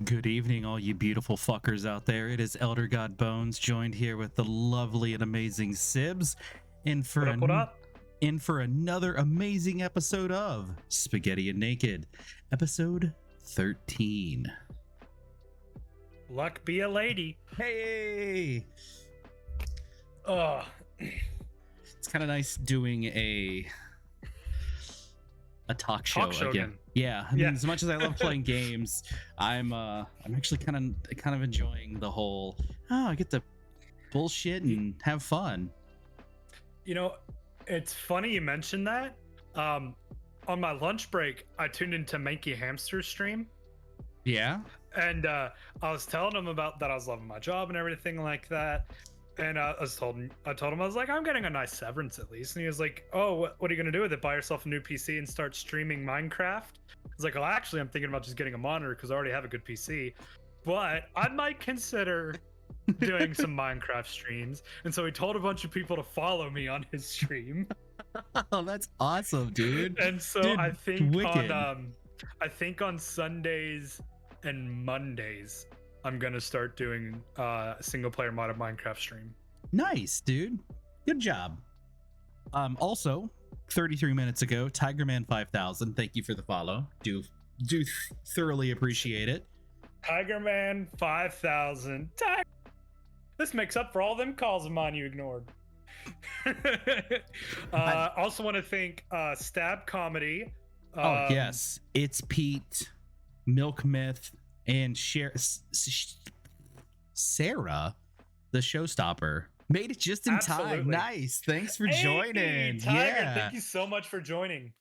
Good evening, all you beautiful fuckers out there. It is ElderGodBones, joined here with the lovely and amazing Sybs, in for What up? in for another amazing episode of Spaghetti and Naked, episode 13. Luck be a lady. Hey, Oh, it's kind of nice doing a talk show again. Yeah, I mean, as much as I love playing games, I'm actually kind of enjoying the whole. Oh, I get to bullshit and have fun. You know, it's funny you mentioned that. On my lunch break, I tuned into Manky Hamster's stream. Yeah. And I was telling him about that I was loving my job and everything like that. And I told him, I was like, I'm getting a nice severance at least. And he was like, oh, what are you going to do with it? Buy yourself a new PC and start streaming Minecraft? I was like, well, actually, I'm thinking about just getting a monitor because I already have a good PC. But I might consider doing some Minecraft streams. And so he told a bunch of people to follow me on his stream. Oh, that's awesome, dude. And so Dude, I think wicked. on Sundays and Mondays, I'm gonna start doing a single player mod of Minecraft stream. Nice, dude. Good job. Also, 33 minutes ago, Tigerman 5000. Thank you for the follow. Do thoroughly appreciate it. Tigerman 5000. This makes up for all them calls of mine you ignored. Also want to thank Stab Comedy. Oh yes, it's Pete, Milk Myth, and Sarah, the showstopper. Made it just in time. Nice. Thanks for joining. Tiger, yeah. Thank you so much for joining.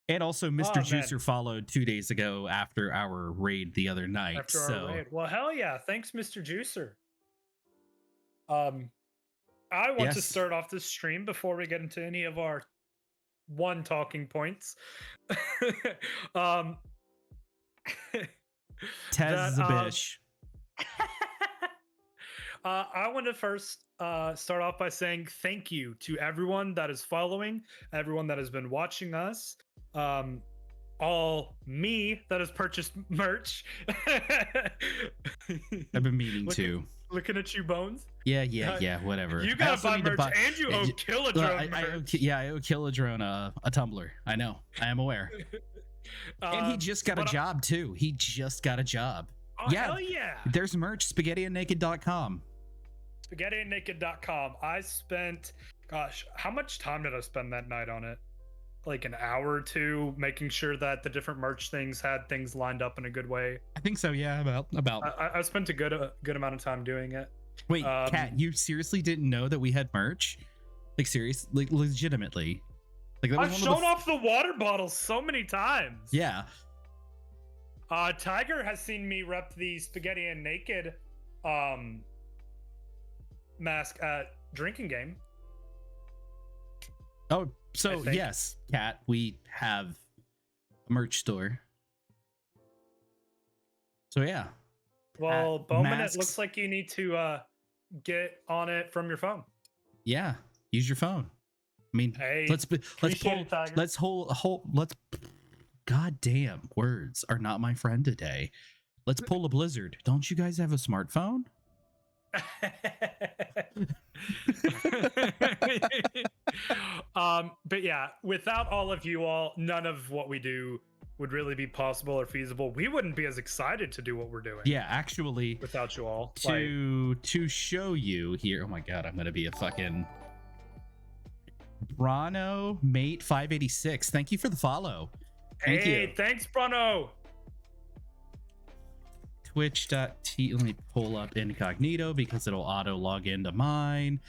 And also, Mr. Juicer followed 2 days ago after our raid the other night. Our raid. Well, hell yeah. Thanks, Mr. Juicer. I want to start off this stream before we get into any of our talking points. Tez is a bitch. I want to first start off by saying thank you to everyone that is following, everyone that has been watching us, all me that has purchased merch. I've been meaning to. Looking at you, Bones. Yeah, whatever. You gotta buy merch, and you owe Kilodrone merch. I owe Kilodrone a tumbler. I know. I am aware. And he just got a job too. He just got a job. Oh, hell yeah. There's merch, spaghettiandnaked.com. Spaghettiandnaked.com. I spent, gosh, how much time did I spend that night on it? Like an hour or two, making sure that the different merch things had things lined up in a good way. I think so, yeah, about. I spent a good amount of time doing it. Wait, Kat, you seriously didn't know that we had merch? Like, seriously? Like, legitimately? Like, that was I've shown off the water bottles so many times. Yeah. Tiger has seen me rep the Spaghetti and Naked mask at drinking game. Oh, so yes, Kat, we have a merch store. So yeah. Well, Bowman, it looks like you need to get on it from your phone. Yeah, use your phone. I mean, hey, let's goddamn, words are not my friend today. Let's pull a blizzard. Don't you guys have a smartphone? But yeah, without all of you all, none of what we do would really be possible or feasible. We wouldn't be as excited to do what we're doing. Yeah, actually, without you all. To show you here. Oh my god, I'm gonna be a fucking Brano Mate 586. Thank you for the follow. Thank you. Thanks, Bruno. Twitch.t. Let me pull up incognito because it'll auto log into mine.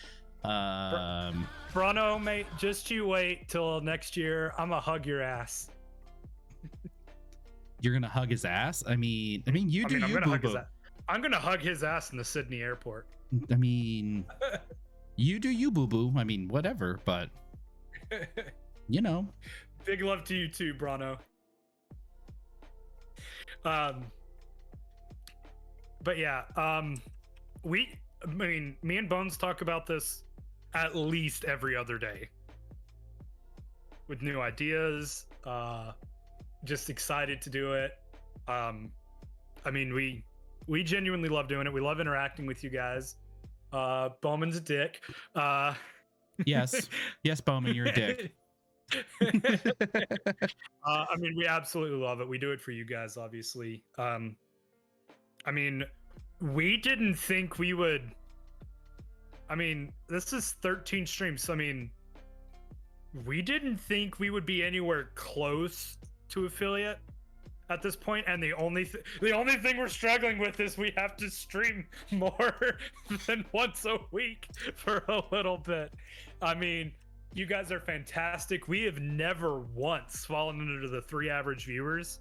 Bruno, mate, just you wait till next year. I'm gonna hug your ass. You're gonna hug his ass? I mean, you do. I'm gonna hug his ass in the Sydney airport. I mean, you do you, boo boo. I mean, whatever, but you know. Big love to you too, Bruno. But yeah, me and Bones talk about this at least every other day with new ideas. Just excited to do it. I mean, we genuinely love doing it. We love interacting with you guys. Bowman's a dick. Yes, Bowman, you're a dick. I mean, we absolutely love it. We do it for you guys, obviously. I mean, we didn't think we would. I mean, this is 13 streams. I mean, we didn't think we would be anywhere close to affiliate at this point, and the only thing we're struggling with is we have to stream more than once a week for a little bit. I mean, you guys are fantastic. We have never once fallen under the 3 average viewers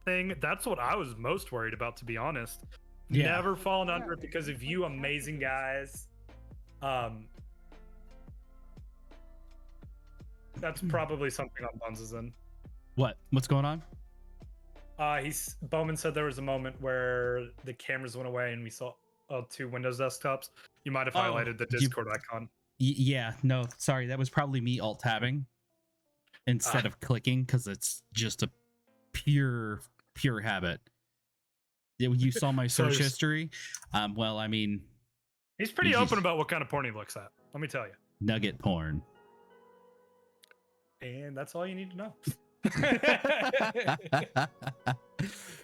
thing. That's what I was most worried about, to be honest. Yeah. Never fallen under it because of you amazing guys. That's probably something on Buns is in. What's going on? Bowman said there was a moment where the cameras went away and we saw 2 Windows desktops. You might have highlighted the Discord icon. Yeah, no, sorry, that was probably me alt tabbing instead of clicking, because it's just a pure habit. You saw my search history. Well, I mean, he's pretty open about what kind of porn he looks at. Let me tell you. Nugget porn. And that's all you need to know.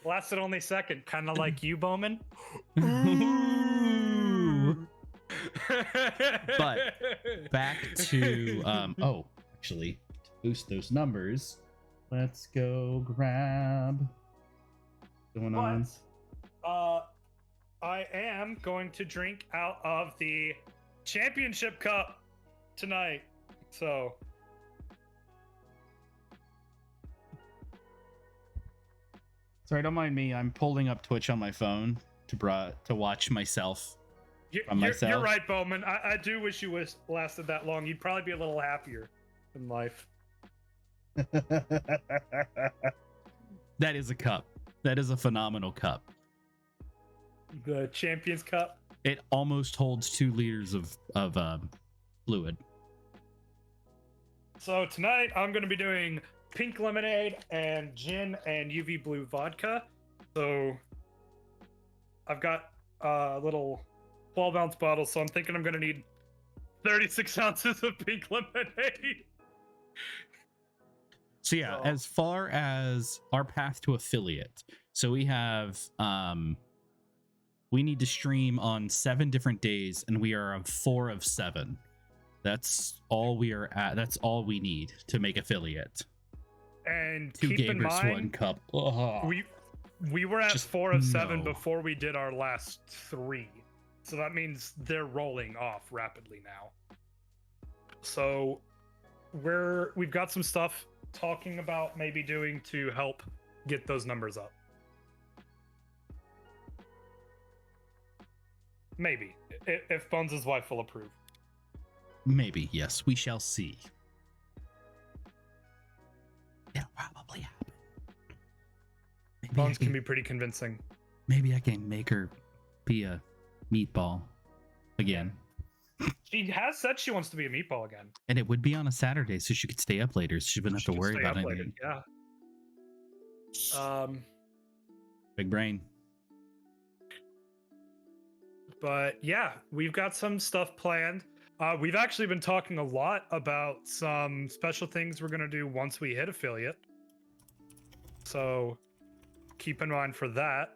Lasted only a second, kind of like you, Bowman. Ooh. But back to actually, to boost those numbers, let's go grab what's going on. I am going to drink out of the championship cup tonight, so sorry, don't mind me. I'm pulling up Twitch on my phone to watch myself. You're right, Bowman. I do wish you lasted that long. You'd probably be a little happier in life. That is a cup. That is a phenomenal cup. The Champions Cup. It almost holds 2 liters of fluid. So tonight I'm going to be doing pink lemonade and gin and UV blue vodka. So I've got a little 12-ounce bottle, so I'm thinking I'm going to need 36 ounces of pink lemonade. So yeah, as far as our path to affiliate, so we have we need to stream on 7 different days, and we are on 4 of 7. That's all we are at. That's all we need to make affiliate. And 2 keep in gamers, mind, 1 cup. Ugh. we were at 4 of 7 before we did our last 3. So that means they're rolling off rapidly now. So we've got some stuff talking about maybe doing to help get those numbers up. Maybe, if Bones' wife will approve. Maybe, yes. We shall see. It'll probably happen. Maybe Bones can be pretty convincing. Maybe I can make her be a meatball again. She has said she wants to be a meatball again. And it would be on a Saturday, so she could stay up later. So she wouldn't have to worry about anything. Yeah. Big brain. But yeah, we've got some stuff planned. We've actually been talking a lot about some special things we're going to do once we hit affiliate. So keep in mind for that.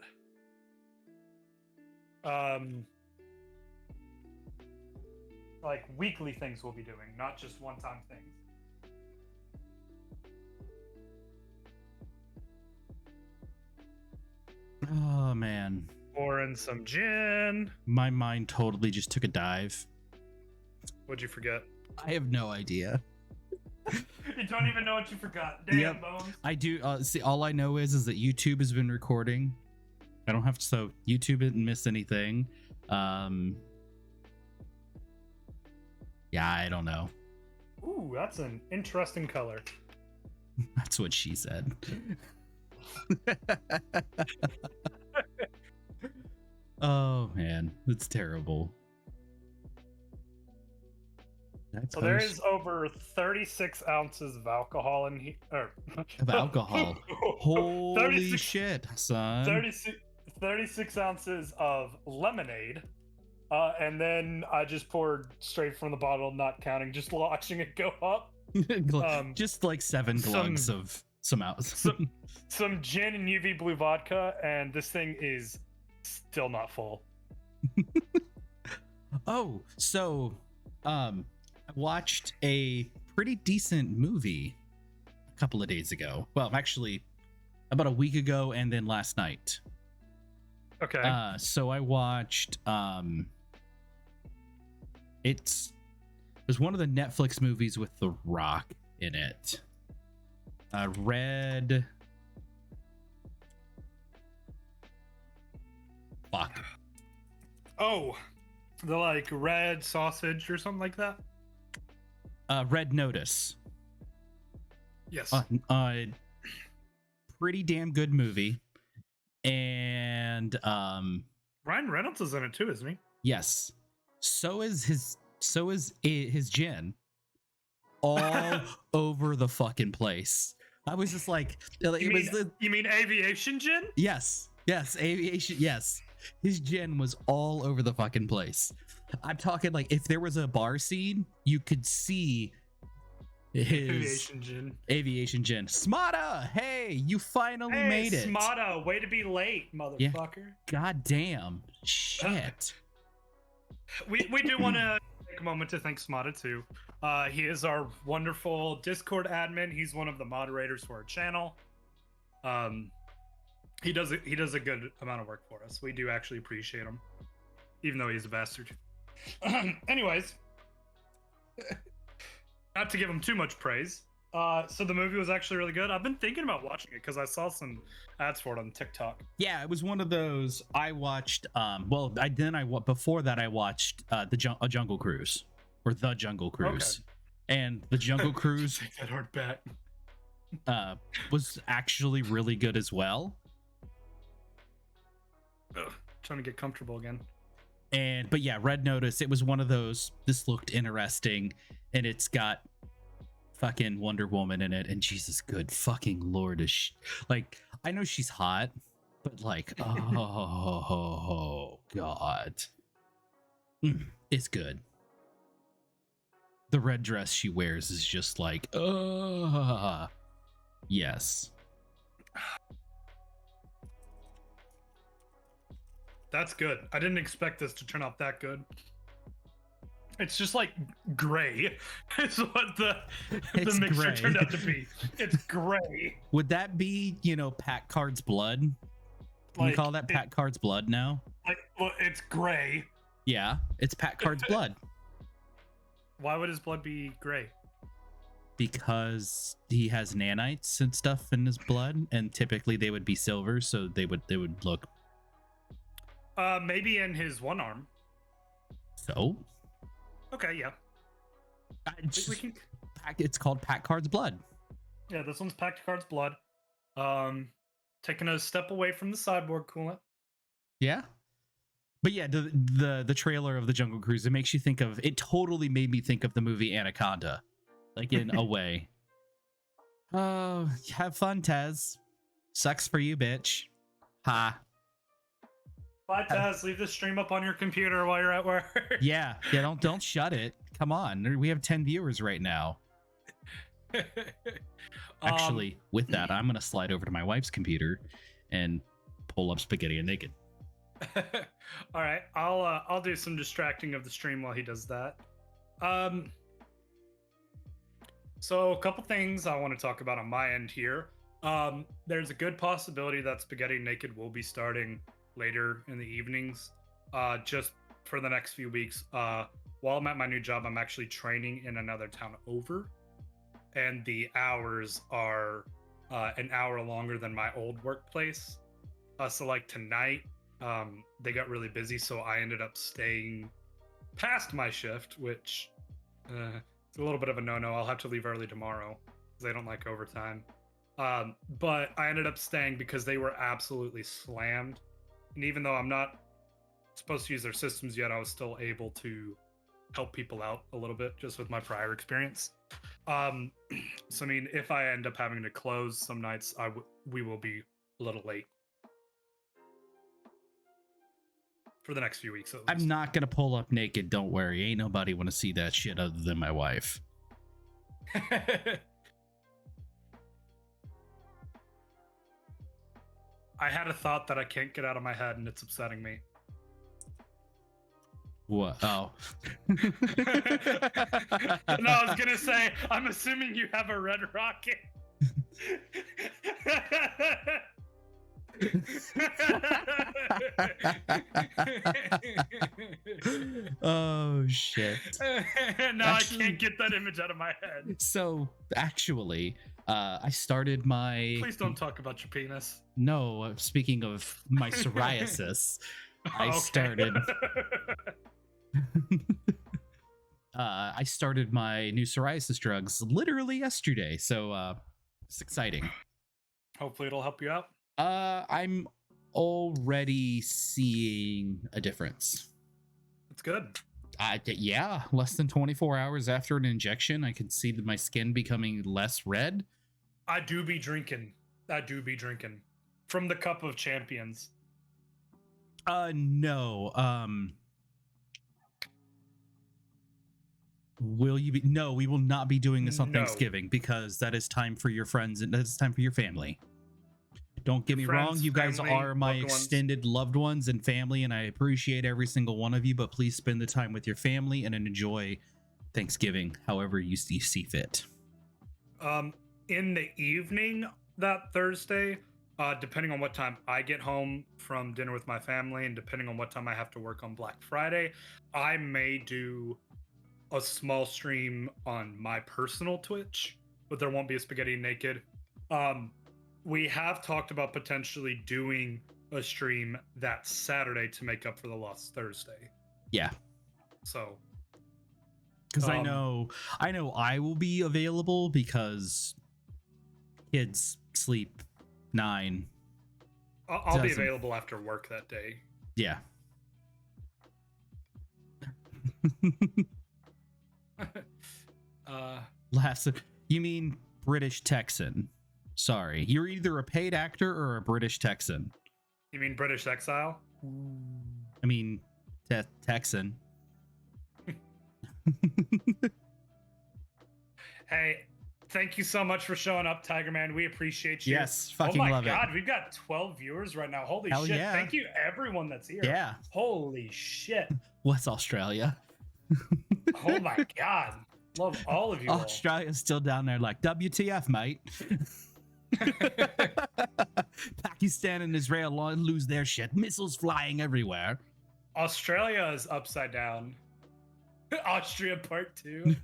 Like weekly things we'll be doing, not just one-time things. Oh, man. Pouring some gin. My mind totally just took a dive. What'd you forget? I have no idea. You don't even know what you forgot. Damn, Yep. Bones. I do. See, all I know is that YouTube has been recording. I don't have to. So YouTube didn't miss anything. Yeah, I don't know. Ooh, that's an interesting color. That's what she said. Oh man, that's terrible. So there is over 36 ounces of alcohol in here. Of alcohol. Holy shit, son. 36 ounces of lemonade. And then I just poured straight from the bottle, not counting, just watching it go up. Just like 7 glugs of some some gin and UV blue vodka, and this thing is still not full. Oh, so I watched a pretty decent movie a couple of days ago. Well, actually about a week ago and then last night. Okay. So I watched it was one of the Netflix movies with The Rock in it. Red fuck. Oh, the like red sausage or something like that. Red Notice. Yes. Pretty damn good movie. And Ryan Reynolds is in it too, isn't he? yes. So is his gin all over the fucking place. I was just like, you mean aviation gin? Yes, aviation. Yes, his gin was all over the fucking place. I'm talking like if there was a bar scene, you could see his aviation gin. Smada, hey, you finally made it. Smada, way to be late, motherfucker. Yeah. God damn, shit. We do want to take a moment to thank Smada too. He is our wonderful Discord admin. He's one of the moderators for our channel. He does a good amount of work for us. We do actually appreciate him, even though he's a bastard. Anyways, not to give him too much praise. So the movie was actually really good. I've been thinking about watching it because I saw some ads for it on TikTok. Yeah, it was one of those I watched. Before that I watched a Jungle Cruise or The Jungle Cruise, and The Jungle Cruise take that hard back. Was actually really good as well. Ugh, trying to get comfortable again. But yeah, Red Notice. It was one of those. This looked interesting, and it's got fucking Wonder Woman in it, and Jesus, good fucking lord, is like, I know she's hot, but like, oh god, it's good. The red dress she wears is just like, yes. That's good. I didn't expect this to turn out that good. It's just like gray. It's what the mixture gray. Turned out to be. It's gray. Would that be, Packard's blood? Can you call that Packard's blood now? Well, it's gray. Yeah, it's Packard's blood. Why would his blood be gray? Because he has nanites and stuff in his blood, and typically they would be silver, so they would look. Maybe in his one arm. So. Okay, yeah. It's called Packard's blood. Yeah, this one's Packard's blood. Taking a step away from the cyborg coolant. Yeah. But yeah, the trailer of the Jungle Cruise, it makes you think of, it totally made me think of the movie Anaconda, like in a way. Oh, have fun, Tez. Sucks for you, bitch. Ha. Bye, Tez. Leave the stream up on your computer while you're at work. Yeah, don't shut it. Come on, we have 10 viewers right now. Actually, with that, I'm gonna slide over to my wife's computer and pull up Spaghetti and Naked. All right, I'll do some distracting of the stream while he does that. So a couple things I want to talk about on my end here. There's a good possibility that Spaghetti Naked will be starting later in the evenings, just for the next few weeks. While I'm at my new job, I'm actually training in another town over, and the hours are an hour longer than my old workplace. So like tonight, they got really busy, so I ended up staying past my shift, which it's a little bit of a no-no. I'll have to leave early tomorrow because they don't like overtime. But I ended up staying because they were absolutely slammed. And even though I'm not supposed to use their systems yet, I was still able to help people out a little bit just with my prior experience. So I mean, if I end up having to close some nights, we will be a little late. for the next few weeks at least. I'm not gonna pull up naked. Don't worry. Ain't nobody want to see that shit other than my wife. I had a thought that I can't get out of my head, and it's upsetting me. What? Oh. No, I was gonna say, I'm assuming you have a red rocket. Oh shit. No, I can't get that image out of my head. So actually, I started my. Please don't talk about your penis. No, speaking of my psoriasis, I started. I started my new psoriasis drugs literally yesterday, so it's exciting. Hopefully, it'll help you out. I'm already seeing a difference. That's good. Yeah, less than 24 hours after an injection, I can see my skin becoming less red. I do be drinking from the cup of champions. No. Will you be? No, we will not be doing this on Thanksgiving because that is time for your friends and that's time for your family. Don't get me wrong, you guys family, are my extended loved ones and family, and I appreciate every single one of you, but please spend the time with your family and enjoy Thanksgiving however you see fit. In the evening that Thursday, depending on what time I get home from dinner with my family and depending on what time I have to work on Black Friday, I may do a small stream on my personal Twitch, but there won't be a Spaghetti Naked. We have talked about potentially doing a stream that Saturday to make up for the lost Thursday. Yeah. So, because I know I will be available because kids sleep 9. I'll be available after work that day. Yeah. You mean British Texan? Sorry, you're either a paid actor or a British Texan. You mean British exile? I mean Texan. Hey, thank you so much for showing up, Tiger Man. We appreciate you. Yes, fucking love it. Oh my god, we've got 12 viewers right now. Holy Hell shit. yeah. Thank you everyone that's here. Yeah. Holy shit. What's Australia? Oh my god. Love all of you. Australia's still down there like, WTF, mate. Pakistan and Israel lose their shit. Missiles flying everywhere. Australia is upside down. Austria part 2.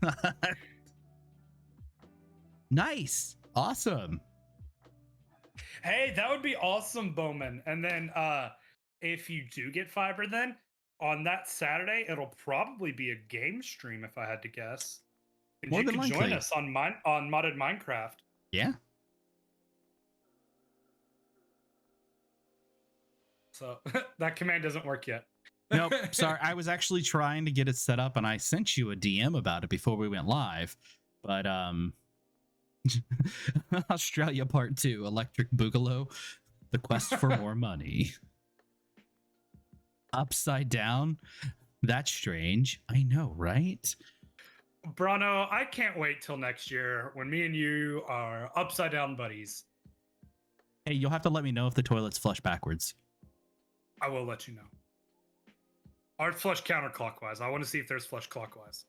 Nice. Awesome. Hey, that would be awesome, Bowman. And then if you do get fiber, then on that Saturday, it'll probably be a game stream if I had to guess. And you can join us on modded Minecraft. Yeah. So that command doesn't work yet. Nope. Sorry. I was actually trying to get it set up and I sent you a DM about it before we went live. But Australia Part 2, Electric Boogaloo, the quest for more money. Upside down? That's strange. I know, right? Bruno, I can't wait till next year when me and you are upside down buddies. Hey, you'll have to let me know if the toilet's flush backwards. I will let you know. Or flush counterclockwise. I want to see if there's flush clockwise.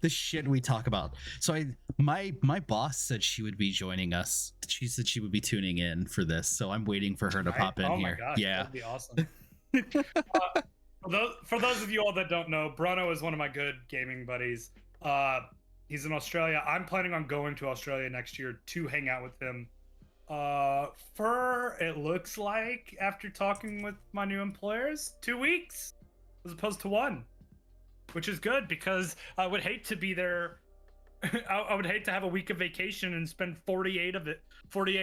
The shit we talk about. So my boss said she would be joining us. She said she would be tuning in for this, so I'm waiting for her to pop in here. My gosh, yeah, that'd be awesome. For those of you all that don't know, Bruno is one of my good gaming buddies. He's in Australia. I'm planning on going to Australia next year to hang out with him. It looks like, after talking with my new employers, 2 weeks as opposed to 1, which is good because I would hate to be there. I would hate to have a week of vacation and spend 48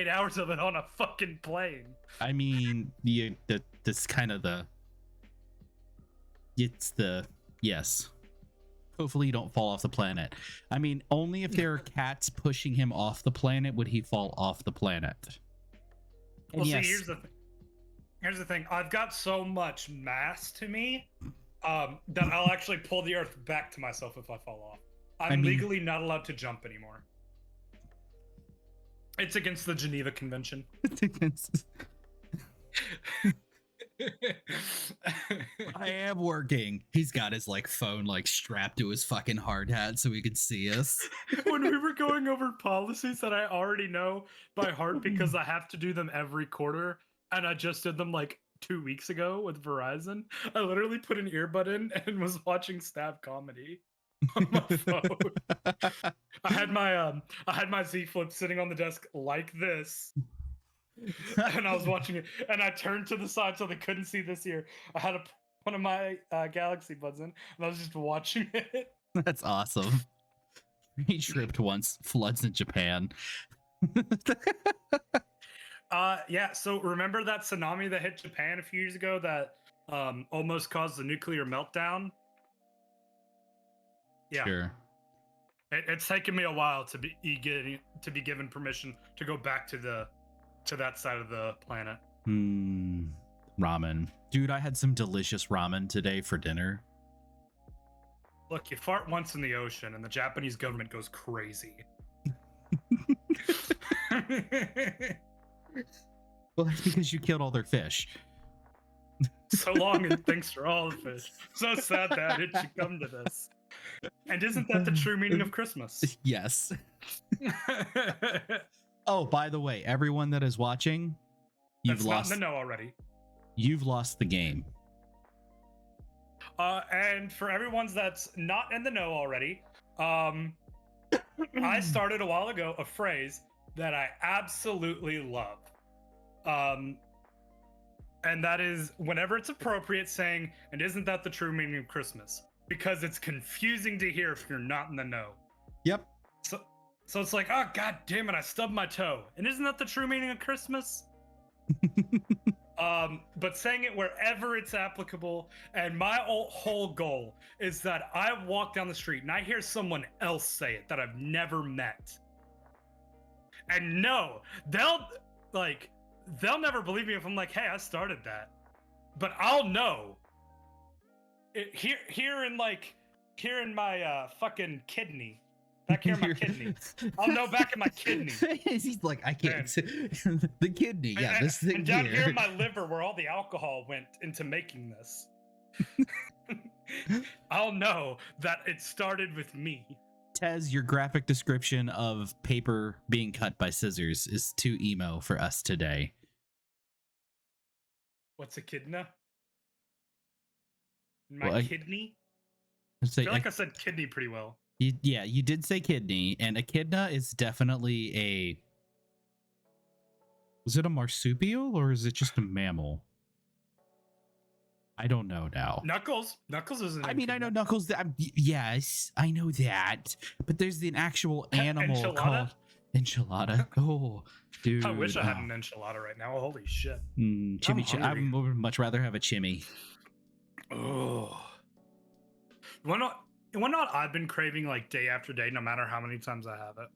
hours of it on a fucking plane. I mean, that's kind of yes. Hopefully you don't fall off the planet. I mean, only if there are cats pushing him off the planet would he fall off the planet. And Well, yes, see, here's the thing. Here's the thing. I've got so much mass to me that I'll actually pull the earth back to myself if I fall off. I'm legally not allowed to jump anymore. It's against the Geneva Convention. It's against. I am working. He's got his like phone like strapped to his fucking hard hat so he can see us. When we were going over policies that I already know by heart because I have to do them every quarter, and I just did them like 2 weeks ago with Verizon, I literally put an earbud in and was watching stab comedy on my phone. I had my Z Flip sitting on the desk like this. And I was watching it, and I turned to the side so they couldn't see this ear. I had one of my Galaxy Buds in, and I was just watching it. That's awesome. He tripped once. Floods in Japan. Yeah. So remember that tsunami that hit Japan a few years ago that almost caused the nuclear meltdown? Yeah. Sure. It's taken me a while to be given permission to go back to that side of the planet. Ramen. Dude, I had some delicious ramen today for dinner. Look, you fart once in the ocean and the Japanese government goes crazy. Well, that's because you killed all their fish. So long and thanks for all the fish. So sad that it should come to this. And isn't that the true meaning of Christmas? Yes. Oh, by the way, everyone that is watching, That's not in the know already. You've lost the game. And for everyone that's not in the know already, I started a while ago a phrase that I absolutely love. And that is whenever it's appropriate saying, and isn't that the true meaning of Christmas? Because it's confusing to hear if you're not in the know. Yep. So it's like, oh, god damn it, I stubbed my toe. And isn't that the true meaning of Christmas? But saying it wherever it's applicable. And my whole goal is that I walk down the street and I hear someone else say it that I've never met. And no, they'll never believe me if I'm like, hey, I started that. But I'll know. Here in my fucking kidney. Back here in my kidney. I'll know back in my kidney. He's like, I can't. The kidney, yeah. And, this thing and down here in my liver where all the alcohol went into making this. I'll know that it started with me. Tez, your graphic description of paper being cut by scissors is too emo for us today. What's a kidney? My kidney? I feel like I said kidney pretty well. You did say kidney, and echidna is definitely a... Is it a marsupial, or is it just a mammal? I don't know now. Knuckles is an I mean, I know Knuckles. Yes, I know that. But there's an actual animal called... Enchilada. Oh, dude. I wish I had an enchilada right now. Holy shit. Chimmy. I would much rather have a chimmy. Oh. Why not? I've been craving like day after day, no matter how many times I have it.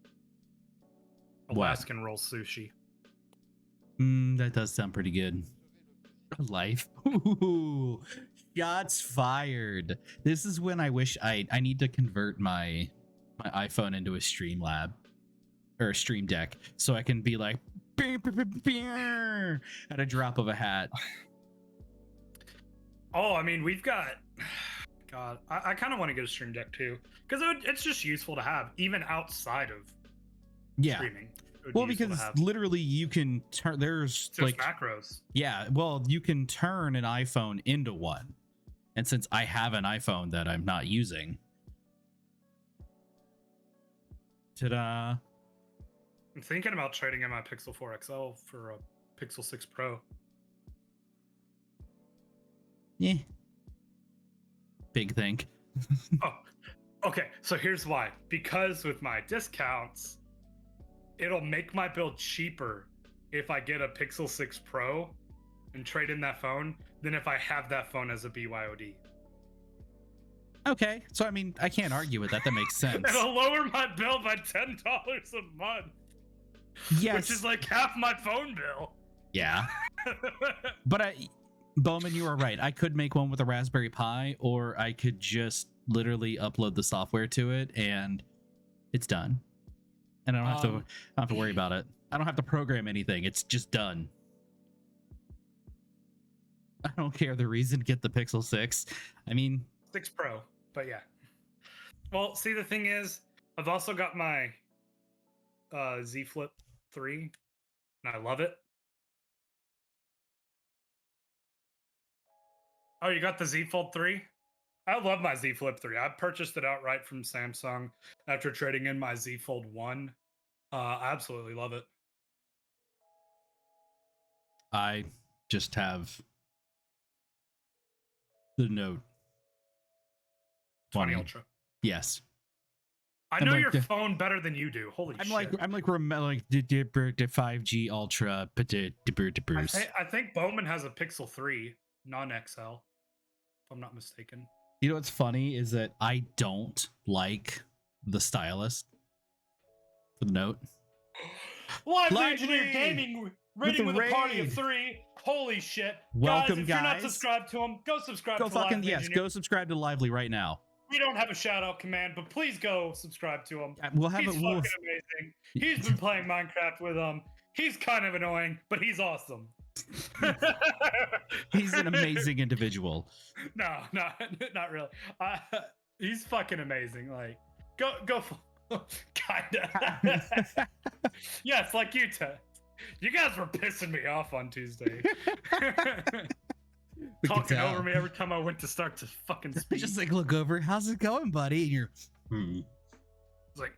Alaskan roll sushi. That does sound pretty good. Life. Ooh, shots fired. This is when I wish I need to convert my iPhone into a Streamlab or a Stream Deck so I can be like at a drop of a hat. Oh, I mean, we've got... God, I kind of want to get a Stream Deck too, because it's just useful to have, even outside of streaming. Well, because literally you can turn... There's like macros. Yeah, well, you can turn an iPhone into one. And since I have an iPhone that I'm not using... Ta-da! I'm thinking about trading in my Pixel 4 XL for a Pixel 6 Pro. Yeah. Big think. Oh, okay. So here's why. Because with my discounts, it'll make my build cheaper if I get a Pixel 6 Pro and trade in that phone than if I have that phone as a BYOD. Okay. So, I mean, I can't argue with that. That makes sense. It'll lower my bill by $10 a month. Yes. Which is like half my phone bill. Yeah. But Bowman, you are right. I could make one with a Raspberry Pi, or I could just literally upload the software to it, and it's done. And I don't have to worry about it. I don't have to program anything. It's just done. I don't care the reason. Get the Pixel 6. I mean, 6 Pro, but yeah. Well, see, the thing is, I've also got my Z Flip 3, and I love it. Oh, you got the Z Fold 3? I love my Z Flip 3. I purchased it outright from Samsung after trading in my Z Fold 1. I absolutely love it. I just have the Note 20 Ultra. Yes. I know your phone better than you do. Holy shit. I'm like the 5G Ultra. I think Bowman has a Pixel 3 non-XL, if I'm not mistaken. You know what's funny is that I don't like the stylus for the Note. Live Engineer Gaming rating with a party of 3. Holy shit. Welcome, If you're not subscribed to him, go subscribe to fucking Live Engineer. Go subscribe to Lively right now. We don't have a shout out command, but please go subscribe to him. We'll have He's fucking amazing. He's been playing Minecraft with him. He's kind of annoying, but he's awesome. He's an amazing individual. No, not really. He's fucking amazing. Like, go, kinda. Yes, like you, Ted. You guys were pissing me off on Tuesday. Talking over me every time I went to start to fucking speak. Just like, look over, how's it going, buddy? And you're It's like,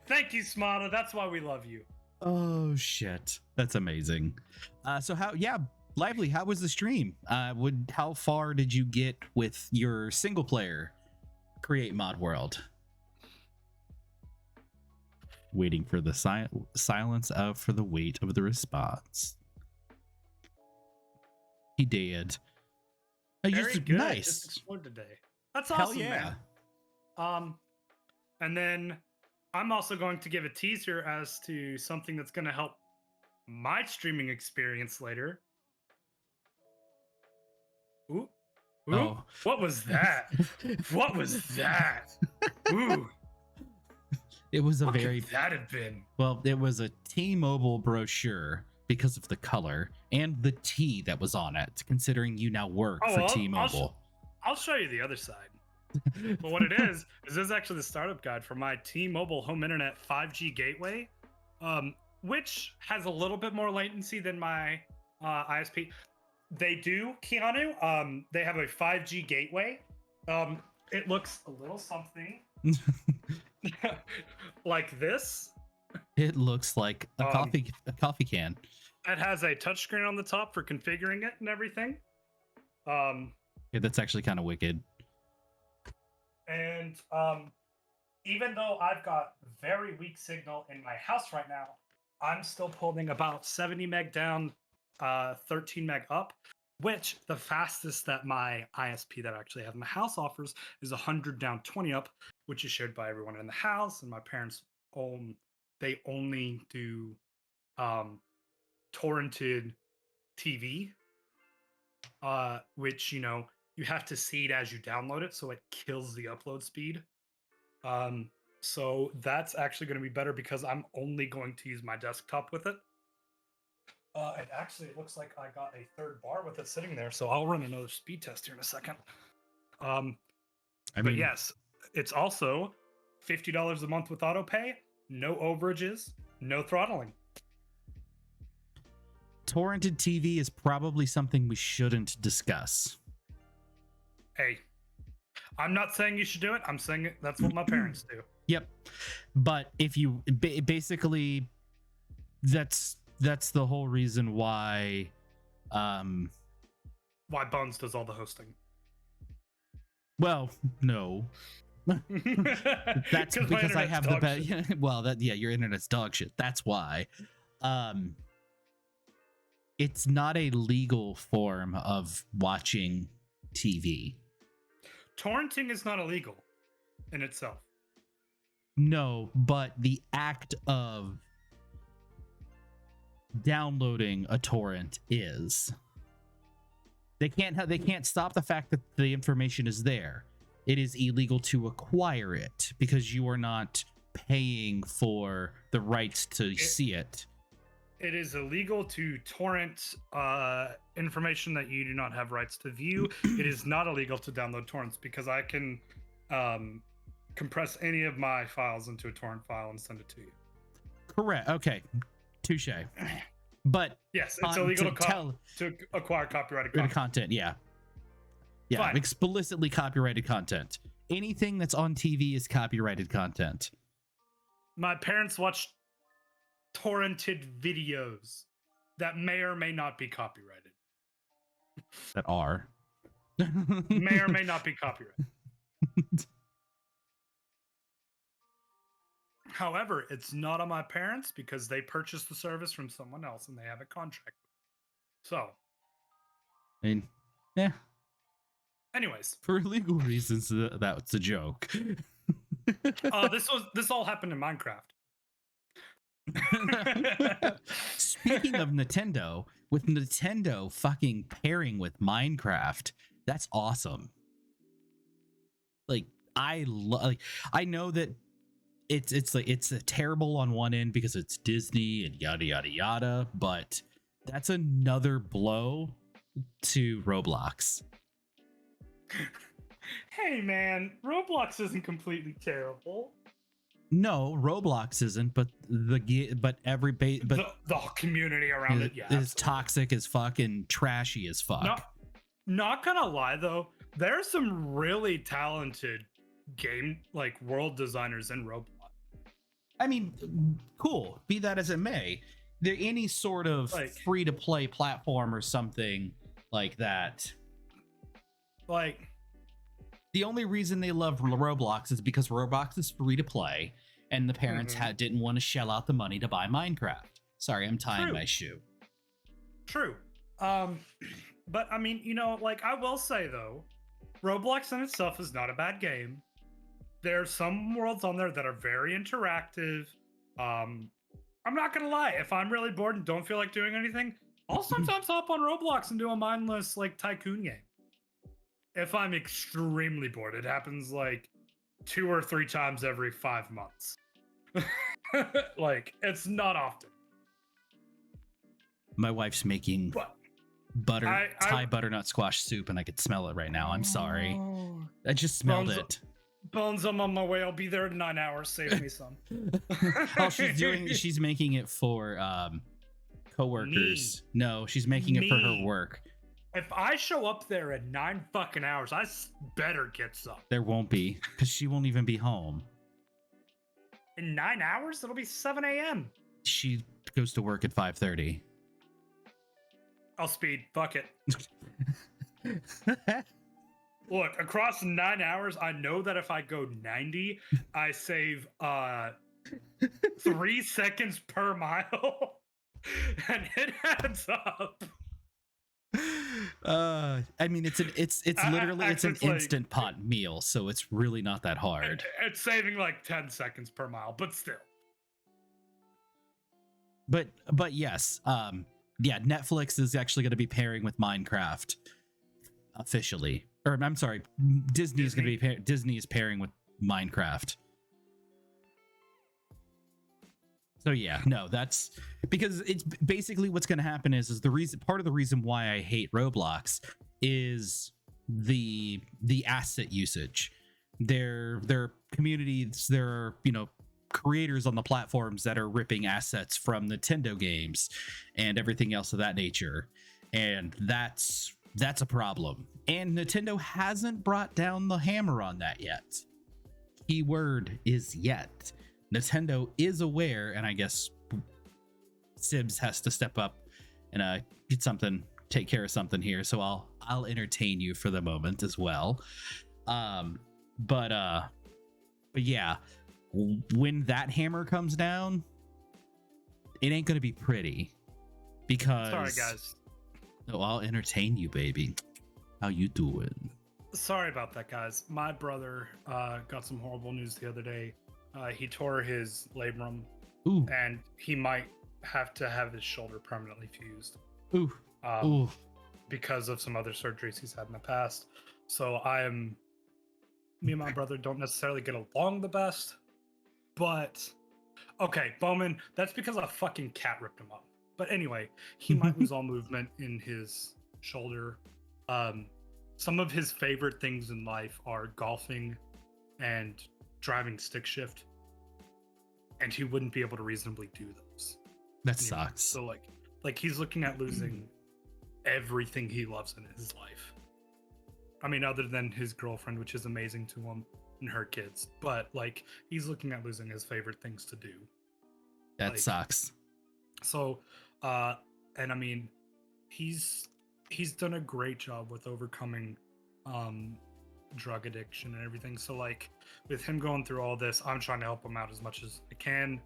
thank you, Smata. That's why we love you. Oh shit, that's amazing. So Lively, how was the stream? How far did you get with your single player create mod world? Waiting for the silence out for the weight of the response. He did. Very good. Nice. Just explored today. That's awesome, man. And then I'm also going to give a teaser as to something that's going to help my streaming experience later. Ooh. Oh. What was that? What was that? Ooh. It was what could that have been? Well, it was a T-Mobile brochure because of the color and the T that was on it, considering you now work for T-Mobile. I'll show you the other side. But what it is this is actually the startup guide for my T-Mobile home internet 5G gateway, which has a little bit more latency than my ISP. They do, Keanu. They have a 5G gateway. It looks a little something like this. It looks like a coffee can. It has a touchscreen on the top for configuring it and everything. Yeah, that's actually kind of wicked. And even though I've got very weak signal in my house right now, I'm still pulling about 70 meg down, 13 meg up, which the fastest that my ISP that I actually have in the house offers is 100 down, 20 up, which is shared by everyone in the house. And my parents they only do torrented TV, which, you know, you have to seed as you download it, so it kills the upload speed. So that's actually going to be better because I'm only going to use my desktop with it. It looks like I got a third bar with it sitting there, so I'll run another speed test here in a second. But yes, it's also $50 a month with auto pay, no overages, no throttling. Torrented TV is probably something we shouldn't discuss. Hey, I'm not saying you should do it. I'm saying that's what my parents do. Yep. But if you basically, that's the whole reason why Bones does all the hosting. Well, no. That's because I have the best. Well, your internet's dog shit. That's why. It's not a legal form of watching TV. Torrenting is not illegal in itself. No, but the act of downloading a torrent is. They can't stop the fact that the information is there. It is illegal to acquire it because you are not paying for the rights to see it. It is illegal to torrent information that you do not have rights to view. It is not illegal to download torrents because I can compress any of my files into a torrent file and send it to you. Correct. Okay. Touche. But yes, it's illegal to acquire copyrighted content. Yeah. Fine. Explicitly copyrighted content. Anything that's on TV is copyrighted content. My parents watched torrented videos that may or may not be copyrighted. That are. May or may not be copyrighted. However, it's not on my parents because they purchased the service from someone else and they have a contract. So, I mean, yeah. Anyways, for legal reasons, that's a joke. This all happened in Minecraft. Speaking of Nintendo, with Nintendo fucking pairing with Minecraft, that's awesome. Like I know that it's terrible on one end because it's Disney and yada yada yada, but that's another blow to Roblox. Hey man, Roblox isn't completely terrible. No, Roblox isn't, but the community around it, yeah, is toxic as fuck and trashy as fuck. Not gonna lie though, there's some really talented game world designers in Roblox. I mean, cool. Be that as it may, there any sort of free to play platform or something like that. The only reason they love Roblox is because Roblox is free to play, and the parents didn't want to shell out the money to buy Minecraft. Sorry, I'm tying my shoe. True. But I mean, I will say though, Roblox in itself is not a bad game. There are some worlds on there that are very interactive. I'm not gonna lie, if I'm really bored and don't feel like doing anything, I'll sometimes hop on Roblox and do a mindless tycoon game. If I'm extremely bored, it happens 2 or 3 times every 5 months. It's not often. My wife's making Thai butternut squash soup, and I could smell it right now. I'm sorry. I just smelled it. Bones, I'm on my way. I'll be there in 9 hours. Save me some. She's making it for coworkers. No, she's making it for her work. If I show up there in 9 fucking hours, I better get some. There won't be, because she won't even be home. In 9 hours? It'll be 7 a.m. She goes to work at 5:30. I'll speed. Fuck it. Look, across 9 hours, I know that if I go 90, I save 3 seconds per mile. And it adds up. I mean, it's literally an instant pot meal, so it's really not that hard. It's saving 10 seconds per mile, but still. But yes, Netflix is actually going to be pairing with Minecraft officially. Or I'm sorry, Disney is going to be Disney is pairing with Minecraft. So yeah, no, that's because it's basically what's going to happen is part of the reason why I hate Roblox is the asset usage. There are communities, there are, creators on the platforms that are ripping assets from Nintendo games and everything else of that nature. And that's a problem. And Nintendo hasn't brought down the hammer on that yet. Keyword is yet. Nintendo is aware, and I guess Sybs has to step up and take care of something here. So I'll entertain you for the moment as well. But yeah, when that hammer comes down, it ain't gonna be pretty. Because sorry guys. No, I'll entertain you, baby. How you doing? Sorry about that, guys. My brother got some horrible news the other day. He tore his labrum. Ooh. And he might have to have his shoulder permanently fused. Ooh. Ooh. Because of some other surgeries he's had in the past. So me and my brother don't necessarily get along the best, but okay, Bowman, that's because a fucking cat ripped him up. But anyway, he might lose all movement in his shoulder. Some of his favorite things in life are golfing and driving stick shift, and he wouldn't be able to reasonably do those. That sucks. So like he's looking at losing everything he loves in his life. I mean, other than his girlfriend, which is amazing to him, and her kids, but like he's looking at losing his favorite things to do. That sucks. So, and I mean, he's done a great job with overcoming drug addiction and everything. So like with him going through all this, I'm trying to help him out as much as I can.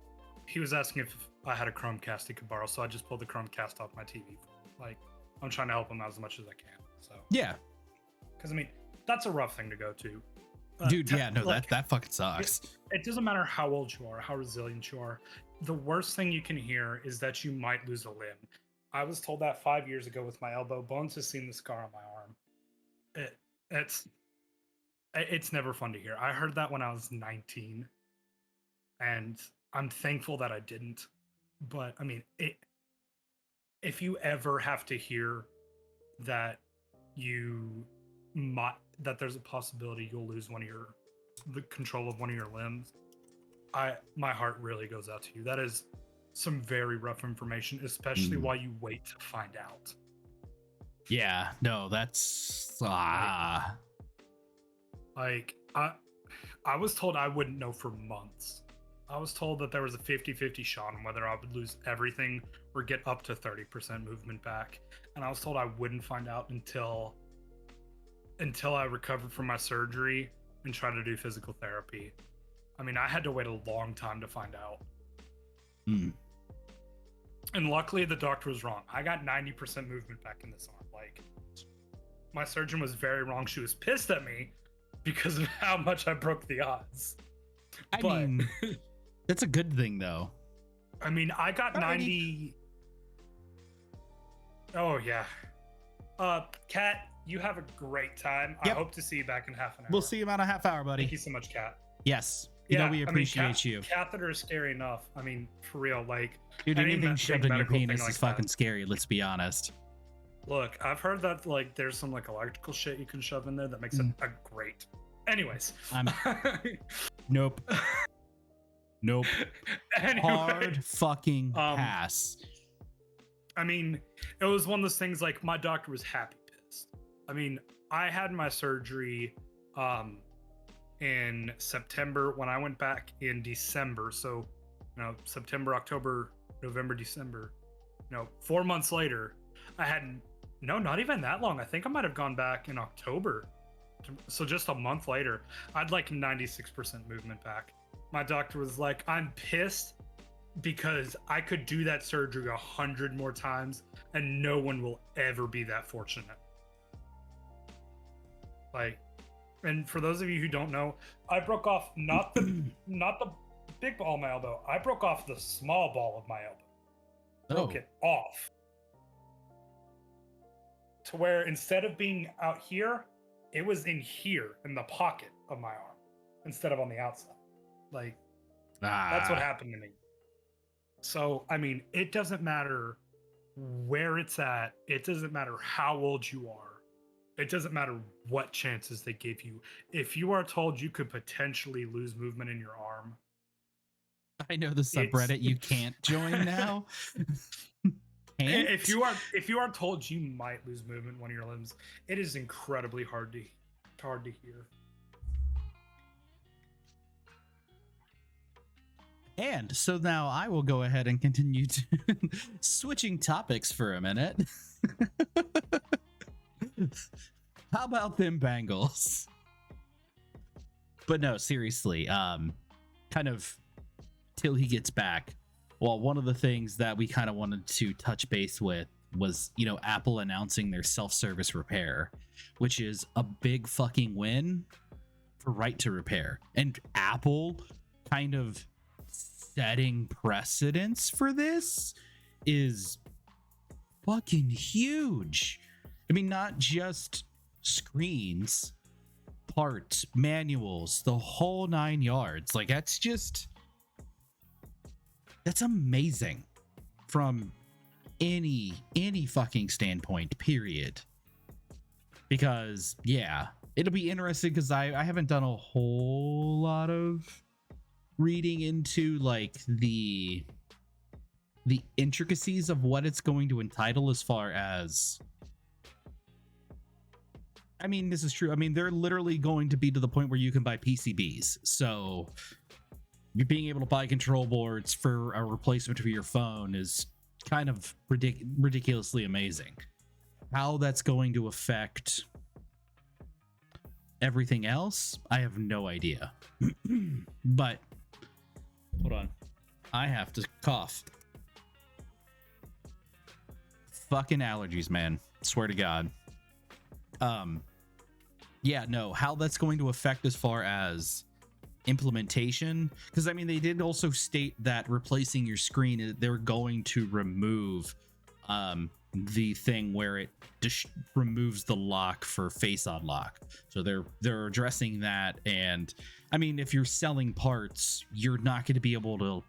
He was asking if I had a Chromecast he could borrow, so I just pulled the Chromecast off my TV. Like, I'm trying to help him out as much as I can. So yeah, because I mean, that's a rough thing to go to. Dude, yeah, no, like, that fucking sucks. It doesn't matter how old you are, how resilient you are. The worst thing you can hear is that you might lose a limb. I was told that 5 years ago with my elbow. Bones has seen the scar on my arm. It's never fun to hear. I heard that when I was 19, and I'm thankful that I didn't. But I mean, if you ever have to hear that that there's a possibility you'll lose the control of one of your limbs, my heart really goes out to you. That is some very rough information, especially while you wait to find out. Yeah, no, that's like I was told I wouldn't know for months. I was told that there was a 50-50 shot on whether I would lose everything or get up to 30% movement back. And I was told I wouldn't find out until I recovered from my surgery and tried to do physical therapy. I mean, I had to wait a long time to find out. And luckily the doctor was wrong. I got 90% movement back in this arm. Like, my surgeon was very wrong. She was pissed at me because of how much I broke the odds. I mean, that's a good thing though. I mean, I got 90. Oh yeah. Kat, you have a great time. Yep. I hope to see you back in half an hour. We'll see you about a half hour, buddy. Thank you so much, Kat. Yes. You know we appreciate you. Catheter is scary enough. I mean, for real, like, dude, anything shoved in your penis is fucking scary. Let's be honest. Look, I've heard that like there's some like electrical shit you can shove in there that makes it a great. Anyways, nope. Nope. Anyway, hard fucking pass. I mean, it was one of those things like my doctor was happy pissed. I mean, I had my surgery in September. When I went back in December, so September, October, November, December, 4 months later, I had not even that long. I think I might have gone back in October. So just a month later, I'd like 96% movement back. My doctor was like, I'm pissed because I could do that surgery 100 more times and no one will ever be that fortunate. Like, and for those of you who don't know, I broke off not the big ball of my elbow. I broke off the small ball of my elbow. Broke it off. To where instead of being out here, it was in here in the pocket of my arm instead of on the outside. Like, that's what happened to me. So, I mean, it doesn't matter where it's at. It doesn't matter how old you are. It doesn't matter what chances they give you. If you are told you could potentially lose movement in your arm. I know the subreddit you can't join now. If you are told you might lose movement in one of your limbs, it is incredibly hard to hear. And so now I will go ahead and continue to switching topics for a minute. How about them Bengals? But no, seriously, kind of till he gets back. Well, one of the things that we kind of wanted to touch base with was, Apple announcing their self-service repair, which is a big fucking win for right to repair. And Apple kind of setting precedence for this is fucking huge. I mean, not just screens, parts, manuals, the whole 9 yards. Like, that's amazing from any fucking standpoint, period. Because yeah, it'll be interesting because I haven't done a whole lot of reading into like the intricacies of what it's going to entitle as far as, I mean, this is true. I mean, they're literally going to be to the point where you can buy PCBs. So you're being able to buy control boards for a replacement for your phone is kind of ridiculously amazing. How that's going to affect everything else, I have no idea. But hold on, I have to cough. Fucking allergies, man. Swear to God. Yeah, no, how that's going to affect as far as implementation, because I mean, they did also state that replacing your screen, they're going to remove the thing where it removes the lock for face unlock. So they're addressing that. And I mean, if you're selling parts, you're not going to be able to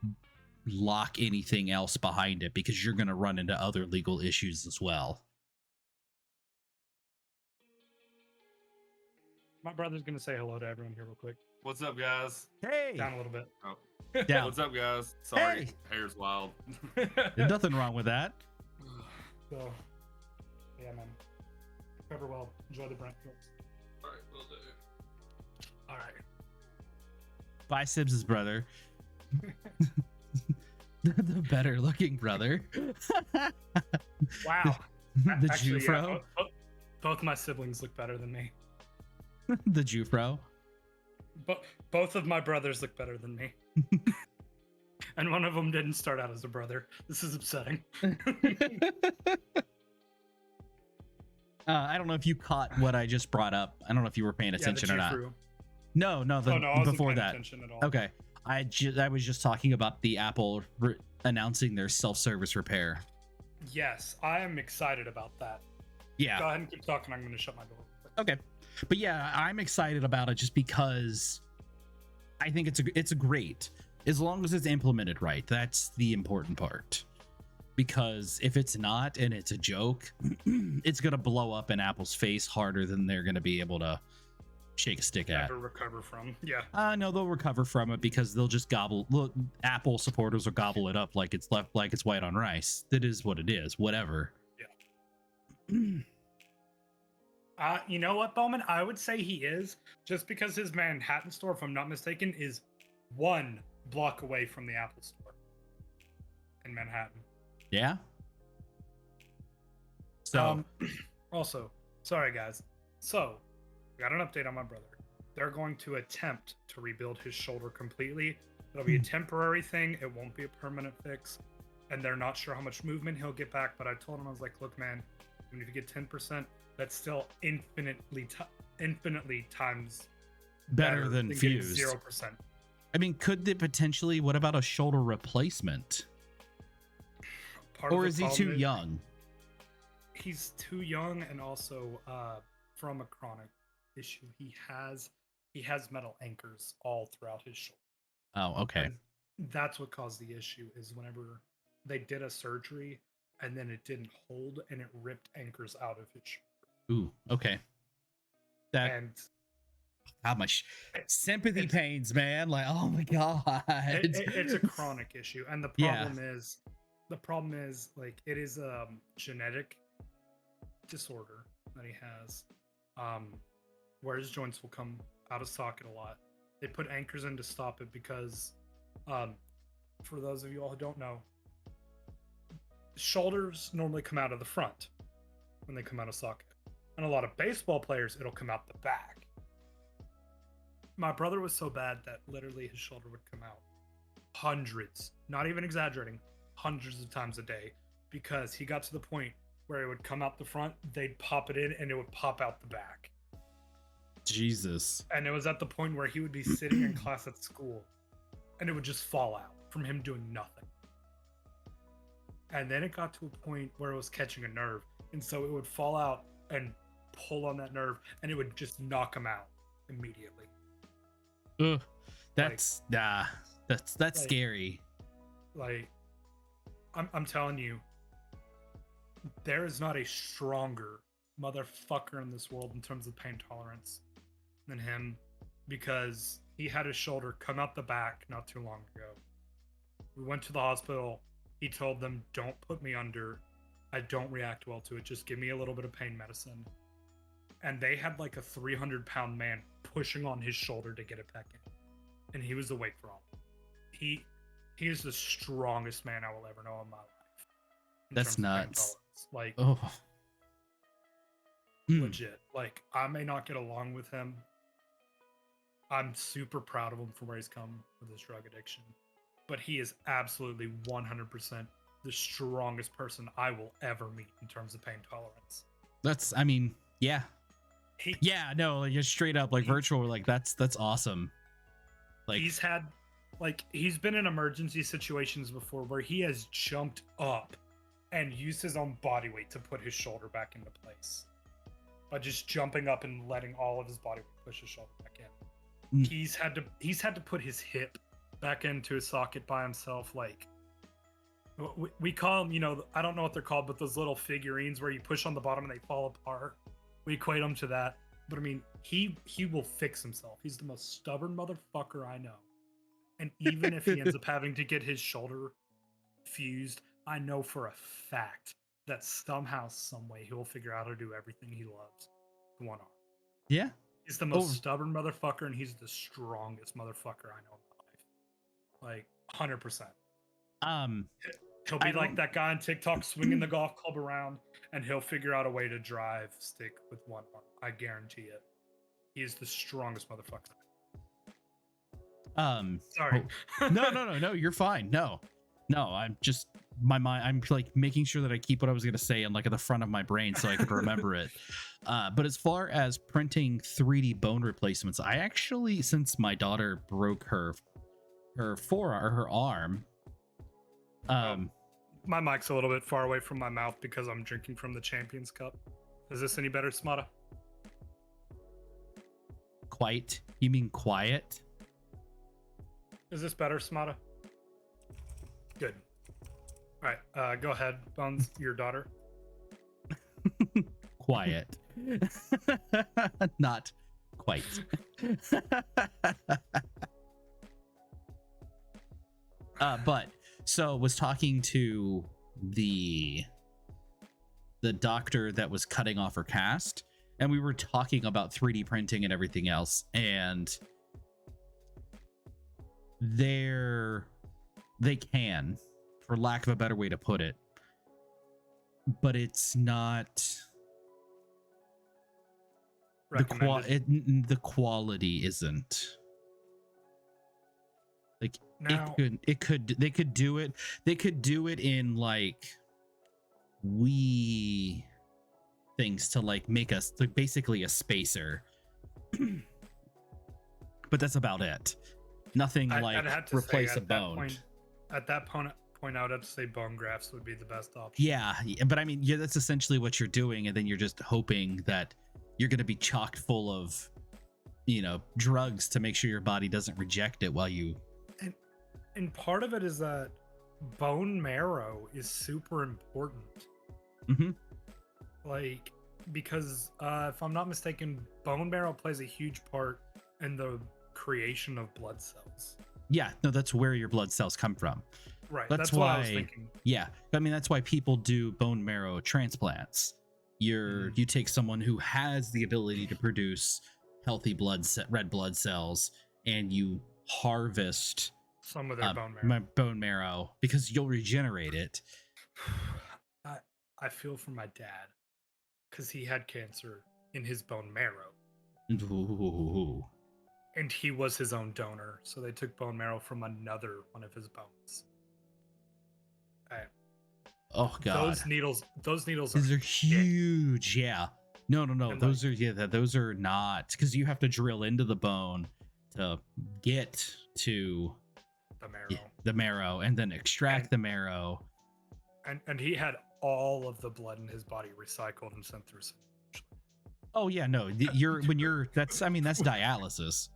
lock anything else behind it because you're going to run into other legal issues as well. My brother's gonna say hello to everyone here real quick. What's up, guys? Hey, Down a little bit. Oh. down. What's up, guys? Sorry, Hey. hair's wild. There's nothing wrong with that. So, yeah, man. Cover well. Enjoy the Brentfield. All right, will do. All right. Bye, Sybs' brother. The better looking brother. Wow. The Actually, Jufro. yeah, both my siblings look better than me. The Jufro. Both of my brothers look better than me. And one of them didn't start out as a brother. This is upsetting. I don't know if you caught what I just brought up. I don't know if you were paying attention or not. Jufro. No, I wasn't before paying that. attention at all. Okay, I was just talking about the Apple announcing their self-service repair. Yes, I am excited about that. Yeah. Go ahead and keep talking. I'm going to shut my door. Okay, but yeah, I'm excited about it just because I think it's a great, as long as it's implemented right. That's the important part. Because if it's not and it's a joke, it's gonna blow up in Apple's face harder than they're gonna be able to shake a stick at. Never recover from. Yeah. No, they'll recover from it because they'll just Apple supporters will gobble it up like it's white on rice. That is what it is. Whatever. Yeah. You know what, Bowman? I would say he is, just because his Manhattan store, if I'm not mistaken, is 1 block away from the Apple store in Manhattan. Yeah. So also, sorry guys. So, got an update on my brother. They're going to attempt to rebuild his shoulder completely. It'll be a temporary thing. It won't be a permanent fix. And they're not sure how much movement he'll get back. But I told him, I was like, look, man, even if you get 10%, that's still infinitely times better than fused. 0%. I mean, could they potentially? What about a shoulder replacement? Or is he too young? He's too young, and also from a chronic issue, he has metal anchors all throughout his shoulder. Oh, okay. And that's what caused the issue. Is whenever they did a surgery and then it didn't hold and it ripped anchors out of his shoulder. Ooh, okay. And how much sympathy pains, man. Like, oh my God. It's a chronic issue. And the problem is like, it is a genetic disorder that he has, where his joints will come out of socket a lot. They put anchors in to stop it because, for those of you all who don't know, shoulders normally come out of the front when they come out of socket. And a lot of baseball players, it'll come out the back. My brother was so bad that literally his shoulder would come out hundreds, not even exaggerating, hundreds of times a day, because he got to the point where it would come out the front, they'd pop it in, and it would pop out the back. Jesus. And it was at the point where he would be sitting in class at school, and it would just fall out from him doing nothing. And then it got to a point where it was catching a nerve, and so it would fall out and pull on that nerve, and it would just knock him out immediately. Ugh, that's like- scary. Like, I'm telling you, there is not a stronger motherfucker in this world in terms of pain tolerance than him, because he had his shoulder come out the back not too long ago. We went to the hospital. He told them, don't put me under. I don't react well to it. Just give me a little bit of pain medicine. And they had like a 300-pound man pushing on his shoulder to get it back in. And he was awake for all. He is the strongest man I will ever know in my life. That's terms of pain nuts. tolerance. Like, Oh. legit. Like, I may not get along with him. I'm super proud of him for where he's come with his drug addiction. But he is absolutely 100% the strongest person I will ever meet in terms of pain tolerance. That's, I mean, yeah. He, Yeah, no, like just straight up, like virtual, like that's awesome. Like, he's been in emergency situations before where he has jumped up and used his own body weight to put his shoulder back into place. By just jumping up and letting all of his body weight push his shoulder back in. Mm. He's had to put his hip back into his socket by himself. Like, we call them, you know, I don't know what they're called, but those little figurines where you push on the bottom and they fall apart. We equate them to that. But I mean, he will fix himself. He's the most stubborn motherfucker I know. And even if he ends up having to get his shoulder fused, I know for a fact that somehow, some way, he will figure out how to do everything he loves with one arm. yeah. He's the most stubborn motherfucker, and he's the strongest motherfucker I know in my life. Like, 100%. He'll be like that guy on TikTok swinging the golf club around, and he'll figure out a way to drive stick with one arm. I guarantee it. He is the strongest motherfucker. Sorry. No, you're fine. No, I'm just my mind. I'm like making sure that I keep what I was gonna say and like at the front of my brain so I could remember it. But as far as printing 3D bone replacements, I actually, since my daughter broke her forearm or her arm, my mic's a little bit far away from my mouth because I'm drinking from the Champions Cup. Is this any better, Smata? Quite? You mean quiet? Is this better, Smata? Good. All right, go ahead, Bones, your daughter. Quiet. Not quite. But so was talking to the doctor that was cutting off her cast, and we were talking about 3D printing and everything else, and they can, for lack of a better way to put it, but it's not the quality isn't like now, they could do it in like wee things to like make us like basically a spacer. But that's about it. Nothing like I'd have to replace say, a bone. At that point, I would have to say bone grafts would be the best option. Yeah, but I mean, yeah, that's essentially what you're doing, and then you're just hoping that you're going to be chocked full of, you know, drugs to make sure your body doesn't reject it while you. And part of it is that bone marrow is super important. Mm-hmm. Like, because if I'm not mistaken, bone marrow plays a huge part in the creation of blood cells. Yeah, no, that's where your blood cells come from. Right. That's why why I was thinking. Yeah, I mean that's why people do bone marrow transplants. You take someone who has the ability to produce healthy red blood cells, and you harvest some of their bone marrow because you'll regenerate it. I feel for my dad because he had cancer in his bone marrow. Ooh. And he was his own donor, so they took bone marrow from another one of his bones. Oh god, those needles these are huge. Yeah, no, and those those are not, because you have to drill into the bone to get to the marrow. the marrow and then extract the marrow. And he had all of the blood in his body recycled and sent through. Oh yeah, no, that's dialysis.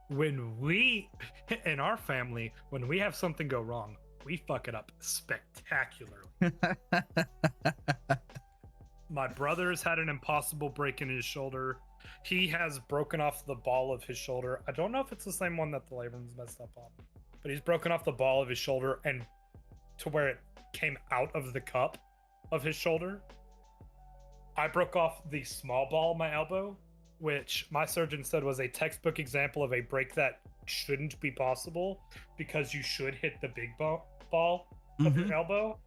When we in our family, when we have something go wrong, we fuck it up spectacularly. My brother's had an impossible break in his shoulder. He has broken off the ball of his shoulder. I don't know if it's the same one that the Labrans messed up on, but he's broken off the ball of his shoulder and to where it came out of the cup of his shoulder. I broke off the small ball of my elbow, which my surgeon said was a textbook example of a break that shouldn't be possible because you should hit the big ball of your elbow.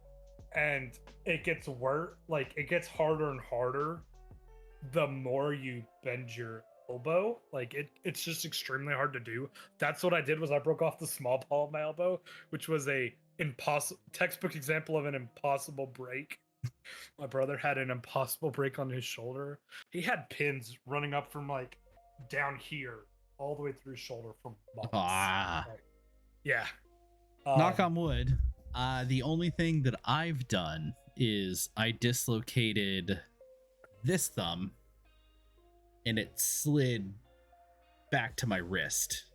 And it gets worse, like it gets harder and harder the more you bend your elbow. Like it's just extremely hard to do. That's what I did, was I broke off the small ball of my elbow, which was a textbook example of an impossible break. My brother had an impossible break on his shoulder. He had pins running up from like down here all the way through his shoulder from months. Like, yeah. Knock on wood. The only thing that I've done is I dislocated this thumb and it slid back to my wrist.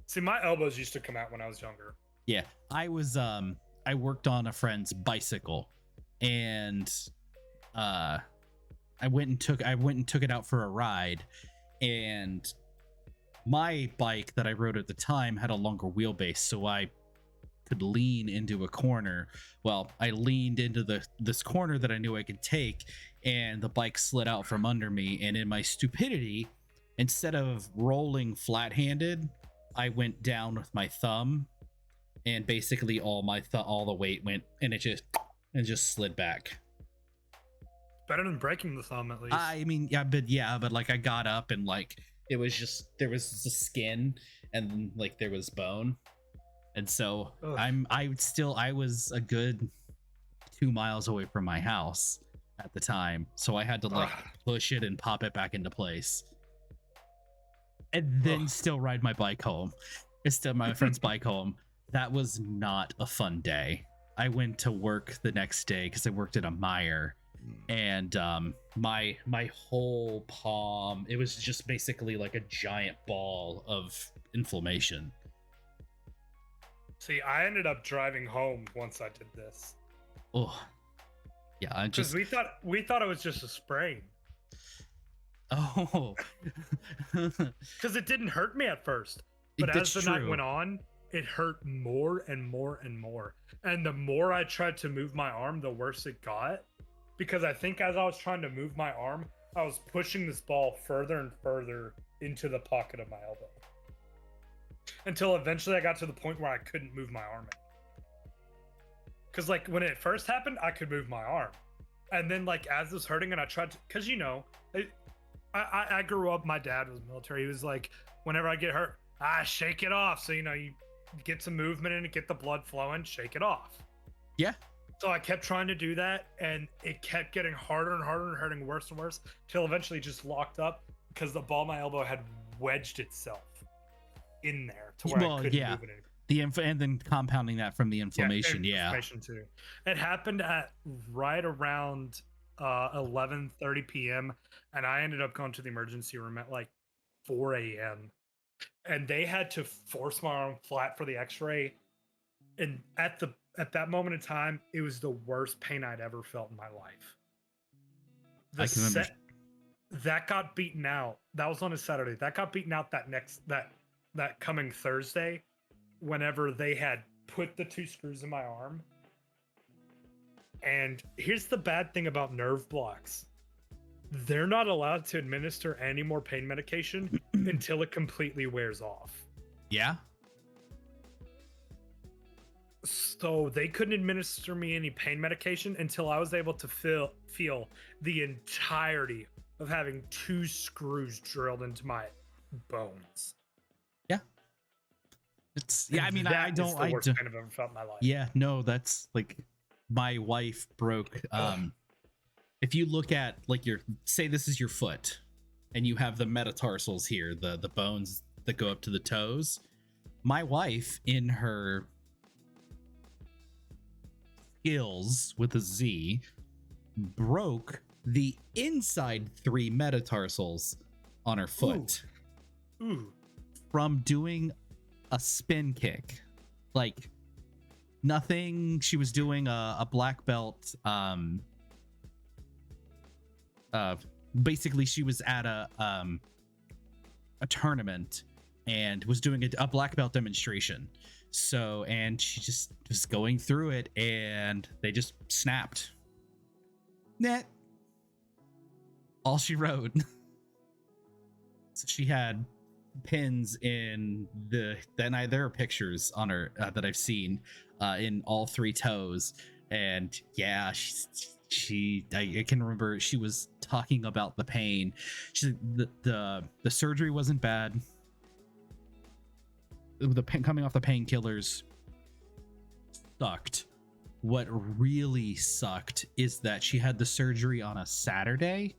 See, my elbows used to come out when I was younger. Yeah, I worked on a friend's bicycle, and I went and took it out for a ride, and my bike that I rode at the time had a longer wheelbase, so I could lean into a corner. Well, I leaned into this corner that I knew I could take, and the bike slid out from under me, and in my stupidity, instead of rolling flat-handed, I went down with my thumb, and basically all the weight went, and it just slid back. Better than breaking the thumb, at least. I mean, but like I got up and like it was just, there was the skin and like there was bone, and so I was a good 2 miles away from my house at the time, so I had to like push it and pop it back into place, and then still ride my bike home. It's still my friend's bike home. That was not a fun day. I went to work the next day because I worked at a Meijer, and my whole palm, it was just basically like a giant ball of inflammation. See, I ended up driving home once I did this. Oh, yeah, because we thought it was just a sprain. Oh, because it didn't hurt me at first, but as the night went on, it hurt more and more and more. And the more I tried to move my arm, the worse it got. Because I think as I was trying to move my arm, I was pushing this ball further and further into the pocket of my elbow. Until eventually I got to the point where I couldn't move my arm anymore. Because like when it first happened, I could move my arm. And then like as it was hurting and I tried to, because you know, I grew up, my dad was military. He was like, whenever I get hurt, shake it off. So, you know, you get some movement in it, get the blood flowing, shake it off. Yeah. So I kept trying to do that, and it kept getting harder and harder and hurting worse and worse, till eventually it just locked up because the ball of my elbow had wedged itself in there to where I couldn't move it anymore. And then compounding that from the inflammation. Inflammation too. It happened at right around 11:30 p.m. and I ended up going to the emergency room at like 4 a.m. and they had to force my arm flat for the x-ray. And at that moment in time, it was the worst pain I'd ever felt in my life. That got beaten out. That was on a Saturday. That got beaten out that coming Thursday, whenever they had put the 2 screws in my arm. And here's the bad thing about nerve blocks. They're not allowed to administer any more pain medication until it completely wears off. Yeah. So they couldn't administer me any pain medication until I was able to feel the entirety of having 2 screws drilled into my bones. Yeah. I mean, I don't. The worst pain I've ever felt in my life. Yeah, no, that's like my wife broke. If you look at like say this is your foot, and you have the metatarsals here, the bones that go up to the toes. My wife, in her skills with a Z, broke the inside 3 metatarsals on her foot. Ooh. From doing a spin kick. Like nothing. She was doing a black belt. Basically she was at a tournament and was doing a black belt demonstration. So, and she just was going through it and they just snapped. Net. All she wrote. So she had pins in there are pictures on her that I've seen in all 3 toes, and yeah, I can remember she was talking about the pain. She the surgery wasn't bad. The pain coming off the painkillers sucked. What really sucked is that she had the surgery on a Saturday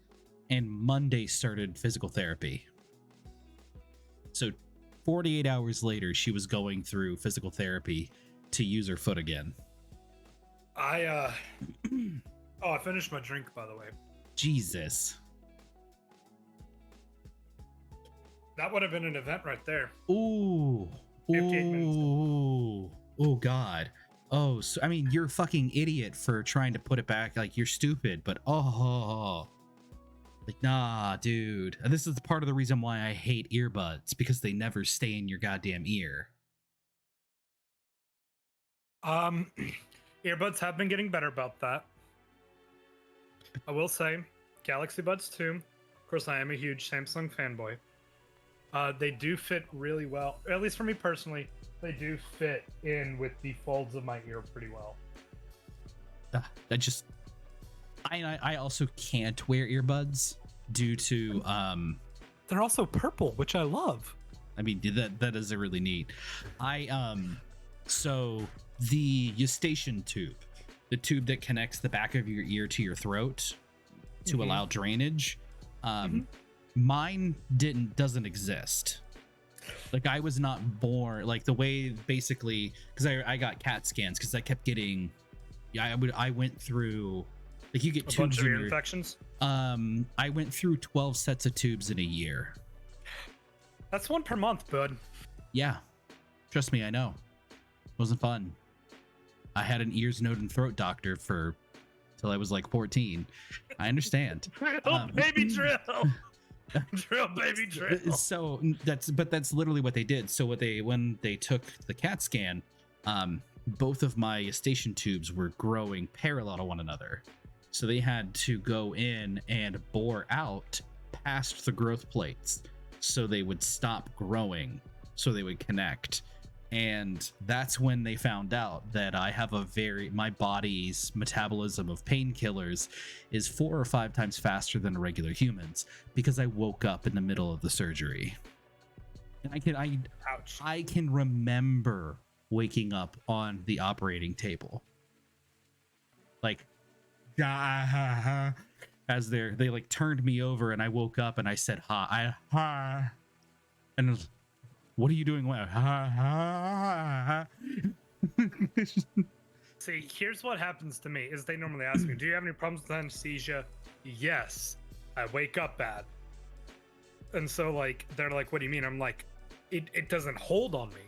and Monday started physical therapy. So 48 hours later, she was going through physical therapy to use her foot again. I finished my drink, by the way. Jesus. That would have been an event right there. Ooh. 58 minutes. Oh God. Oh, so I mean, you're a fucking idiot for trying to put it back. Like, you're stupid, but like, nah, dude. This is part of the reason why I hate earbuds, because they never stay in your goddamn ear. Earbuds have been getting better about that. I will say, Galaxy Buds 2. Of course, I am a huge Samsung fanboy. They do fit really well. At least for me personally, they do fit in with the folds of my ear pretty well. I also can't wear earbuds due to They're also purple, which I love. I mean, that is really neat. So the eustachian tube, the tube that connects the back of your ear to your throat to allow drainage, mine doesn't exist. Like, I was not born like the way, basically, because I got CAT scans because I kept getting, I went through, like, you get a tubes bunch of in ear your, infections. I went through 12 sets of tubes in a year. That's 1 per month, bud. Yeah, trust me, I know. It wasn't fun. I had an ears, nose, and throat doctor till I was like 14. I understand. Baby drill. Drill, baby, drill. So that's literally what they did. So when they took the CAT scan, both of my eustachian tubes were growing parallel to one another. So they had to go in and bore out past the growth plates so they would stop growing, so they would connect. And that's when they found out that I have my body's metabolism of painkillers is 4 or 5 times faster than a regular human's, because I woke up in the middle of the surgery. And I can remember waking up on the operating table. Like, as they like turned me over and I woke up and I said, hi. And it was, what are you doing? See, here's what happens to me is they normally ask me, do you have any problems with anesthesia? Yes. I wake up bad. And so, like, they're like, what do you mean? I'm like, it doesn't hold on me.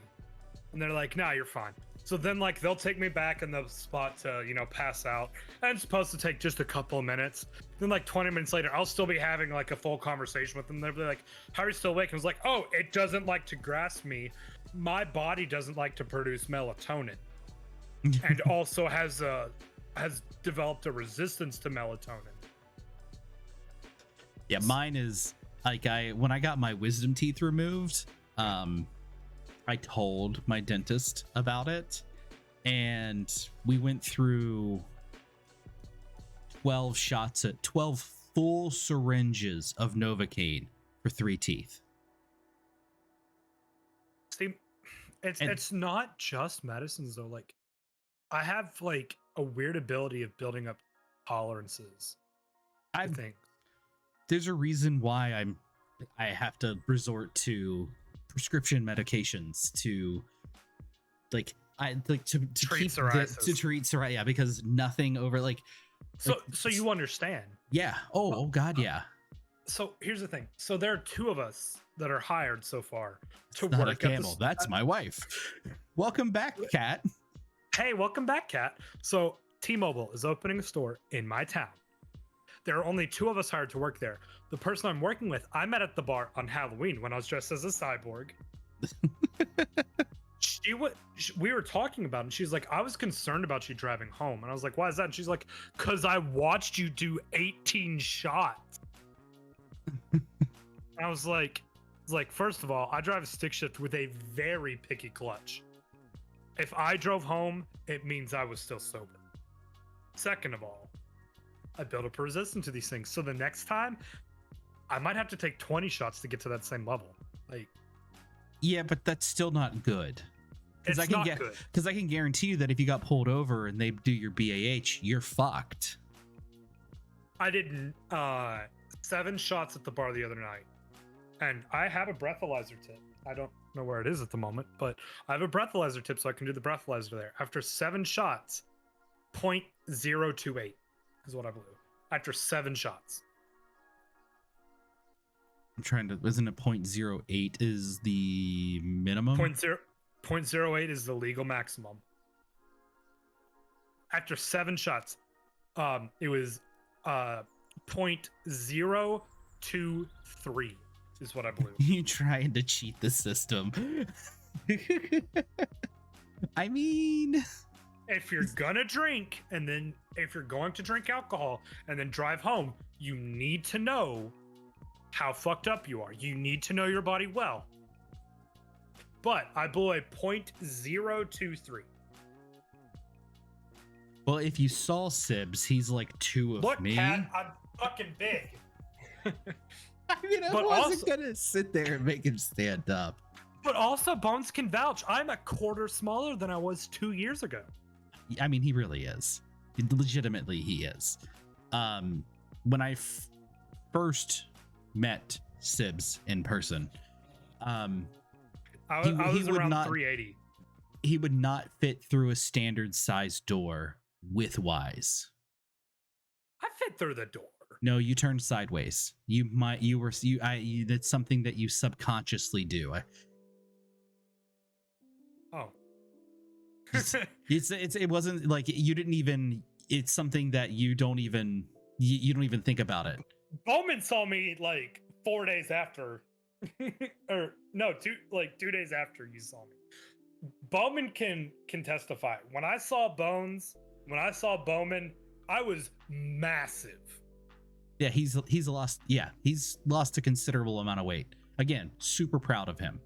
And they're like, nah, you're fine. So then, like, they'll take me back in the spot to, pass out. And it's supposed to take just a couple of minutes. Then, like, 20 minutes later, I'll still be having, like, a full conversation with them. They'll be like, how are you still awake? And I was like, oh, it doesn't like to grasp me. My body doesn't like to produce melatonin. And also has developed a resistance to melatonin. Yeah, mine is, like, when I got my wisdom teeth removed, I told my dentist about it, and we went through 12 full syringes of Novocaine for 3 teeth. See, it's not just medicines though. Like, I have like a weird ability of building up tolerances. I think there's a reason why I'm I have to resort to prescription medications to like I like to Treat keep psoriasis. to treat psoriasis. Yeah, because nothing over like So you understand. yeah. Oh God, yeah. So here's the thing. So there are two of us that are hired so far to It's not a work at camel. the. That's my wife. Welcome back, Kat. Hey, welcome back, Kat. So T-Mobile is opening a store in my town. There are only two of us hired to work there. The person I'm working with, I met at the bar on Halloween when I was dressed as a cyborg. We were talking about it, and she's like, I was concerned about you driving home. And I was like, why is that? And she's like, because I watched you do 18 shots. I was like, first of all, I drive a stick shift with a very picky clutch. If I drove home, it means I was still sober. Second of all, I built up resistance to these things. So the next time, I might have to take 20 shots to get to that same level. Like, Yeah, but that's still not good. it's I can not get good. because I can guarantee you that if you got pulled over and they do your BAH, you're fucked. I did 7 shots at the bar the other night, and I have a breathalyzer tip. I don't know where it is at the moment, but I have a breathalyzer tip, so I can do the breathalyzer there. After 7 shots, 0.028 is what I believe. After 7 shots. I'm trying to. Isn't it 0.08 is the minimum? 0.08 is the legal maximum. After 7 shots, it was 0.023 is what I believe. You trying to cheat the system? I mean, If you're gonna drink, and then if you're going to drink alcohol and then drive home, you need to know how fucked up you are. You need to know your body well. But I blew a 0.023. well, if you saw Sybs, he's like 2 of Look, me. Kat, I'm fucking big. I mean, I but wasn't also- gonna sit there and make him stand up. But also, Bones can vouch. I'm a quarter smaller than I was 2 years ago. I mean, he really is. Legitimately, he is. When I first met Sybs in person, I He was would around not- 380. he would not fit through a standard size door with Wise. I fit through the door. No, you turned sideways. That's something that you subconsciously do. Oh. It wasn't like you didn't even. It's something that you don't even think about it. Bowman saw me like 4 days after, or no, 2 days after you saw me. Bowman can testify. When I saw Bowman, I was massive. Yeah, he's lost. Yeah, he's lost a considerable amount of weight. Again, super proud of him.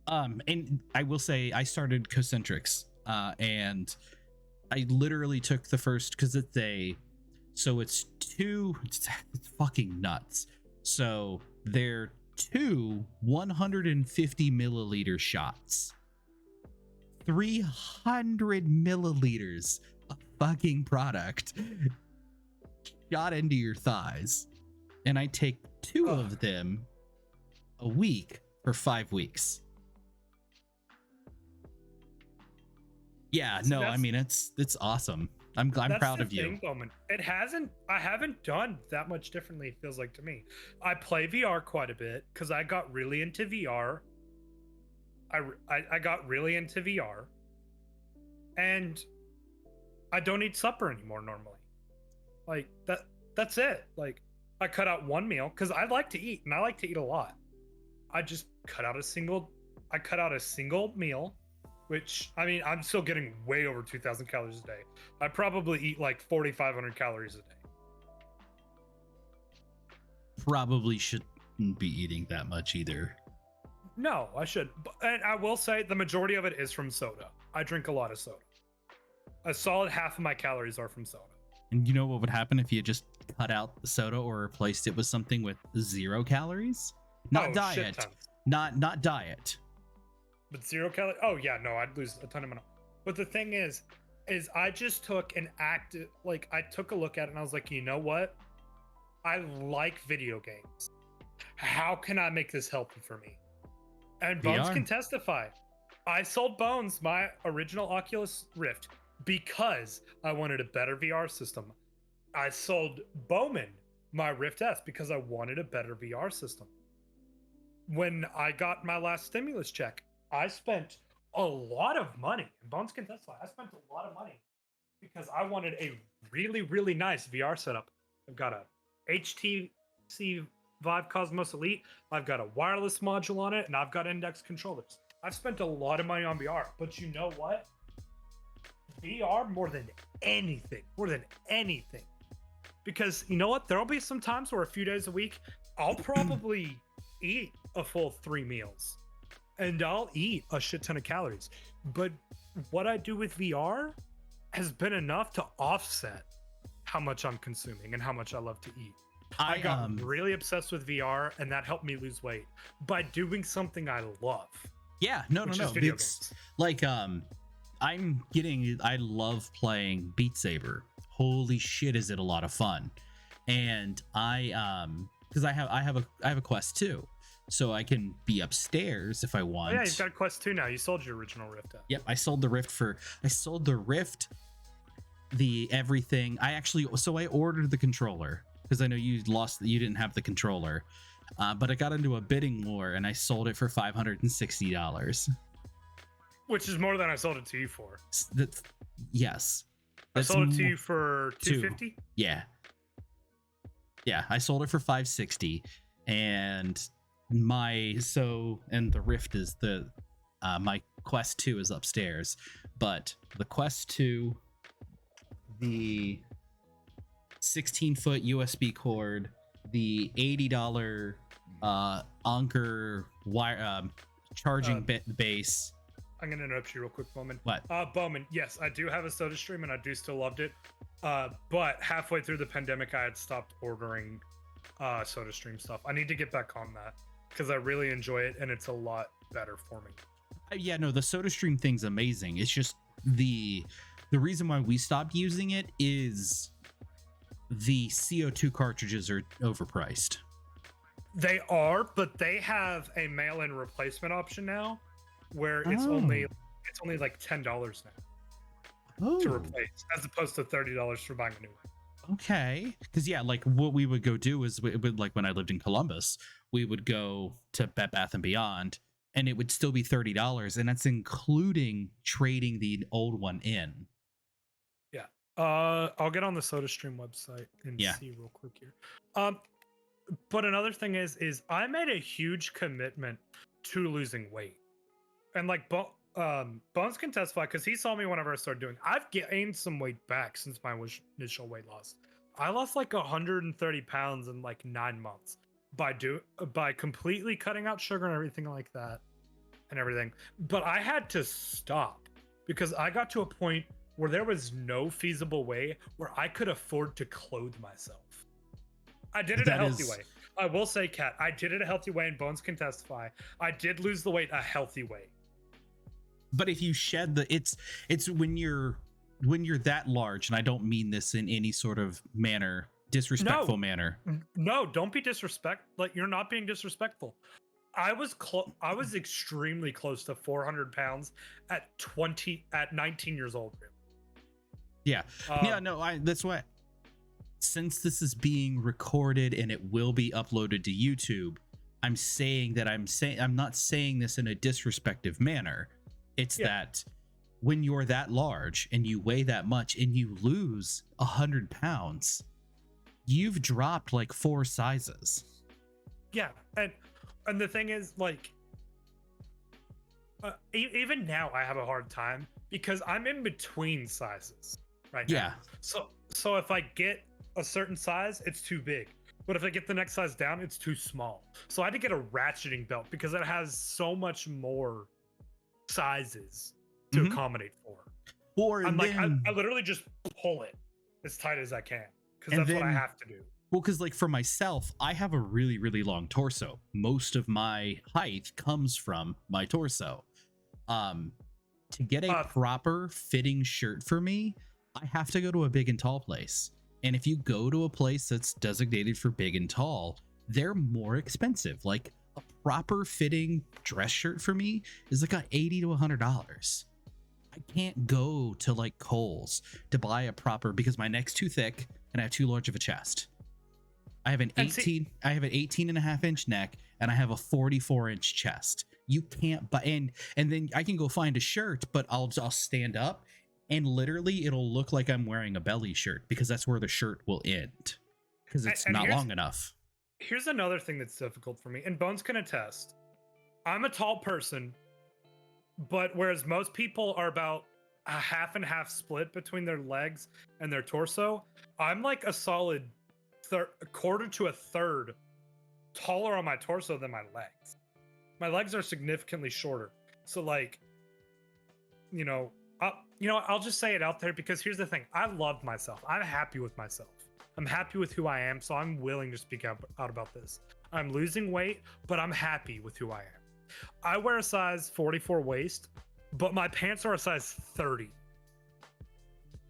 And I will say I started Concentrics, and I literally took the first because it's fucking nuts. So they're 2 150 milliliter shots, 300 milliliters of fucking product shot into your thighs, and I take 2 of them a week for 5 weeks. Yeah, So no, I that's- mean it's awesome. I'm That's proud the of you. thing, Bowman. I haven't done that much differently, it feels like to me. I play VR quite a bit because I got really into VR. I got really into VR, and I don't eat supper anymore normally. Like that's it. Like I cut out one meal because I like to eat, and I like to eat a lot. I just cut out a single meal, which, I mean, I'm still getting way over 2,000 calories a day. I probably eat like 4,500 calories a day. Probably shouldn't be eating that much either. No, I should. And I will say the majority of it is from soda. I drink a lot of soda. A solid half of my calories are from soda. And you know what would happen if you just cut out the soda or replaced it with something with 0 calories? Not Oh, shit diet. tons. Not diet. But 0 calories? Oh, yeah, no, I'd lose a ton of money. But the thing is I just took an active, like, I took a look at it and I was like, you know what? I like video games. how can I make this healthy for me? And Bones VR. can testify. I sold Bones my original Oculus Rift because I wanted a better VR system. I sold Bowman my Rift S because I wanted a better VR system. When I got my last stimulus check, I spent a lot of money. And Bones can testify. I spent a lot of money because I wanted a really, really nice VR setup. I've got a HTC Vive Cosmos Elite. I've got a wireless module on it, and I've got index controllers. I've spent a lot of money on VR, but you know what? VR more than anything, because you know what? There'll be some times where a few days a week, I'll probably eat a full 3 meals and I'll eat a shit ton of calories. But what I do with VR has been enough to offset how much I'm consuming and how much I love to eat. I got really obsessed with VR, and that helped me lose weight by doing something I love. Yeah, no. Video It's games. like I love playing Beat Saber. Holy shit, is it a lot of fun. And I because I have a Quest 2. So I can be upstairs if I want. Oh, yeah, you've got a Quest 2 now. You sold your original Rift. Yep, I sold the Rift, the everything. I ordered the controller because I know you didn't have the controller. But I got into a bidding war and I sold it for $560. Which is more than I sold it to you for. Yes. I sold it to you for $250? Yeah. Yeah, I sold it for $560, and the Rift is my Quest 2 is upstairs, but the Quest 2, the 16-foot USB cord, the $80 Anker wire charging base. I'm gonna interrupt you real quick, Bowman. What? Bowman, yes, I do have a Soda Stream and I do still loved it. But halfway through the pandemic, I had stopped ordering Soda Stream stuff. I need to get back on that because I really enjoy it and it's a lot better for me. Yeah, no, the Soda Stream thing's amazing. It's just the reason why we stopped using it is the CO2 cartridges are overpriced. They are, but they have a mail-in replacement option now, where it's only like $10 now to replace, as opposed to $30 for buying a new one. Okay, because yeah, like what we would go do is like when I lived in Columbus, we would go to Bed Bath and Beyond, and it would still be $30, and that's including trading the old one in. Yeah, I'll get on the SodaStream website and see real quick here. But another thing is I made a huge commitment to losing weight, and like Bones can testify because he saw me whenever I started doing. I've gained some weight back since my initial weight loss. I lost like 130 pounds in like 9 months by completely cutting out sugar and everything like that and everything. But I had to stop because I got to a point where there was no feasible way where I could afford to clothe myself. I did it a healthy way. I will say, Kat, I did it a healthy way, and Bones can testify. I did lose the weight a healthy way. But if you shed it's when you're that large, and I don't mean this in any sort of disrespectful manner. No, don't be disrespectful. Like, you're not being disrespectful. I was extremely close to 400 pounds at 19 years old. Yeah. That's why, since this is being recorded and it will be uploaded to YouTube, I'm not saying this in a disrespectful manner. It's that when you're that large and you weigh that much and you lose 100 pounds, you've dropped like 4 sizes. Yeah, and the thing is, like, even now I have a hard time because I'm in between sizes right now. Yeah. So if I get a certain size, it's too big. But if I get the next size down, it's too small. So I had to get a ratcheting belt because it has so much more sizes to accommodate for. I literally just pull it as tight as I can because that's what I have to do. Well, because like for myself, I have a really, really long torso. Most of my height comes from my torso. To get a proper fitting shirt for me, I have to go to a big and tall place. And if you go to a place that's designated for big and tall, they're more expensive. Like a proper fitting dress shirt for me is like $80 to $100. I can't go to like Kohl's to buy a proper because my neck's too thick and I have too large of a chest. I have an 18 and a half inch neck and I have a 44-inch chest. You can't buy and then I can go find a shirt, but I'll stand up and literally it'll look like I'm wearing a belly shirt because that's where the shirt will end because it's not long enough. Here's another thing that's difficult for me, and Bones can attest. I'm a tall person, but whereas most people are about a half and half split between their legs and their torso, I'm like a solid a quarter to a third taller on my torso than my legs. My legs are significantly shorter. So like, I'll just say it out there because here's the thing. I love myself. I'm happy with myself. I'm happy with who I am, so I'm willing to speak out about this. I'm losing weight, but I'm happy with who I am. I wear a size 44 waist, but my pants are a size 30.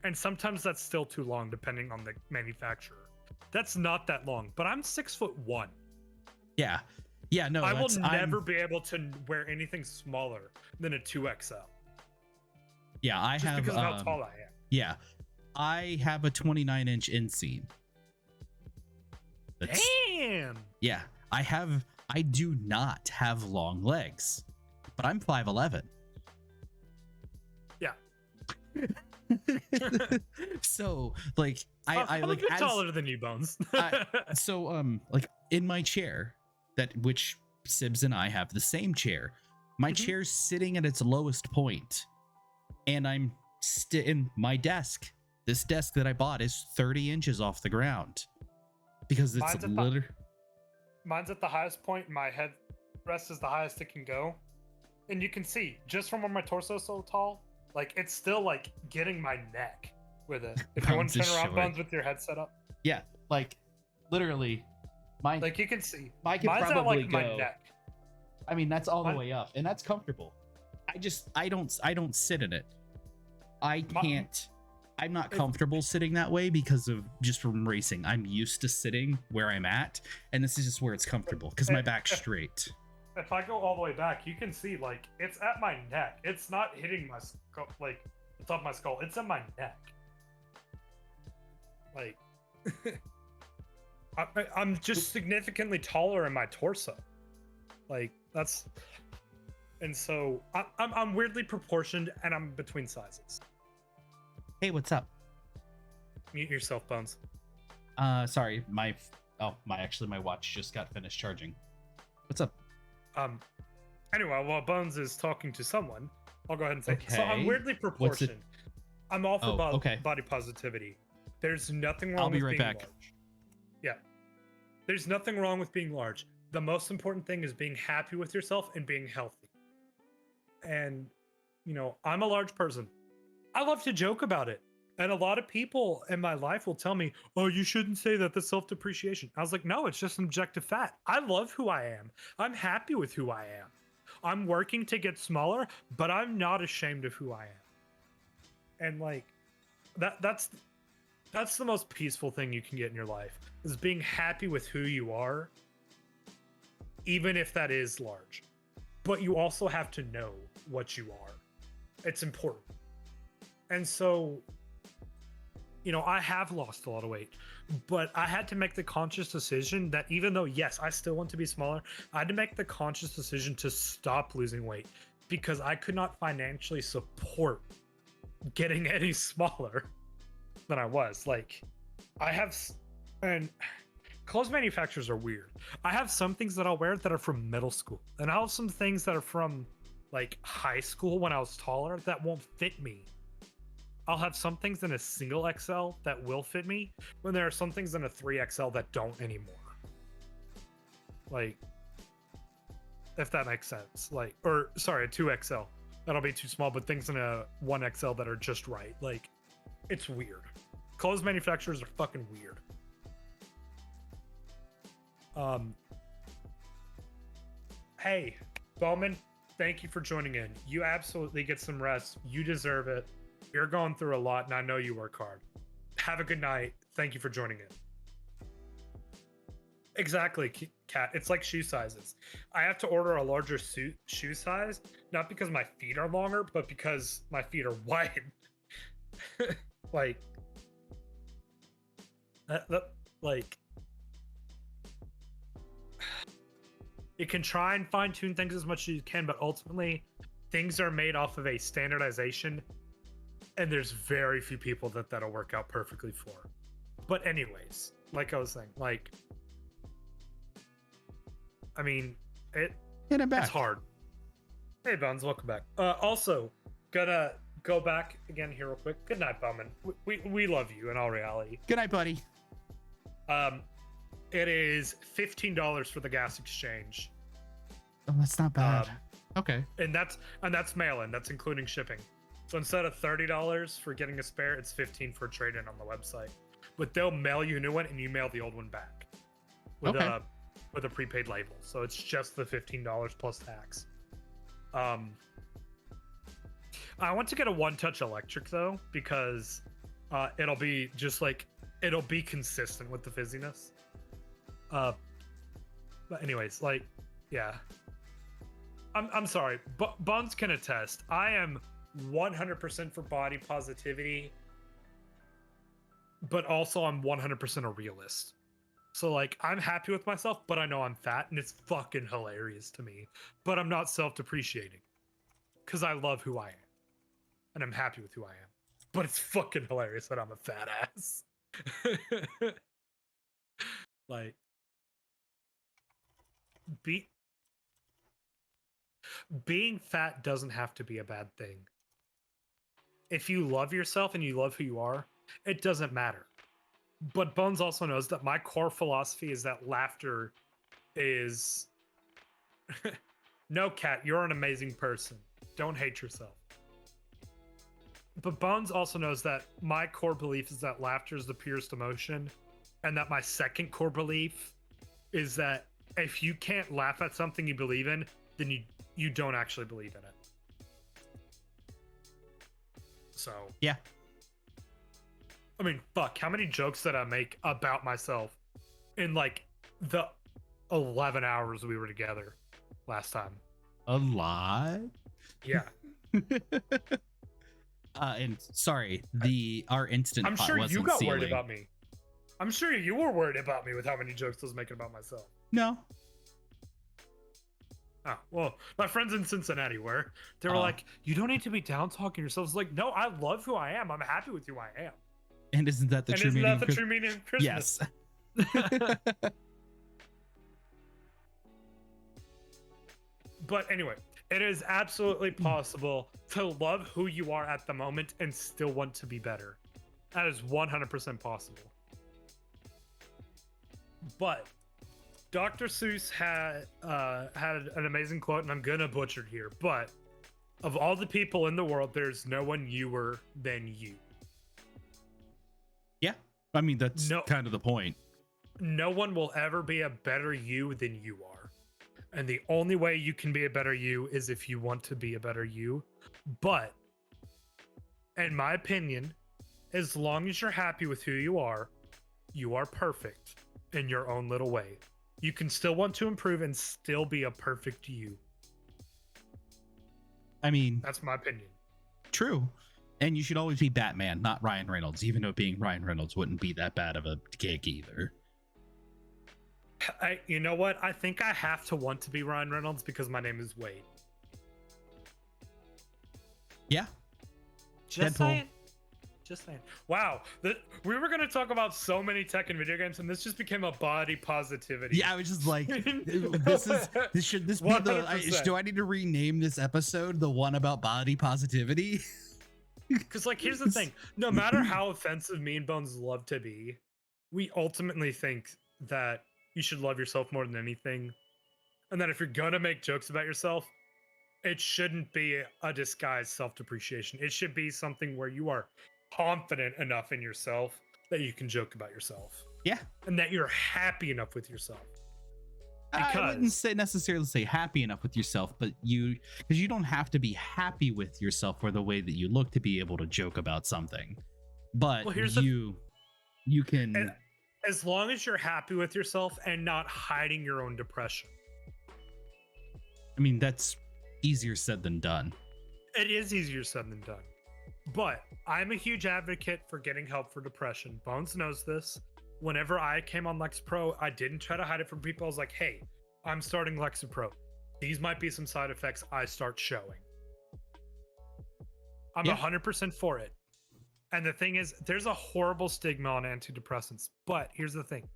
And sometimes that's still too long depending on the manufacturer. That's not that long, but I'm 6'1". Yeah. Yeah, no. I will never be able to wear anything smaller than a 2XL. Yeah, I just have because of how tall I am. Yeah. I have a 29-inch inseam. Damn. Yeah, I do not have long legs, but I'm 5'11". Yeah. So like I'm a bit taller than you, Bones. Like in my chair, which Sybs and I have the same chair. My chair's sitting at its lowest point, and I'm in my desk. This desk that I bought is 30 inches off the ground because it's literally. Mine's at the highest point. My head rest is the highest it can go, and you can see just from where my torso is so tall, like it's still like getting my neck with it. If you want to turn around, Bones, with your head set up. Yeah, like literally, mine. Like you can see, mine's probably at like go. My neck. I mean, that's all the way up, and that's comfortable. I don't sit in it. I can't. I'm not comfortable sitting that way because of just from racing. I'm used to sitting where I'm at, and this is just where it's comfortable because my back's straight. If I go all the way back, you can see like it's at my neck. It's not hitting my skull, like the top of my skull. It's in my neck. Like I'm just significantly taller in my torso. Like that's, and so I'm weirdly proportioned, and I'm between sizes. Hey, what's up? Mute yourself, Bones. Sorry, my watch just got finished charging. What's up? Anyway, while Bones is talking to someone, I'll go ahead and say, okay. So I'm weirdly proportioned. I'm all for body positivity. There's nothing wrong with being large. Yeah. There's nothing wrong with being large. The most important thing is being happy with yourself and being healthy. And, I'm a large person. I love to joke about it. And a lot of people in my life will tell me, oh, you shouldn't say that, that's self-depreciation. I was like, no, it's just an objective fact. I love who I am. I'm happy with who I am. I'm working to get smaller, but I'm not ashamed of who I am. And like, that's the most peaceful thing you can get in your life, is being happy with who you are, even if that is large. But you also have to know what you are. It's important. And so, I have lost a lot of weight, but I had to make the conscious decision that even though, yes, I still want to be smaller, I had to make the conscious decision to stop losing weight because I could not financially support getting any smaller than I was. Like, and clothes manufacturers are weird. I have some things that I'll wear that are from middle school, and I have some things that are from like high school when I was taller that won't fit me. I'll have some things in a single XL that will fit me when there are some things in a 3XL that don't anymore. Like, if that makes sense. Like, or sorry, a 2XL. That'll be too small, but things in a 1XL that are just right. Like, it's weird. Clothes manufacturers are fucking weird. Hey, Bowman, thank you for joining in. You absolutely get some rest. You deserve it. You're going through a lot, and I know you work hard. Have a good night. Thank you for joining in. Exactly, Cat. It's like shoe sizes. I have to order a larger shoe size, not because my feet are longer, but because my feet are wide. like, like, you can try and fine tune things as much as you can, but ultimately, things are made off of a standardization, and there's very few people that'll work out perfectly for. But anyways, like I was saying, like, I mean, it's hard. Hey, Bones, welcome back. Also, gonna go back again here real quick. Good night, Bowman. We love you in all reality. Good night, buddy. It is $15 for the gas exchange. Oh, that's not bad. Okay. And that's mail-in. That's including shipping. So instead of $30 for getting a spare, it's $15 for trade-in on the website. But they'll mail you a new one, and you mail the old one back with a prepaid label. So it's just the $15 plus tax. I want to get a one-touch electric though, because it'll be consistent with the fizziness. But anyways, like, yeah. I'm sorry, but Buns can attest. I am 100% for body positivity, but also I'm 100% a realist. So like, I'm happy with myself, but I know I'm fat, and it's fucking hilarious to me. But I'm not self-depreciating, because I love who I am, and I'm happy with who I am. But it's fucking hilarious that I'm a fat ass. Like, being fat doesn't have to be a bad thing. If you love yourself and you love who you are, it doesn't matter. But Bones also knows that my core philosophy is that laughter is... No, Cat, you're an amazing person. Don't hate yourself. But Bones also knows that my core belief is that laughter is the purest emotion, and that my second core belief is that if you can't laugh at something you believe in, then you don't actually believe in it. So... Yeah. I mean, fuck, how many jokes did I make about myself in like the 11 hours we were together last time? A lot. Yeah. And sorry, our instant I'm pot sure wasn't you got sealing. worried about me. I'm sure you were worried about me with how many jokes I was making about myself. No. Oh, well, my friends in Cincinnati were. They were like, you don't need to be down talking yourself. It's like, no, I love who I am. I'm happy with who I am. And isn't that the true meaning? Isn't that the true meaning of Christmas? Yes. But anyway, it is absolutely possible to love who you are at the moment and still want to be better. That is 100% possible. But Dr. Seuss had an amazing quote, and I'm gonna butcher it here, but of all the people in the world, there's no one youer than you. Yeah. I mean, that's kind of the point. No one will ever be a better you than you are. And the only way you can be a better you is if you want to be a better you. But in my opinion, as long as you're happy with who you are perfect in your own little way. You can still want to improve and still be a perfect you. I mean, that's my opinion. True. And you should always be Batman, not Ryan Reynolds, even though being Ryan Reynolds wouldn't be that bad of a gig either. You know what? I think I have to want to be Ryan Reynolds because my name is Wade. Yeah. Just saying. Just saying. Wow. We were going to talk about so many tech and video games, and this just became a body positivity. Yeah, I was just like, should this be 100%. Do I need to rename this episode the one about body positivity? Because, like, here's the thing. No matter how offensive me and Bones love to be, we ultimately think that you should love yourself more than anything. And that if you're going to make jokes about yourself, it shouldn't be a disguised self-depreciation. It should be something where you are confident enough in yourself that you can joke about yourself. Yeah. And that you're happy enough with yourself. Because I wouldn't necessarily say happy enough with yourself, but because you don't have to be happy with yourself or the way that you look to be able to joke about something. But well, you can As long as you're happy with yourself and not hiding your own depression. I mean, that's easier said than done. It is easier said than done. But I'm a huge advocate for getting help for depression. Bones knows this. Whenever I came on Lexapro, I didn't try to hide it from people. I was like, hey, I'm starting Lexapro. These might be some side effects I start showing. I'm 100% for it. And the thing is, there's a horrible stigma on antidepressants. But here's the thing.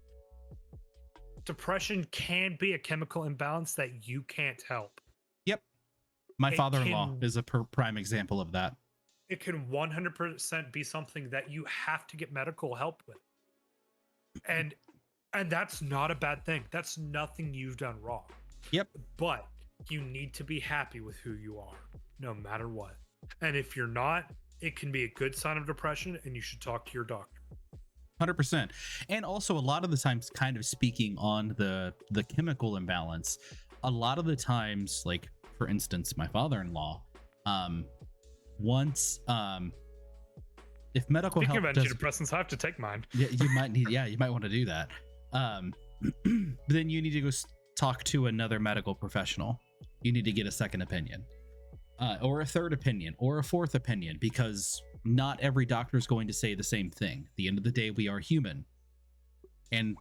Depression can be a chemical imbalance that you can't help. Yep. My It father-in-law can- is a prime example of that. It can 100% be something that you have to get medical help with. And that's not a bad thing. That's nothing you've done wrong. Yep. But you need to be happy with who you are, no matter what. And if you're not, it can be a good sign of depression, and you should talk to your doctor. 100%. And also a lot of the times, kind of speaking on the chemical imbalance, a lot of the times, like for instance, my father-in-law, once if medical Speaking help of antidepressants, I have to take mine. yeah, you might want to do that. Then you need to go talk to another medical professional. You need to get a second opinion, or a third opinion, or a fourth opinion, because not every doctor is going to say the same thing. At the end of the day, we are human, and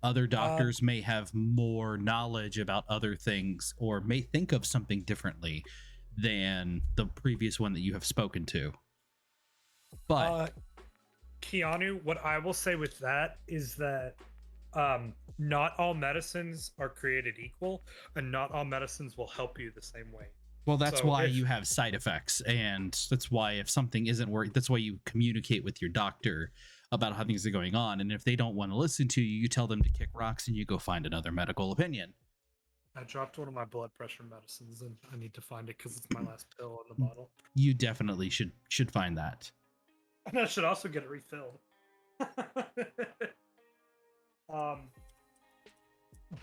other doctors may have more knowledge about other things, or may think of something differently than the previous one that you have spoken to. But Keanu, what I will say with that is that not all medicines are created equal, and not all medicines will help you the same way. well, that's So why if- you have side effects, and that's why if something isn't working, that's why you communicate with your doctor about how things are going on. And if they don't want to listen to you, you tell them to kick rocks and you go find another medical opinion. I dropped one of my blood pressure medicines, and I need to find it because it's my last pill in the bottle. You definitely should find that. And I should also get it refilled.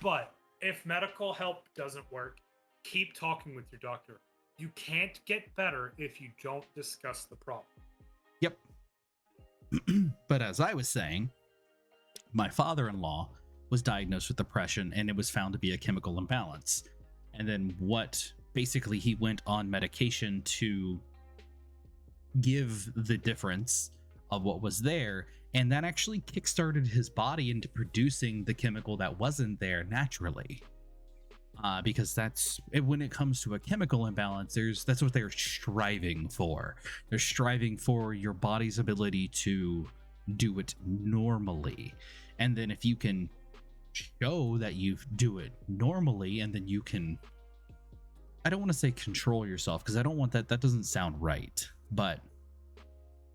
But if medical help doesn't work, keep talking with your doctor. You can't get better if you don't discuss the problem. Yep. But as I was saying, my father-in-law was diagnosed with depression, and it was found to be a chemical imbalance. And then basically he went on medication to give the difference of what was there, and that actually kickstarted his body into producing the chemical that wasn't there naturally. Because when it comes to a chemical imbalance, that's what they're striving for. They're striving for your body's ability to do it normally. And then if you can show that you do it normally, and then you can, I don't want to say control yourself, because I don't want that doesn't sound right, but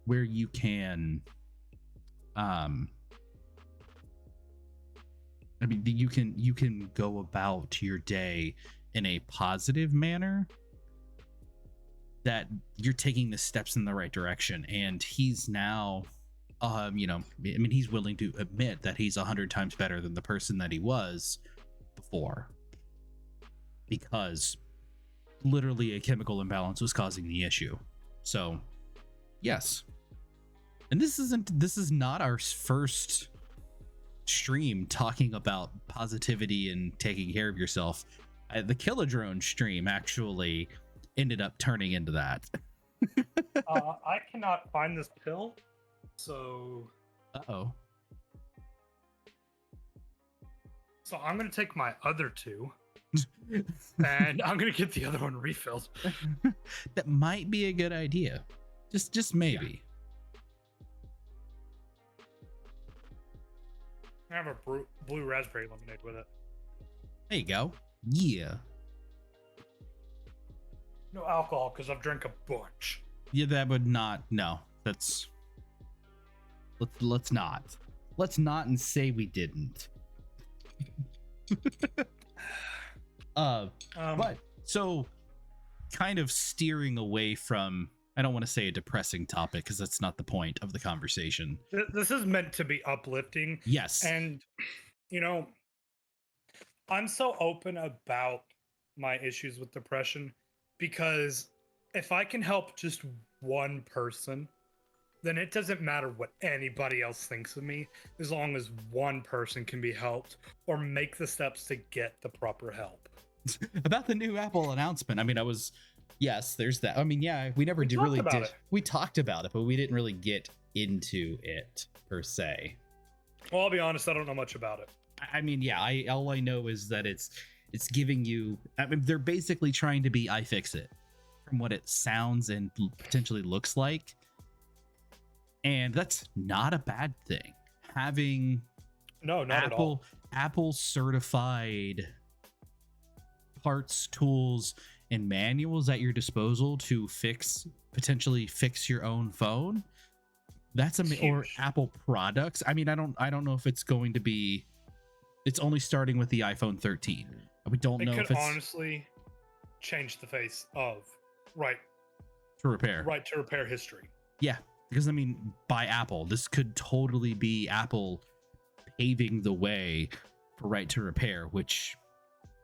where you can I mean, you can go about your day in a positive manner, that you're taking the steps in the right direction. And he's now he's willing to admit that he's 100 times better than the person that he was before, because literally a chemical imbalance was causing the issue. So yes. And this is not our first stream talking about positivity and taking care of yourself. The Kilodrone stream actually ended up turning into that. I cannot find this pill, so Uh-oh. So I'm gonna take my other two, and I'm gonna get the other one refilled. That might be a good idea. Just maybe. I have a blue raspberry lemonade with it. There you go. Yeah. No alcohol, because I've drank a bunch. Yeah, that would not. No, let's not. Let's not and say we didn't. But so kind of steering away from, I don't want to say a depressing topic, because that's not the point of the conversation. This is meant to be uplifting. Yes. And, I'm so open about my issues with depression, because if I can help just one person, then it doesn't matter what anybody else thinks of me, as long as one person can be helped or make the steps to get the proper help. About the new Apple announcement. I mean, yes, there's that. I mean, yeah, we never We did talked really about did. it. We talked about it, but we didn't really get into it per se. Well, I'll be honest, I don't know much about it. I mean, yeah, all I know is that it's giving you. I mean, they're basically trying to be iFixit from what it sounds and potentially looks like, and that's not a bad thing. Having No, not at all. Apple certified parts, tools, and manuals at your disposal to potentially fix your own phone. That's or Huge. Apple products. I mean, I don't know if it's going to be. It's only starting with the iPhone 13. We don't It know could if it's honestly change the face of right to repair. to repair history. Yeah, because I mean, by Apple, this could totally be Apple paving the way for right to repair, which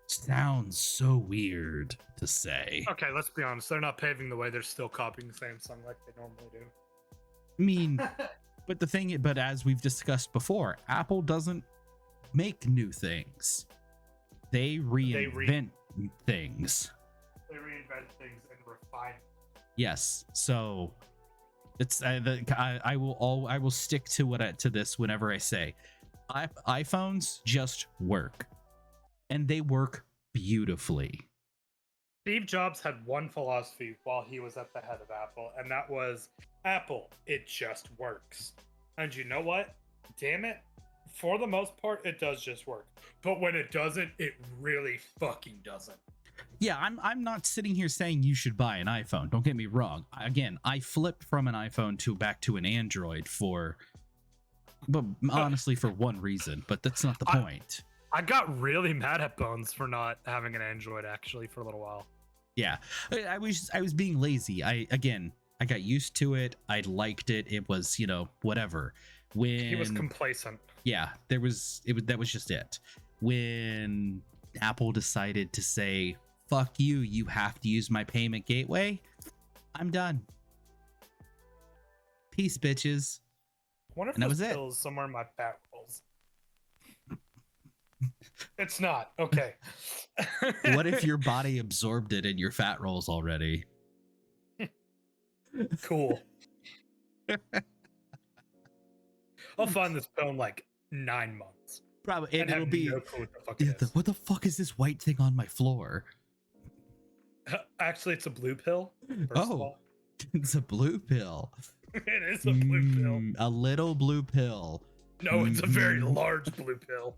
sounds so weird to say. Okay, let's be honest. They're not paving the way. They're still copying Samsung like they normally do. I mean, but as we've discussed before, Apple doesn't make new things. They reinvent things. They reinvent things and refine. Yes, so it's I will stick to this whenever I say iPhones just work, and they work beautifully. Steve Jobs had one philosophy while he was at the head of Apple, and that was Apple, it just works. And you know what? Damn it. For the most part, it does just work. But when it doesn't, it really fucking doesn't. Yeah, I'm not sitting here saying you should buy an iPhone. Don't get me wrong. Again, I flipped from an iPhone back to an Android but honestly for one reason, but that's not the point. I got really mad at Bones for not having an Android actually for a little while. Yeah, I was being lazy. I got used to it. I liked it. It was, whatever. When He was complacent. Yeah, that was just it. When Apple decided to say, fuck you, you have to use my payment gateway, I'm done. Peace, bitches. I wonder if And that this was it. pill is somewhere in my fat rolls. It's not. Okay. What if your body absorbed it in your fat rolls already? Cool. I'll find this pill in like 9 months. Probably, and And it'll have be no clue what the fuck it is. what the fuck is this white thing on my floor? Actually, it's a blue pill. First of Oh, all. it's a blue pill. It is a blue pill. A little blue pill. No, it's a very Mhm. large blue pill.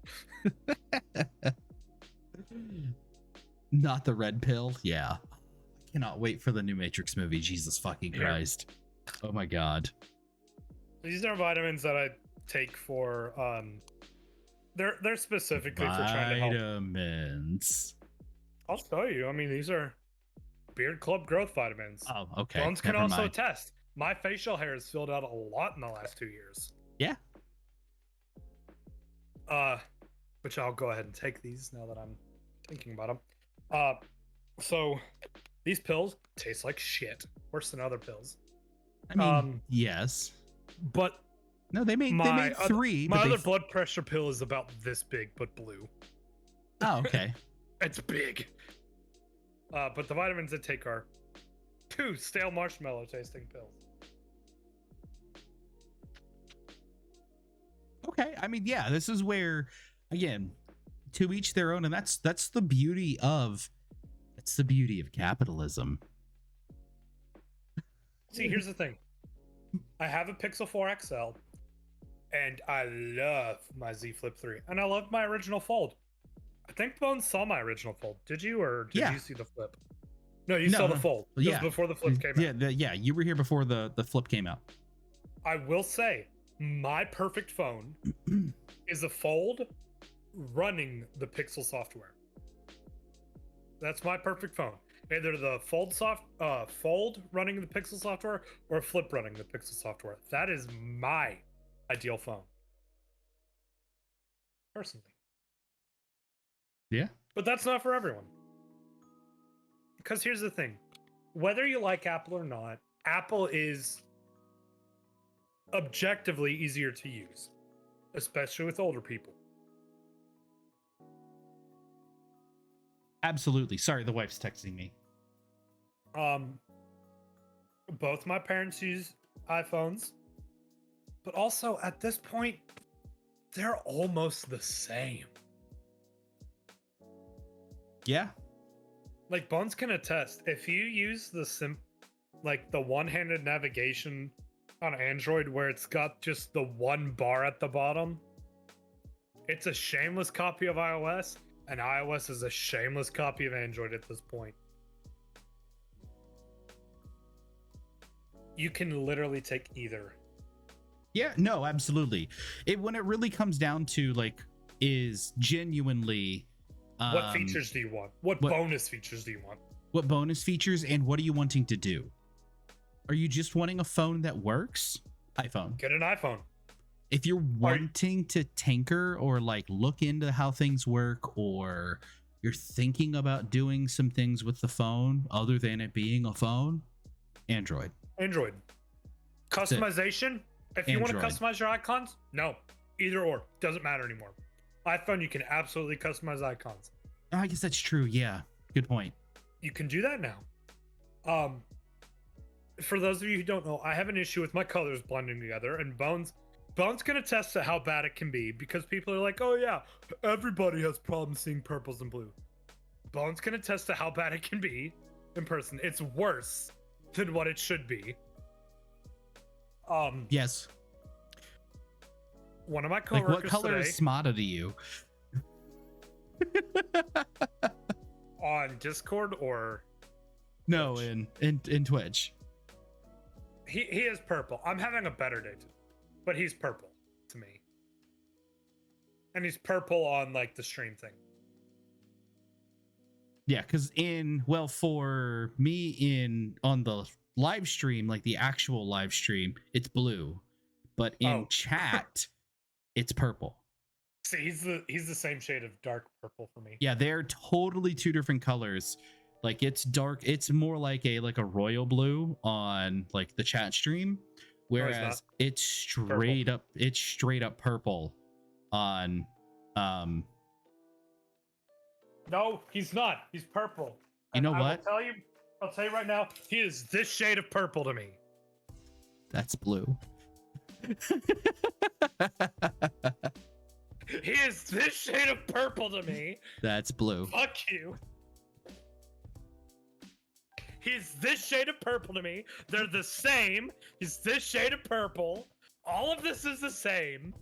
Not the red pill. Yeah. I cannot wait for the new Matrix movie. Jesus fucking Yeah. Christ. Oh my god. These are vitamins that I take for they're specifically for trying to help. Vitamins. I'll tell you. I mean, these are Beard Club growth vitamins. Oh, okay. Bones can Never also mind. attest. My facial hair has filled out a lot in the last 2 years. Yeah. Which I'll go ahead and take these now that I'm thinking about them. So these pills taste like shit, worse than other pills. I mean, yes. But No, they made three. my but other blood pressure pill is about this big, but blue. Oh, okay. It's big. But the vitamins I take are 2 stale marshmallow tasting pills. Okay. I mean, yeah, this is where, again, to each their own, and that's the beauty of capitalism. See, here's the thing. I have a Pixel 4 XL, and I love my Z Flip 3, and I love my original Fold. I think Bones saw my original Fold. Did you, or did Yeah. you see the Flip? No, you saw the Fold. It was Yeah. before the Flip came out. Yeah, you were here before the flip came out. I will say, my perfect phone is a Fold running the Pixel software. That's my perfect phone. Either the Fold running the Pixel software or a Flip running the Pixel software. That is my ideal phone. Personally. Yeah. But that's not for everyone. Because here's the thing. Whether you like Apple or not, Apple is objectively easier to use, especially with older people. Absolutely. Sorry, the wife's texting me. Both my parents use iPhones, but also at this point, they're almost the same. Yeah. Like Bones can attest, if you use the one-handed navigation on Android where it's got just the one bar at the bottom, it's a shameless copy of iOS, and iOS is a shameless copy of Android at this point. You can literally take either. Yeah, no, absolutely. When it really comes down to like is genuinely What features do you want? What bonus features do you want? What bonus features and what are you wanting to do? Are you just wanting a phone that works? iPhone. Get an iPhone. If you're wanting to tinker or like look into how things work, or you're thinking about doing some things with the phone other than it being a phone, Android. Customization? If you want to Android. customize your icons, no. Either or. Doesn't matter anymore. iPhone, you can absolutely customize icons. Oh, I guess that's true. Yeah. Good point. You can do that now. For those of you who don't know, I have an issue with my colors blending together, and Bones can attest to how bad it can be, because people are like, oh yeah, everybody has problems seeing purples and blue. Bones can attest to how bad it can be in person. It's worse than what it should be. Yes. One of my Like, coworkers what color today, is Smada to you? on Discord or No, Twitch. in Twitch. he is purple. I'm having a better day today, but he's purple to me, and he's purple on like the stream thing. Yeah, because for me on the live stream, like the actual live stream, it's blue, but in chat, it's purple. See, he's the same shade of dark purple for me. Yeah, they're totally two different colors. Like it's dark, it's more like a royal blue on like the chat stream, whereas it's straight up purple on No, he's not. He's purple. You know And what? I'll tell you right now, he is this shade of purple to me. That's blue. He is this shade of purple to me. That's blue. Fuck you. He's this shade of purple to me. They're the same. He's this shade of purple. All of this is the same.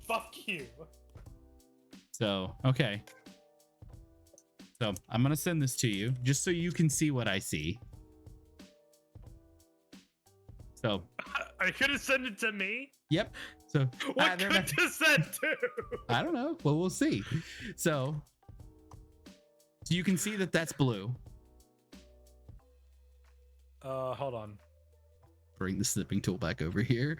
Fuck you. So, okay. So, I'm going to send this to you just so you can see what I see. So, Are you gonna send it to me? yep. So, What could you send to? I don't know. Well, we'll see. So you can see that that's blue. Hold on. Bring the snipping tool back over here.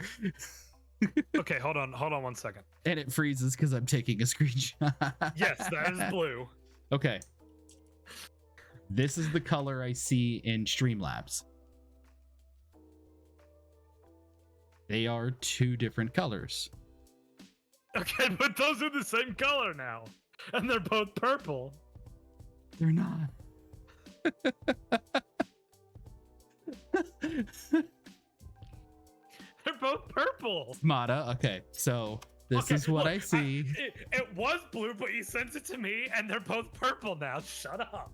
Okay, hold on 1 second. And it freezes because I'm taking a screenshot. Yes, that is blue. Okay. This is the color I see in Streamlabs. They are two different colors. Okay, but those are the same color now. And they're both purple. They're not. They're both purple. Mata. Okay, so this is what I see. It was blue, but you sent it to me, and they're both purple now. Shut up.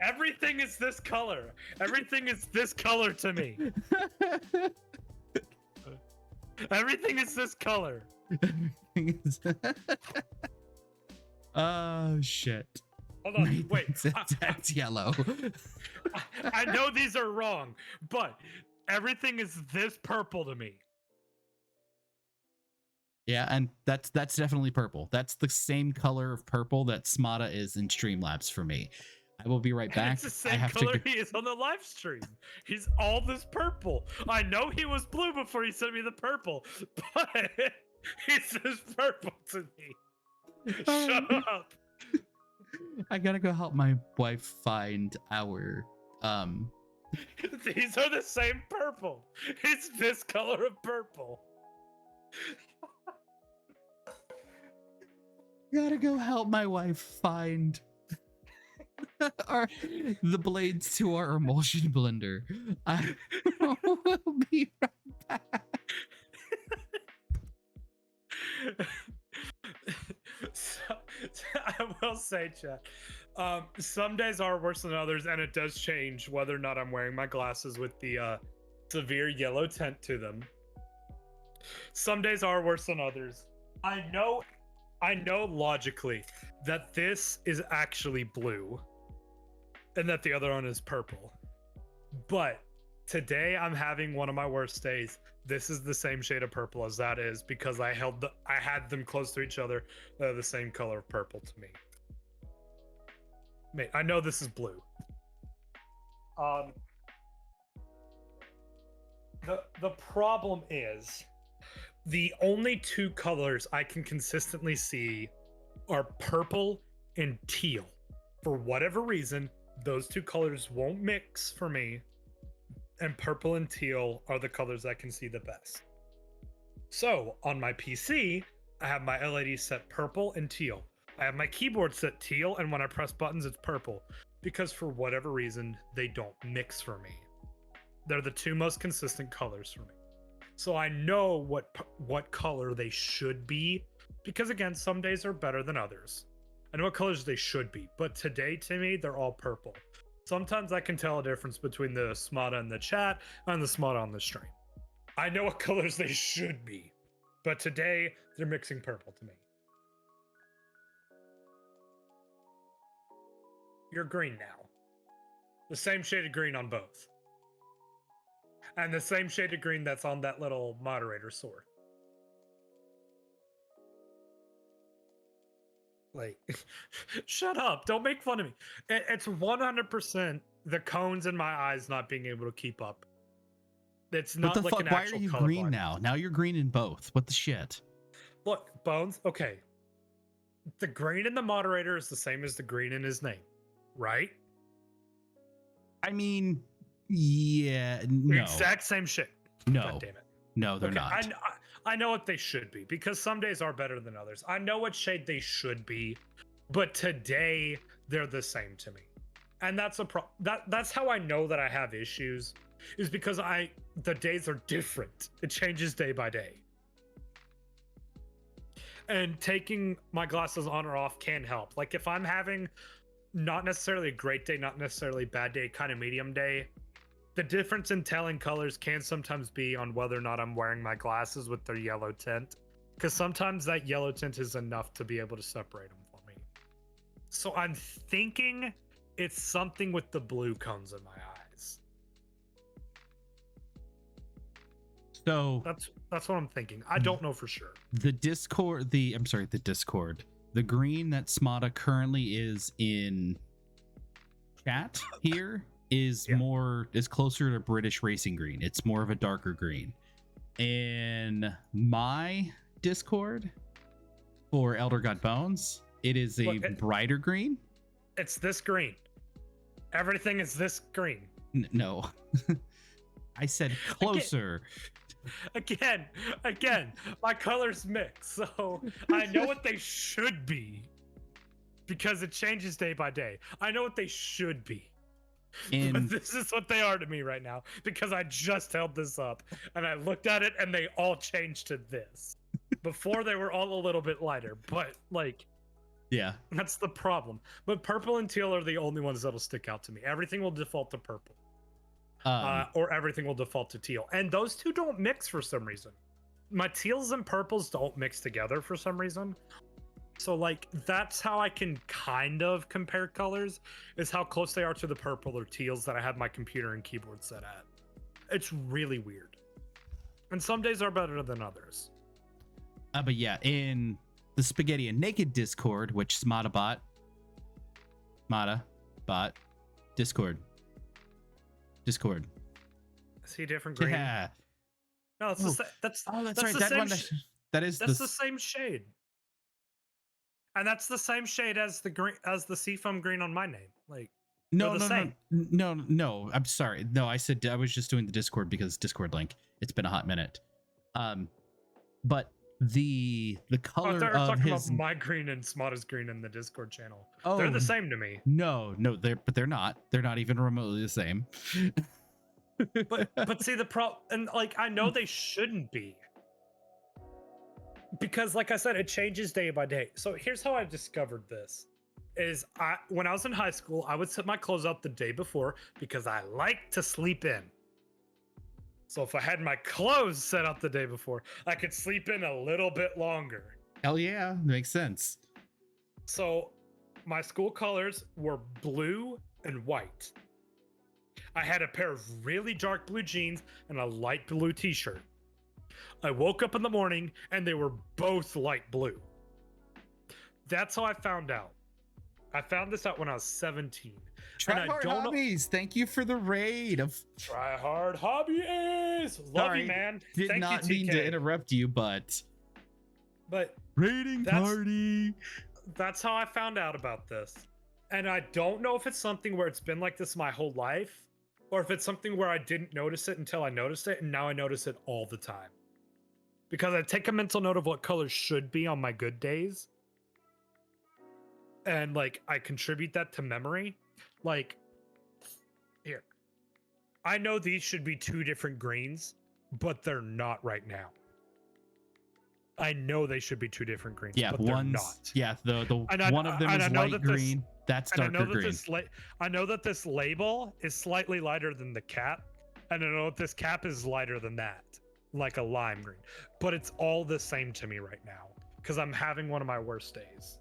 Everything is this color. Everything is this color to me. Everything is this color. Oh shit. Hold on, wait. That's yellow. I know these are wrong, but everything is this purple to me. Yeah, and that's definitely purple. That's the same color of purple that Smada is in Streamlabs for me. I will be right back. It's the same color he is on the live stream. He's all this purple. I know he was blue before he sent me the purple, but he's this purple to me. Shut up. I gotta go help my wife find our These are the same purple. It's this color of purple. Gotta go help my wife find the blades to our emulsion blender. I will be right back. So, I will say, chat. Some days are worse than others, and it does change whether or not I'm wearing my glasses with the severe yellow tint to them. Some days are worse than others. I know logically that this is actually blue and that the other one is purple. But today I'm having one of my worst days. This is the same shade of purple as that is because I had them close to each other. They're the same color of purple to me. Mate, I know this is blue. The problem is the only two colors I can consistently see are purple and teal. For whatever reason, those two colors won't mix for me, and purple and teal are the colors I can see the best. So on my PC, I have my LEDs set purple and teal. I have my keyboard set teal, and when I press buttons, it's purple, because for whatever reason, they don't mix for me. They're the two most consistent colors for me. So I know what color they should be, because again, some days are better than others. I know what colors they should be, but today to me, they're all purple. Sometimes I can tell a difference between the Smata in the chat and the Smata on the stream. I know what colors they should be, but today they're mixing purple to me. You're green now. The same shade of green on both. And the same shade of green that's on that little moderator sword. Like, shut up. Don't make fun of me. It's 100% the cones in my eyes not being able to keep up. It's not like an actual color. Why are you green now? Now you're green in both. What the shit? Look, Bones, okay. The green in the moderator is the same as the green in his name, right? I mean, yeah, no. Exact same shit. No. God damn it. No, they're not. I know what they should be because some days are better than others. I know what shade they should be, but today they're the same to me. And that's that's how I know that I have issues, is because the days are different. It changes day by day. And taking my glasses on or off can help. Like if I'm having not necessarily a great day, not necessarily a bad day, kind of medium day, the difference in telling colors can sometimes be on whether or not I'm wearing my glasses with their yellow tint. Because sometimes that yellow tint is enough to be able to separate them for me. So I'm thinking it's something with the blue cones in my eyes. So that's what I'm thinking. I don't know for sure. The Discord. The green that Smata currently is in chat here is closer to British racing green. It's more of a darker green. In my Discord for ElderGodBones, it is a brighter green. It's this green. Everything is this green. No. I said closer. Again, my colors mix, so I know what they should be because it changes day by day. I know what they should be. But this is what they are to me right now because I just held this up and I looked at it and they all changed to this. Before they were all a little bit lighter, but like, yeah, that's the problem. But purple and teal are the only ones that'll stick out to me. Everything will default to purple. Or everything will default to teal. And those two don't mix for some reason. My teals and purples don't mix together for some reason. So like that's how I can kind of compare colors, is how close they are to the purple or teals that I have my computer and keyboard set at. It's really weird. And some days are better than others. But yeah, in the Spaghetti and Naked Discord, which Smata bot, Discord. See different green? Yeah. No, it's that's right. That's the same shade. And that's the same shade as the green, as the seafoam green on my name. Like, No, the no, no, same. no. I'm sorry. No, I said I was just doing the Discord because Discord link. It's been a hot minute. But the I color thought we were of talking his about my green and Smada's green in the Discord channel. oh They're the same to me. no, they're not. They're not even remotely the same. But see the problem, and like I know they shouldn't be, because like I said, it changes day by day. So here's how I discovered this: is when I was in high school, I would set my clothes out the day before because I like to sleep in. So if I had my clothes set up the day before, I could sleep in a little bit longer. Hell yeah, makes sense. So my school colors were blue and white. I had a pair of really dark blue jeans and a light blue t-shirt. I woke up in the morning and they were both light blue. That's how I found out. I found this out when I was 17. Try And I hard don't know- hobbies. Thank you for the raid. Try hard hobbies. Love Sorry, you, man. Did Thank not you, mean TK. to interrupt you, but But raiding That's- party. that's how I found out about this. And I don't know if it's something where it's been like this my whole life, or if it's something where I didn't notice it until I noticed it, and now I notice it all the time. Because I take a mental note of what colors should be on my good days, and like I contribute that to memory. Like, here, I know these should be two different greens, but they're not right now. I know they should be two different greens, Yeah, but they're one's not. yeah. The And I- one of them and is I know light that this- green. That's And I darker know that green. I know that this label is slightly lighter than the cap, and I know that this cap is lighter than that, like a lime green. But it's all the same to me right now because I'm having one of my worst days.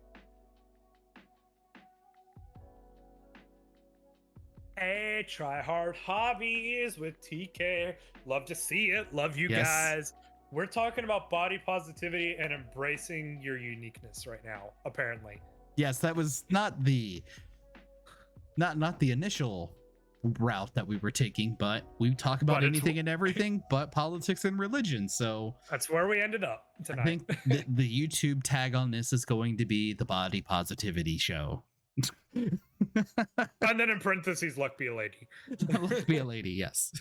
Hey, try hard hobbies with TK. Love to see it. Love you Yes. guys. We're talking about body positivity and embracing your uniqueness right now, apparently. Yes, that was not the initial route that we were taking, but we talk about But it's- anything and everything but politics and religion. So That's where we ended up tonight. I think the YouTube tag on this is going to be the body positivity show. And then in parentheses, luck be a lady. Let's be a lady, yes.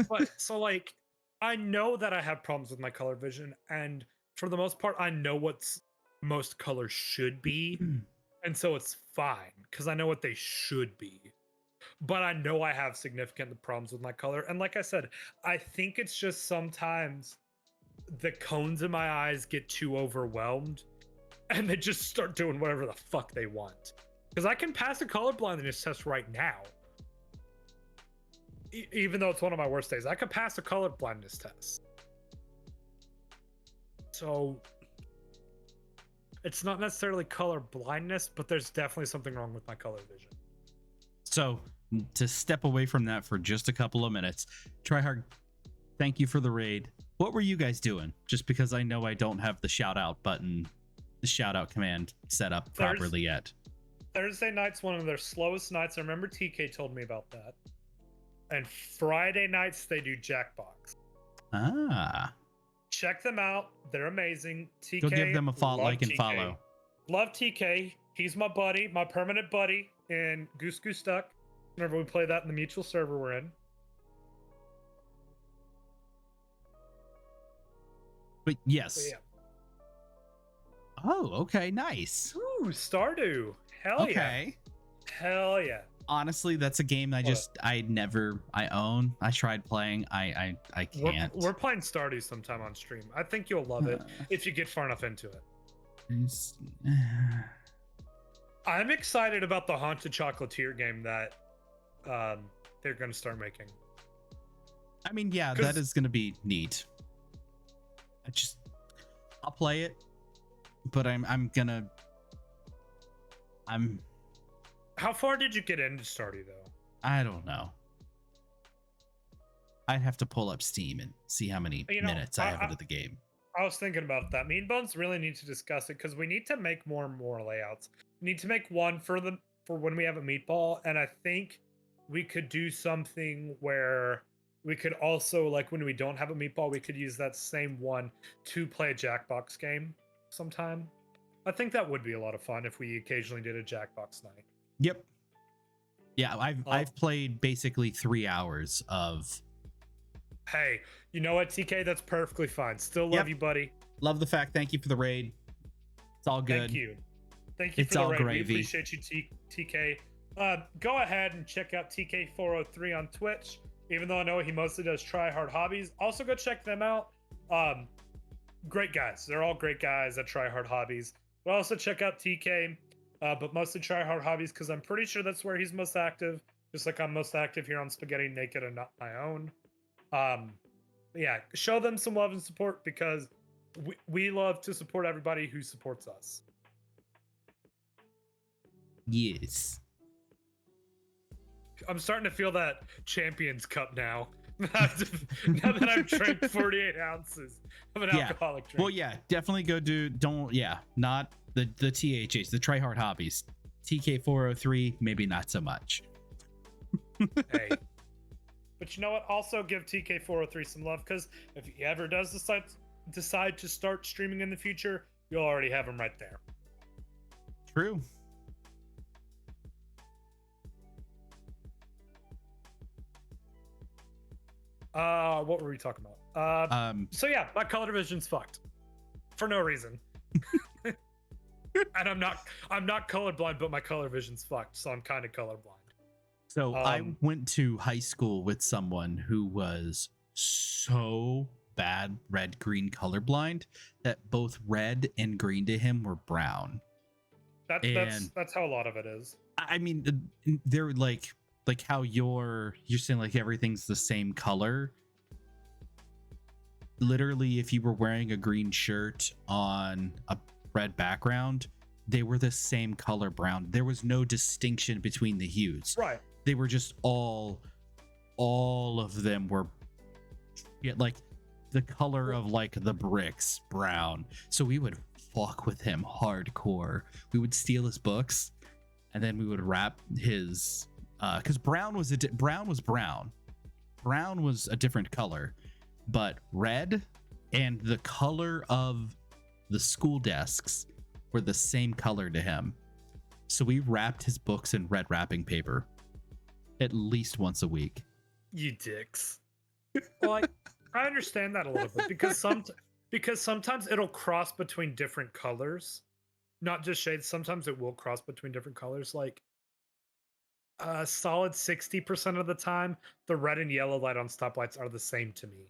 But so like, I know that I have problems with my color vision, and for the most part, I know what's most colors should be, and so it's fine because I know what they should be. But I know I have significant problems with my color, and like I said, I think it's just sometimes the cones in my eyes get too overwhelmed, and they just start doing whatever the fuck they want. Because I can pass a color blindness test right now. Even though it's one of my worst days, I could pass a color blindness test. So it's not necessarily color blindness, but there's definitely something wrong with my color vision. So to step away from that for just a couple of minutes, try hard. Thank you for the raid. What were you guys doing? Just because I know I don't have the shout out button, the shout out command set up properly yet. Thursday night's one of their slowest nights. I remember TK told me about that. And Friday nights they do Jackbox. Ah, Check them out. They're amazing. TK, go give them a love like and TK. follow. Love TK. He's my buddy, my permanent buddy in Goose Goose Duck. Whenever we play that in the mutual server we're in. But yes. But yeah. Oh, okay, nice. Ooh, Stardew. Hell yeah. Okay. Hell yeah. Honestly, that's a game I own. I tried playing. I can't. We're playing Stardew sometime on stream. I think you'll love it if you get far enough into it. It's- I'm excited about the Haunted Chocolatier game that they're going to start making. I mean, yeah, 'Cause- that is going to be neat. I'll play it, but I'm How far did you get into Stardew though? I don't know. I'd have to pull up Steam and see how many minutes I have into the game. I was thinking about that. Me and Bones really need to discuss it because we need to make more and more layouts. We need to make one for when we have a meatball, and I think we could do something where we could also, like when we don't have a meatball, we could use that same one to play a Jackbox game sometime. I think that would be a lot of fun if we occasionally did a Jackbox night. Yep. Yeah, I've played basically 3 hours of. Hey, you know what, TK? That's perfectly fine. Still love Yep. you, buddy. Love the fact. Thank you for the raid. It's all good. Thank you. Thank you It's for the all raid. gravy. We appreciate you, TK. Go ahead and check out TK403 on Twitch. Even though I know he mostly does try hard hobbies, also go check them out. Great guys. They're all great guys that try hard hobbies. But also check out TK, but mostly try hard hobbies because I'm pretty sure that's where he's most active. Just like I'm most active here on Spaghetti Naked and Not My Own. Yeah, show them some love and support because we love to support everybody who supports us. Yes. I'm starting to feel that Champions Cup now. Now that I've drank 48 ounces of an alcoholic drink. Well, yeah, definitely go do. Not the THAs, the try hard hobbies. TK403, maybe not so much. Hey. But you know what? Also give TK403 some love because if he ever does decide to start streaming in the future, you'll already have him right there. True. What were we talking about? So yeah, my color vision's fucked for no reason. And I'm not colorblind, but my color vision's fucked, so I'm kind of colorblind. So I went to high school with someone who was so bad red-green colorblind that both red and green to him were brown. That's how a lot of it is. I mean, they're like how you're saying like everything's the same color. Literally, if you were wearing a green shirt on a red background, they were the same color brown. There was no distinction between the hues. Right. They were just all of them were like the color of like the bricks brown. So we would fuck with him hardcore. We would steal his books and then we would wrap his because brown was brown was a different color, but red and the color of the school desks were the same color to him. So we wrapped his books in red wrapping paper at least once a week. You dicks. Well, I understand that a little bit because sometimes it'll cross between different colors, not just shades. Sometimes it will cross between different colors. Like a solid 60% of the time, the red and yellow light on stoplights are the same to me.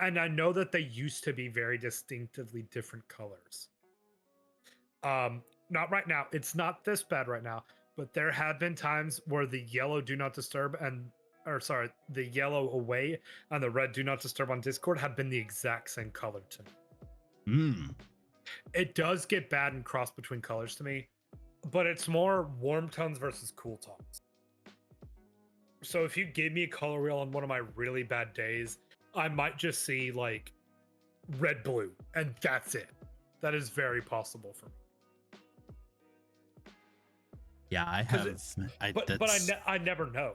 And I know that they used to be very distinctively different colors. Not right now. It's not this bad right now, but there have been times where the yellow do not disturb the yellow away and the red do not disturb on Discord have been the exact same color to me. It does get bad and cross between colors to me, but it's more warm tones versus cool tones. So if you give me a color wheel on one of my really bad days, I might just see like red blue and that's it. That is very possible for me. Yeah, I have. I never know.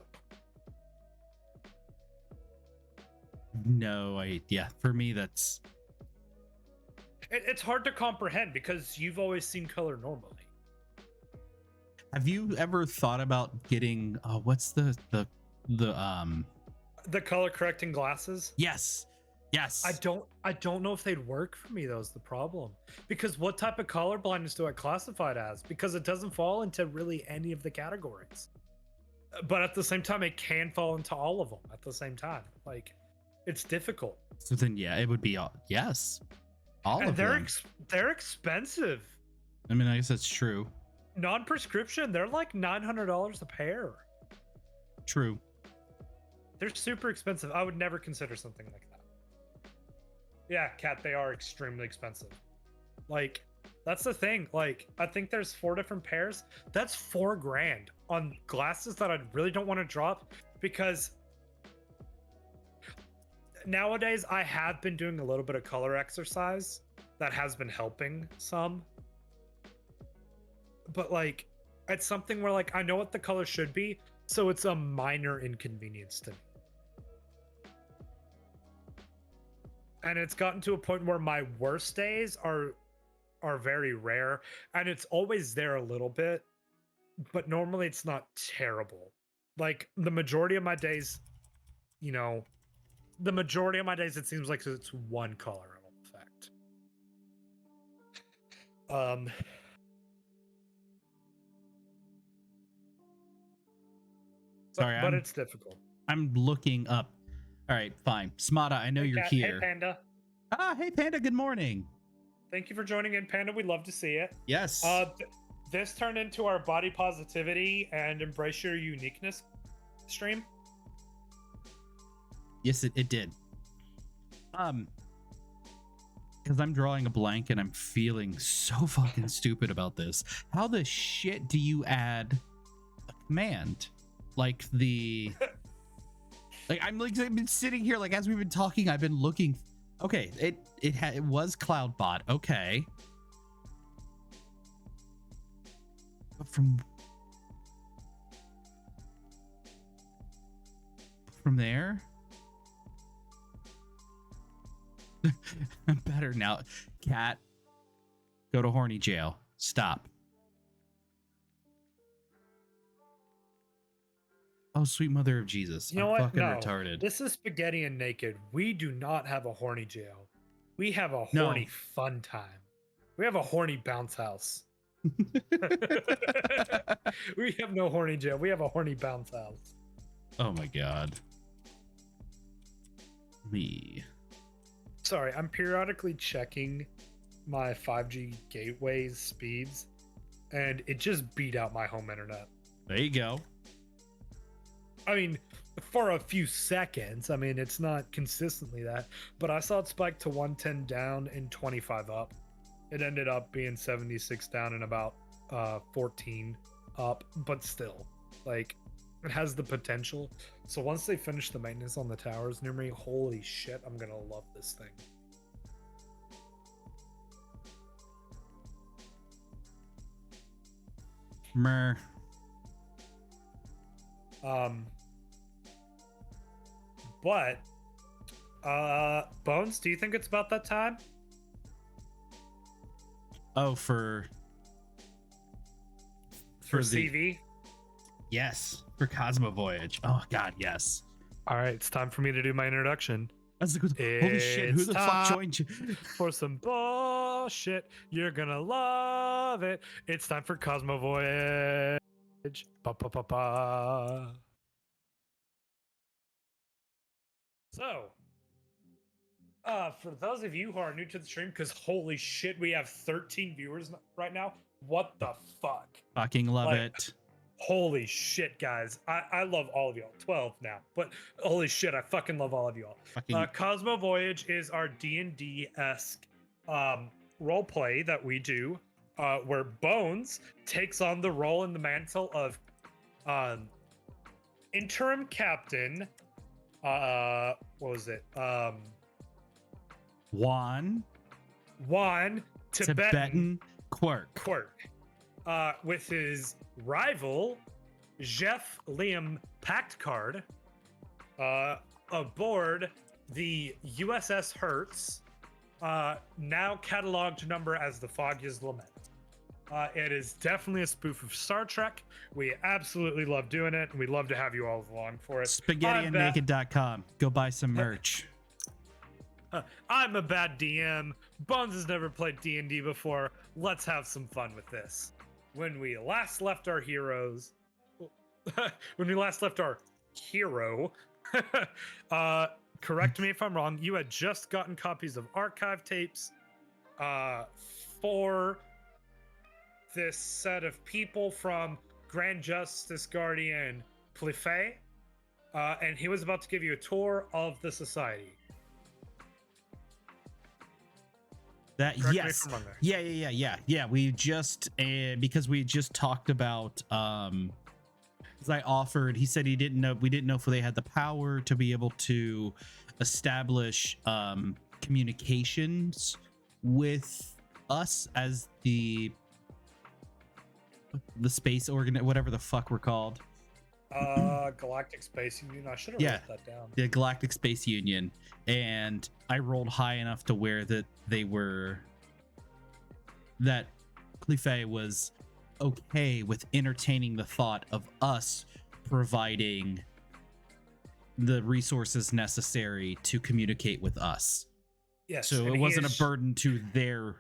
No, for me that's. It's hard to comprehend because you've always seen color normally. Have you ever thought about getting what's the color correcting glasses? Yes. I don't know if they'd work for me though, is the problem. Because what type of color blindness do I classify it as? Because it doesn't fall into really any of the categories. But at the same time, it can fall into all of them at the same time. Like, it's difficult. So then, yeah, it would be yes, all of them. They're expensive. I mean, I guess that's true. Non-prescription, they're like $900 a pair. True. They're super expensive. I would never consider something like that. Yeah, Kat, they are extremely expensive. Like, that's the thing. Like, I think there's 4 different pairs. That's $4,000 on glasses that I really don't want to drop because nowadays I have been doing a little bit of color exercise that has been helping some. But like, it's something where like I know what the color should be, so it's a minor inconvenience to me. And it's gotten to a point where my worst days are very rare, and it's always there a little bit, but normally it's not terrible. like the majority of my days, you know, the majority of my days it seems like it's one color effect. Sorry, but it's difficult. I'm looking up. All right, fine. Smada, I know you're Cat, here. Hey Panda. Hey Panda, good morning. Thank you for joining in, Panda. We'd love to see it. Yes. This turned into our body positivity and embrace your uniqueness stream. Yes, it did. Because I'm drawing a blank and I'm feeling so fucking stupid about this. How the shit do you add a command? Like the... like I've been sitting here, like as we've been talking, I've been looking. Okay, it was CloudBot. Okay. But from there, I'm better now. Cat, go to horny jail. Stop. Oh, sweet mother of Jesus. You know I'm what? fucking No, retarded. this is Spaghetti and Naked. We do not have a horny jail. We have a horny fun time. We have a horny bounce house. We have no horny jail. We have a horny bounce house. Oh my god. Me. Sorry, I'm periodically checking my 5G gateway's speeds, and it just beat out my home internet. There you go. I mean, for a few seconds. I mean, it's not consistently that, but I saw it spike to 110 down and 25 up. It ended up being 76 down and about 14 up, but still, like, it has the potential. So once they finish the maintenance on the towers near me, holy shit, I'm gonna love this thing. Mer. But Bones, do you think it's about that time? Oh, for For the CV? yes, for Cosmo Voyage. Oh god, yes. All right, it's time for me to do my introduction. That's like, holy shit, who It's the fuck time joined you? For some bullshit, you're gonna love it. It's time for Cosmo Voyage. Ba, ba, ba, ba. So, for those of you who are new to the stream, because holy shit, we have 13 viewers right now. What the fuck? Fucking love Like, it. Holy shit, guys. I love all of y'all. 12 now, but holy shit, I fucking love all of y'all. Fucking Cosmo Voyage is our D&D-esque role play that we do, where Bones takes on the role in the mantle of interim captain. What was it? Juan Tibetan Quirk. with his rival Jeff Liam Packard aboard the USS Hertz, now cataloged number as the Foggy's Lament. It is definitely a spoof of Star Trek. We absolutely love doing it, and we'd love to have you all along for it. SpaghettiandNaked.com. Go buy some merch. I'm a bad DM. Bones has never played D&D before. Let's have some fun with this. When we last left our heroes, when we last left our hero, correct me if I'm wrong, you had just gotten copies of archive tapes for this set of people from Grand Justice Guardian Plifay, and he was about to give you a tour of the society. That Correct me yes, if I'm wrong there. yeah. We just because we just talked about as I offered, he said he didn't know. We didn't know if they had the power to be able to establish communications with us as the space organ, whatever the fuck we're called. Galactic Space Union. I should have wrote that down. The Galactic Space Union, and I rolled high enough to where that Clefairy was okay with entertaining the thought of us providing the resources necessary to communicate with us. Yes. So and it he wasn't is- a burden to their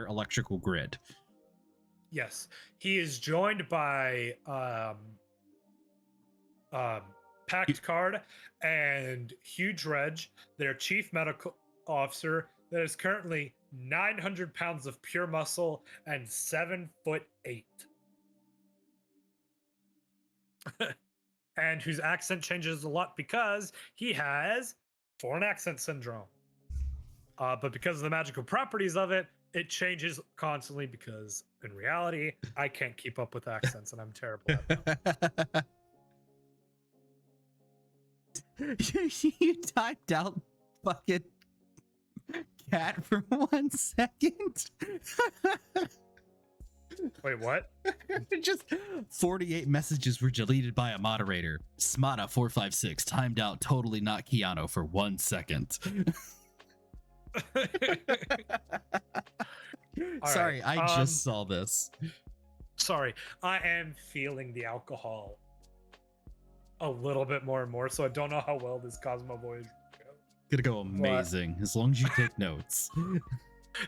electrical grid. Yes, he is joined by Pact Card and Hugh Dredge, their chief medical officer, that is currently 900 pounds of pure muscle and 7'8", and whose accent changes a lot because he has foreign accent syndrome. But because of the magical properties of it, it changes constantly because in reality, I can't keep up with accents and I'm terrible at them. You typed out fucking cat for 1 second. Wait, what? Just 48 messages were deleted by a moderator. Smata456 timed out totally not Keanu for 1 second. Sorry, right, I just saw this. Sorry, I am feeling the alcohol a little bit more and more, so I don't know how well this Cosmo Boy is Gonna go amazing as long as you take notes.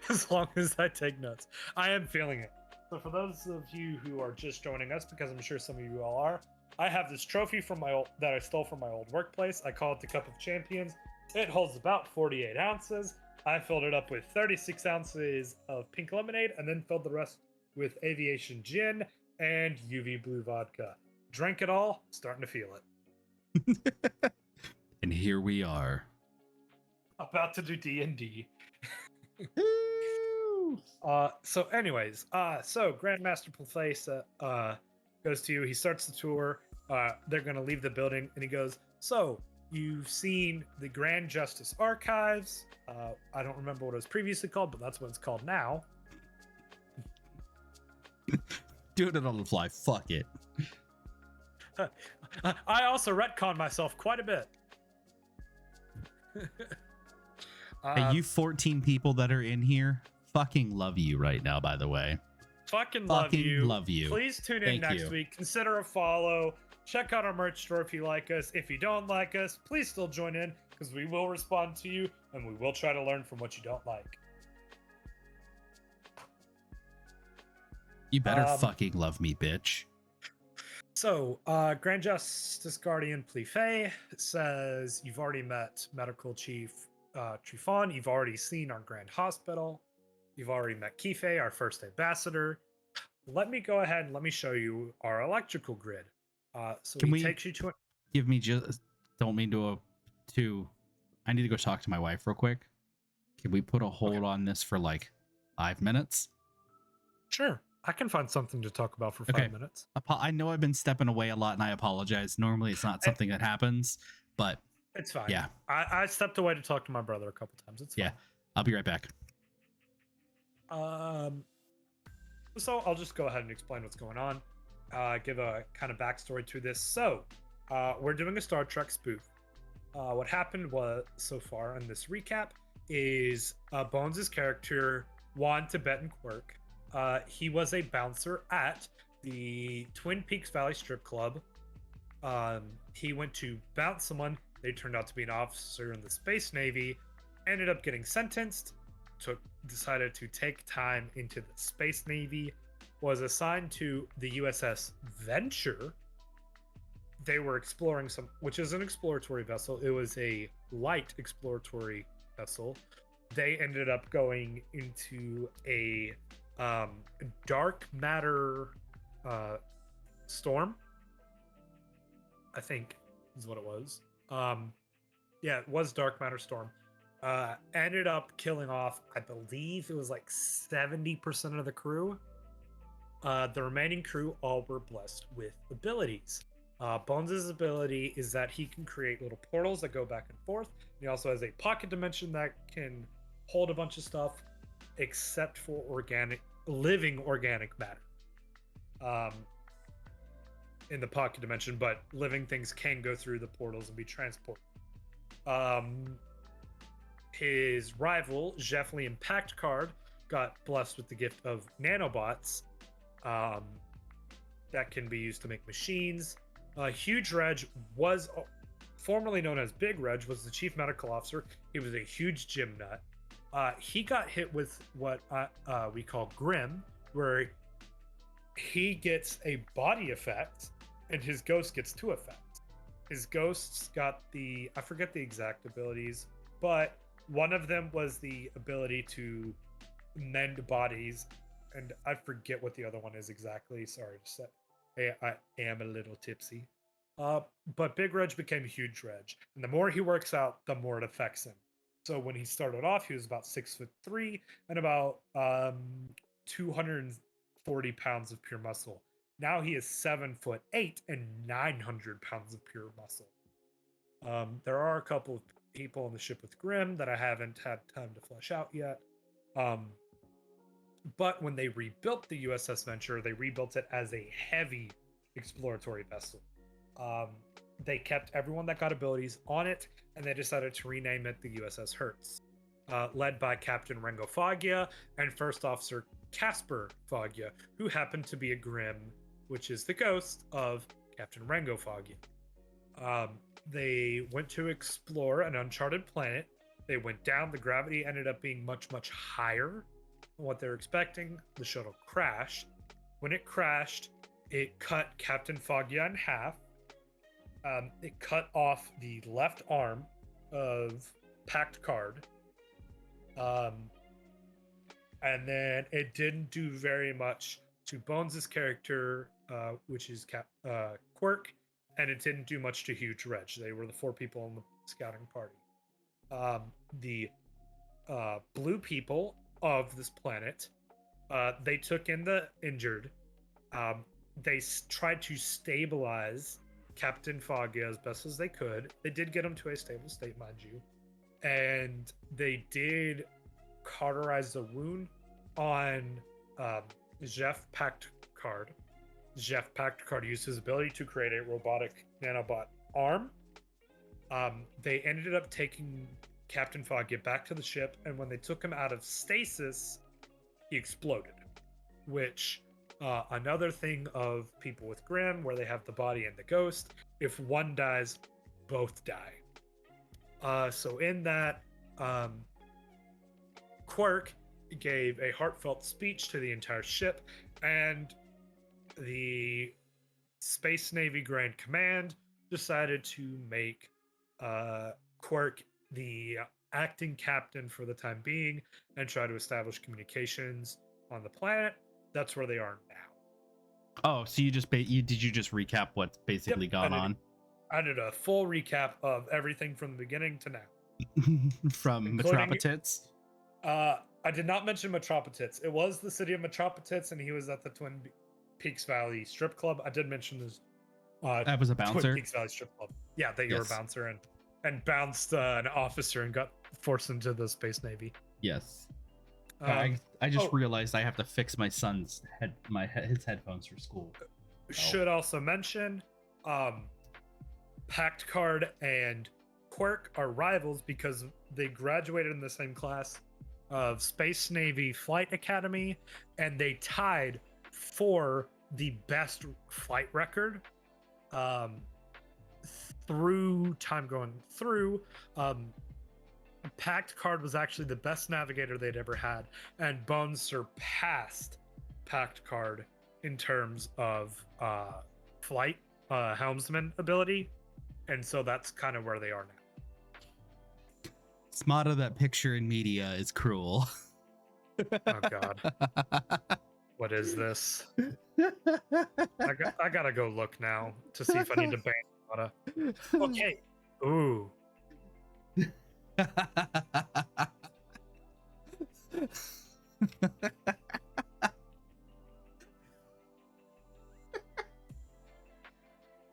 as long as I take notes. I am feeling it. So for those of you who are just joining us, because I'm sure some of you all are, I have this trophy from that I stole from my old workplace. I call it the Cup of Champions. It holds about 48 ounces. I filled it up with 36 ounces of pink lemonade and then filled the rest with aviation gin and UV blue vodka. Drank it all, starting to feel it. And here we are. About to do D&D. So anyways, so Grandmaster Plafaysa goes to you. He starts the tour. They're going to leave the building and he goes, so you've seen the Grand Justice Archives. I don't remember what it was previously called, but that's what it's called now. Doing it on the fly. Fuck it. I also retcon myself quite a bit. Hey, you 14 people that are in here, fucking love you right now, by the way. Fucking Fucking love you. love you. Please tune in Thank next you. week. Consider a follow. Check out our merch store if you like us. If you don't like us, please still join in because we will respond to you and we will try to learn from what you don't like. You better fucking love me, bitch. So, Grand Justice Guardian Plifay says you've already met Medical Chief Trifon. You've already seen our Grand Hospital. You've already met Kife, our first ambassador. Let me go ahead and let me show you our electrical grid. So Can he we takes you to give me just don't mean to I need to go talk to my wife real quick. Can we put a hold on this for like 5 minutes? Sure. I can find something to talk about for 5 minutes. I know I've been stepping away a lot and I apologize. Normally it's not something that happens, but It's fine. yeah. I stepped away to talk to my brother a couple times. It's fine. Yeah. I'll be right back. So I'll just go ahead and explain what's going on. Give a kind of backstory to this. So, we're doing a Star Trek spoof. What happened was so far in this recap is Bones' character Juan Tibetan Quirk. He was a bouncer at the Twin Peaks Valley Strip Club. He went to bounce someone. They turned out to be an officer in the Space Navy. Ended up getting sentenced. Decided to take time into the Space Navy. Was assigned to the USS Venture. They were exploring which is an exploratory vessel. It was a light exploratory vessel. They ended up going into a dark matter storm, I think is what it was. Yeah, it was dark matter storm. Ended up killing off, I believe it was like 70% of the crew. The remaining crew all were blessed with abilities. Bones' ability is that he can create little portals that go back and forth. He also has a pocket dimension that can hold a bunch of stuff, except for living organic matter. In the pocket dimension, but living things can go through the portals and be transported. His rival, Jeffley Impact Card, got blessed with the gift of nanobots that can be used to make machines. Huge Reg was formerly known as Big Reg, was the chief medical officer. He was a huge gym nut. He got hit with what we call Grim, where he gets a body effect and his ghost gets two effects. His ghosts got I forget the exact abilities, but one of them was the ability to mend bodies, and I forget what the other one is exactly. Sorry, I am a little tipsy. But Big Reg became Huge Reg, and the more he works out, the more it affects him. So when he started off, he was about 6'3" and about 240 pounds of pure muscle. Now he is 7'8" and 900 pounds of pure muscle. There are a couple of people on the ship with Grim that I haven't had time to flesh out yet. But when they rebuilt the USS Venture, they rebuilt it as a heavy exploratory vessel. They kept everyone that got abilities on it, and they decided to rename it the USS Hertz, led by Captain Rengo Foggia and First Officer Casper Foggia, who happened to be a Grim, which is the ghost of Captain Rengo Foggia. They went to explore an uncharted planet. They went down. The gravity ended up being much, much higher than what they were expecting. The shuttle crashed. When it crashed, it cut Captain Foggia in half. It cut off the left arm of Pact Card. And then it didn't do very much to Bones' character, which is Quirk, and it didn't do much to Huge Reg. They were the four people in the scouting party. The blue people of this planet, they took in the injured. They tried to stabilize Captain Foggia as best as they could. They did get him to a stable state, mind you. And they did cauterize the wound on Jeff Pact Card. Jeff Pact Card used his ability to create a robotic nanobot arm. They ended up taking Captain Foggia back to the ship, and when they took him out of stasis, he exploded. Which, another thing of people with Grim, where they have the body and the ghost, if one dies, both die. So in that, Quirk gave a heartfelt speech to the entire ship, and the Space Navy Grand Command decided to make Quirk the acting captain for the time being and try to establish communications on the planet. That's where they are now. Oh, so you just did you just recap what's basically gone on? I did a full recap of everything from the beginning to now. From Metropotits? I did not mention Metropotits. It was the city of Metropotits, and he was at the Twin Peaks Valley Strip Club. I did mention this. That was a bouncer? Twin Peaks Valley Strip Club. Yeah, that you were a bouncer and bounced an officer and got forced into the Space Navy. Yes. I just realized I have to fix my son's his headphones for school. Should also mention, Pact Card and Quirk are rivals because they graduated in the same class of Space Navy Flight Academy, and they tied for the best flight record through time going through. Pact Card was actually the best navigator they'd ever had, and Bones surpassed Pact Card in terms of flight helmsman ability, and so that's kind of where they are now. Smata, that picture in media is cruel. Oh God. What is this? I gotta go look now to see if I need to ban Smata. Okay. Ooh.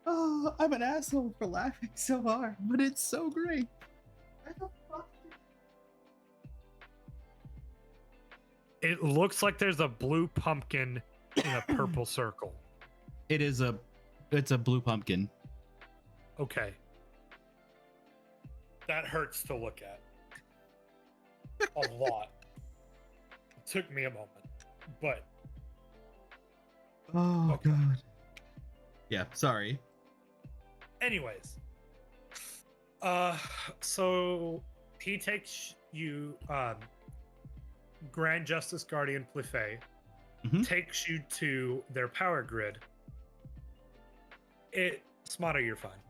Oh, I'm an asshole for laughing so hard, but it's so great. It looks like there's a blue pumpkin in a purple circle. It's a blue pumpkin. Okay. That hurts to look at. A lot. It took me a moment. But oh okay. God. Yeah, sorry. anyways, so he takes you, Grand Justice Guardian Plefay Mhm. takes you to their power grid. Smarter, you're fine.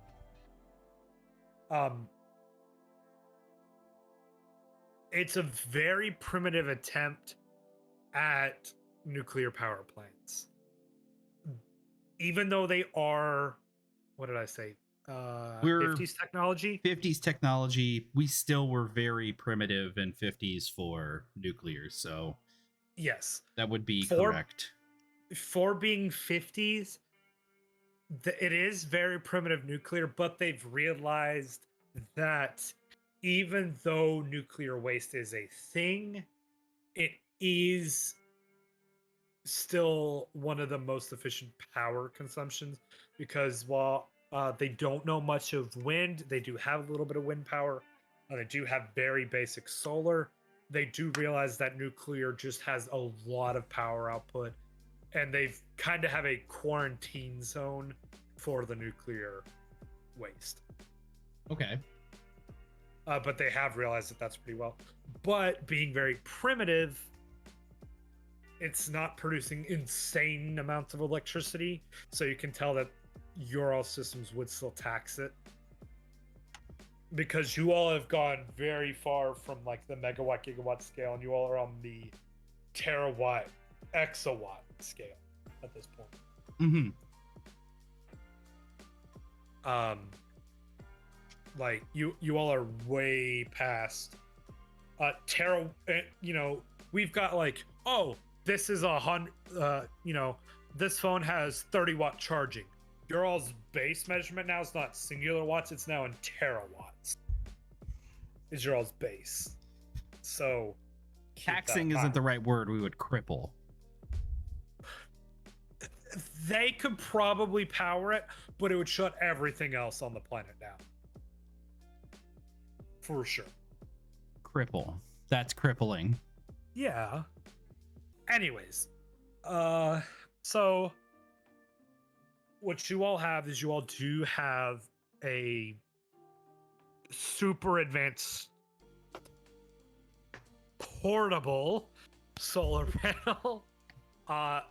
It's a very primitive attempt at nuclear power plants. Even though they are, what did I say? We're 50s technology. 50s technology. We still were very primitive in 50s for nuclear, so Yes. that would be For- correct. For being 50s, it is very primitive nuclear, but they've realized that even though nuclear waste is a thing, it is still one of the most efficient power consumptions, because while they don't know much of wind, they do have a little bit of wind power. They do have very basic solar. They do realize that nuclear just has a lot of power output, and they've kind of have a quarantine zone for the nuclear waste. Okay. But they have realized that that's pretty well. But being very primitive, it's not producing insane amounts of electricity, so you can tell that Ural systems would still tax it, because you all have gone very far from like the megawatt gigawatt scale, and you all are on the terawatt exawatt scale at this point. Mm-hmm. Like you all are way past tera. We've got like, oh, this is 100. This phone has 30 watt charging. Your all's base measurement now is not singular watts; it's now in terawatts. Is your all's base? So Taxing isn't the right word. We would cripple. They could probably power it, but it would shut everything else on the planet down. For sure. Cripple. That's crippling. Yeah. Anyways, so what you all have is you all do have a super advanced portable solar panel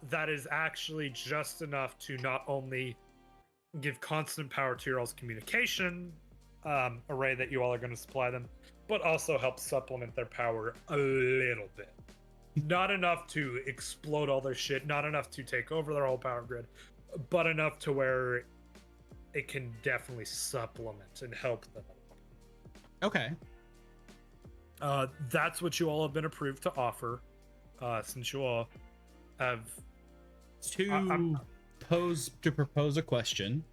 that is actually just enough to not only give constant power to your all's communication array that you all are going to supply them, but also help supplement their power a little bit. Not enough to explode all their shit, not enough to take over their whole power grid, but enough to where it can definitely supplement and help them. Okay. That's what you all have been approved to offer, since you all have To propose a question,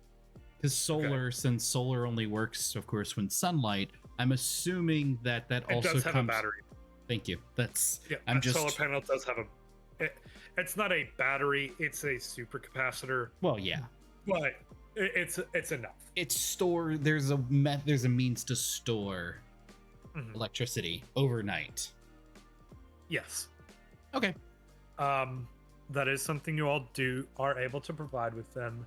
because solar, since solar only works, of course, when sunlight. I'm assuming that it also does have comes. a battery. Thank you. That's. Yeah, I'm that just. solar panel does have it's not a battery; it's a supercapacitor. Well, yeah. But it's enough. It's store. There's a means to store electricity overnight. Yes. Okay. That is something you all are able to provide with them.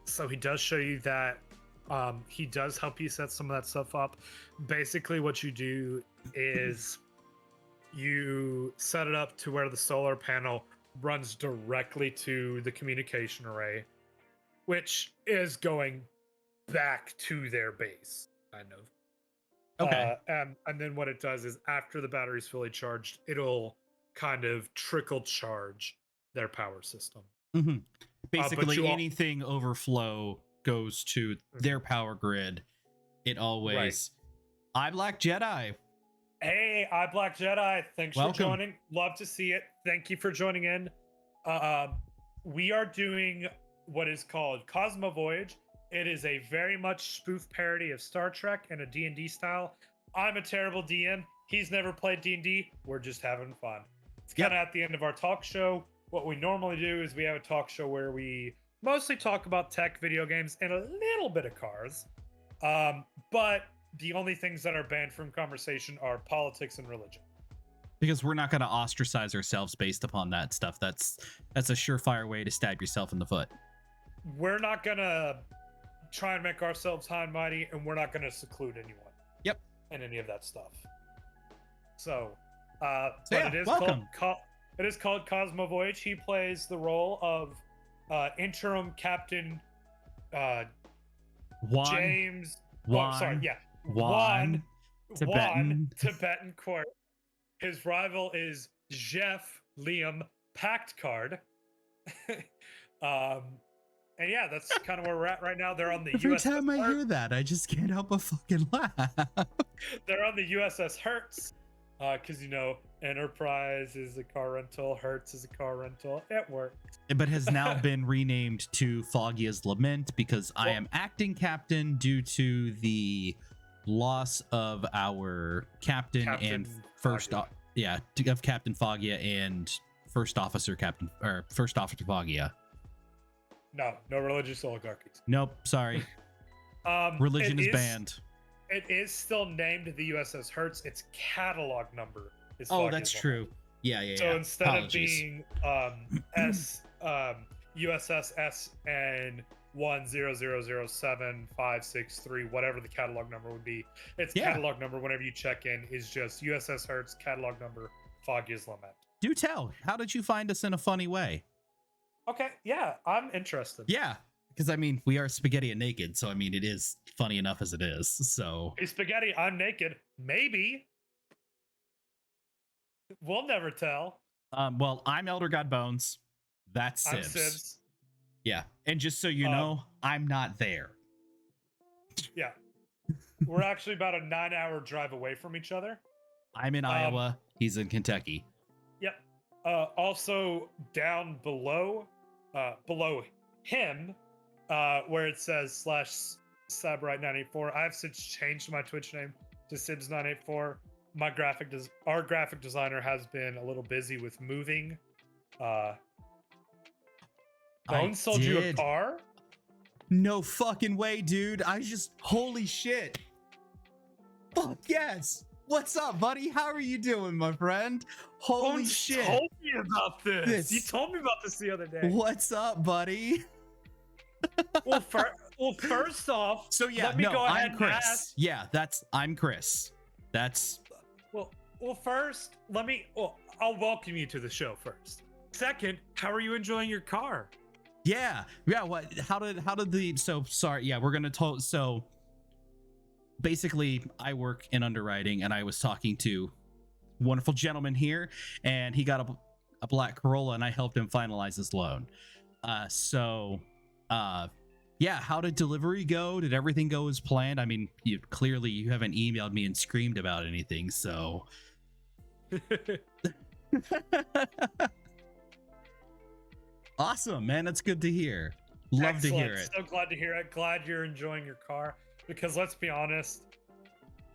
So he does show you that. He does help you set some of that stuff up. Basically, what you do is you set it up to where the solar panel runs directly to the communication array, which is going back to their base, kind of. Okay. And then what it does is, after the battery's fully charged, it'll kind of trickle charge their power system. Mm-hmm. Basically, all- anything overflow goes to their power grid. It always. I Black Jedi. Hey, I Black Jedi. Thanks Welcome. for joining. Love to see it. Thank you for joining in. We are doing what is called Cosmo Voyage. It is a very much spoof parody of Star Trek in a D&D style. I'm a terrible DM. He's never played D&D. We're just having fun. It's kind of at the end of our talk show. What we normally do is we have a talk show where we mostly talk about tech, video games, and a little bit of cars. But the only things that are banned from conversation are politics and religion. Because we're not going to ostracize ourselves based upon that stuff. That's a surefire way to stab yourself in the foot. we're not gonna try and make ourselves high and mighty, and we're not gonna seclude anyone. Yep. And any of that stuff. So, So yeah, it is welcome. it is called Cosmo Voyage. He plays the role of interim captain Juan, James. Juan, Oh, sorry, yeah, Juan, Tibetan. Tibetan Court. His rival is Jeff Liam Card. And yeah, that's kind of where we're at right now. They're on the Every USS time I Hertz. hear that, I just can't help but fucking laugh. They're on the USS Hertz, because Enterprise is a car rental, Hertz is a car rental. It works. But has now been renamed to Foggia's Lament because I am acting captain due to the loss of our captain and first Foggia. of Captain Foggia and first officer Foggia. No religious oligarchies. Nope, sorry. Religion is banned. It is still named the USS Hertz. Its catalog number is. Oh, Foggia's that's Lament. true. Yeah. So instead Apologies. of being USS SN 100075563, whatever the catalog number would be, its catalog number whenever you check in is just USS Hertz catalog number Foggia's Lament. Do tell. How did you find us in a funny way? Okay, yeah, I'm interested. Yeah, because I mean, we are spaghetti and naked, so I mean, it is funny enough as it is. So Hey, spaghetti, I'm naked. Maybe. We'll never tell. well, I'm ElderGodBones. That's I'm Sybs. Sybs. Yeah, and just so you know, I'm not there. Yeah. We're actually about a 9-hour drive away from each other. I'm in Iowa. He's in Kentucky. Yep. Also down below him, where it says /Cyberite984. I've since changed my Twitch name to Sybs984. Our graphic designer has been a little busy with moving. Bones sold you a car? No fucking way, dude. Holy shit. Fuck yes. What's up, buddy? How are you doing, my friend? Holy Bones shit. told me about this. You told me about this the other day. What's up, buddy? Well, first off, So yeah, let me go ahead I'm Chris. and ask. Yeah, I'm Chris. That's Well, first, I'll welcome you to the show first. Second, how are you enjoying your car? yeah. What? How did the? So sorry. Yeah, we're gonna So basically, I work in underwriting, and I was talking to a wonderful gentleman here, and he got a black Corolla, and I helped him finalize his loan. Yeah. How did delivery go? Did everything go as planned? I mean, you haven't emailed me and screamed about anything, so. Awesome, man. That's good to hear. Love Excellent. to hear it. So glad to hear it. Glad you're enjoying your car. Because let's be honest,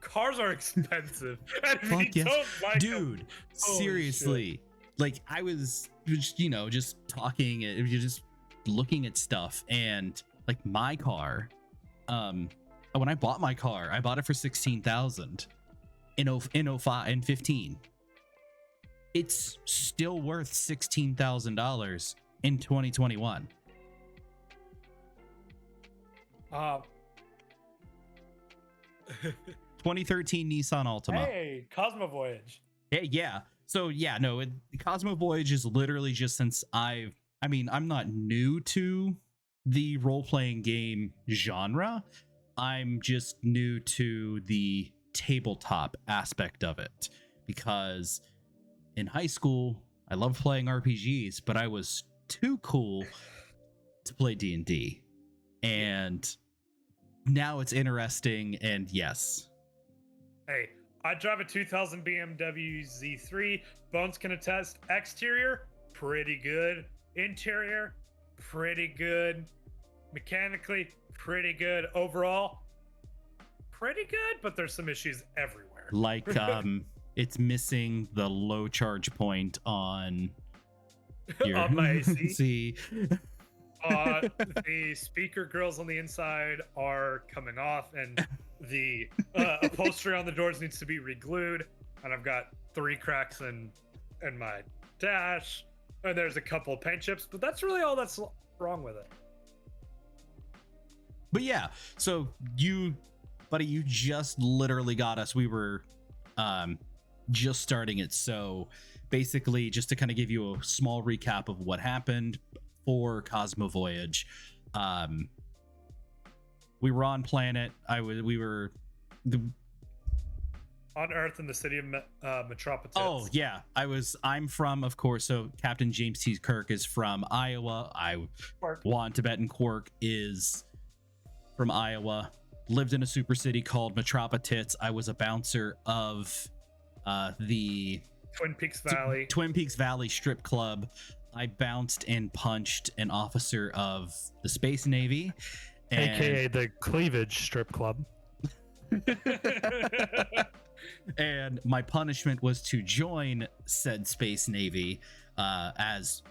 cars are expensive. And if Fuck you yes. don't like them, Dude, holy seriously. Like, I was just talking, and you're just looking at stuff, and like my car, when I bought my car, I bought it for $16,000 in 15. It's still worth $16,000 in 2021. 2013 Nissan Altima. Hey, Cosmo Voyage. Yeah. So yeah, no, Cosmo Voyage is literally just since I'm not new to the role-playing game genre. I'm just new to the tabletop aspect of it because in high school, I loved playing RPGs, but I was too cool to play D&D. And now it's interesting, and yes. Hey, I drive a 2000 BMW Z3. Bones can attest. Exterior, pretty good. Interior, pretty good. Mechanically, pretty good. Overall, pretty good, but there's some issues everywhere. Like, it's missing the low charge point on your On my AC. See. The speaker grills on the inside are coming off, and the upholstery on the doors needs to be re-glued. And I've got 3 cracks in my dash, and there's a couple of paint chips, but that's really all that's wrong with it. But yeah, so you, buddy, you just literally got us. We were just starting it. So basically, just to kind of give you a small recap of what happened for Cosmo Voyage, we were on planet. We were on Earth in the city of Metropolis. Oh yeah, I'm from, of course. So Captain James T. Kirk is from Iowa. Juan Tibetan Quark is from Iowa. Lived in a super city called Metropolis. I was a bouncer of the Twin Peaks Valley strip club. I bounced and punched an officer of the Space Navy, aka the Cleavage Strip Club. And my punishment was to join said Space Navy as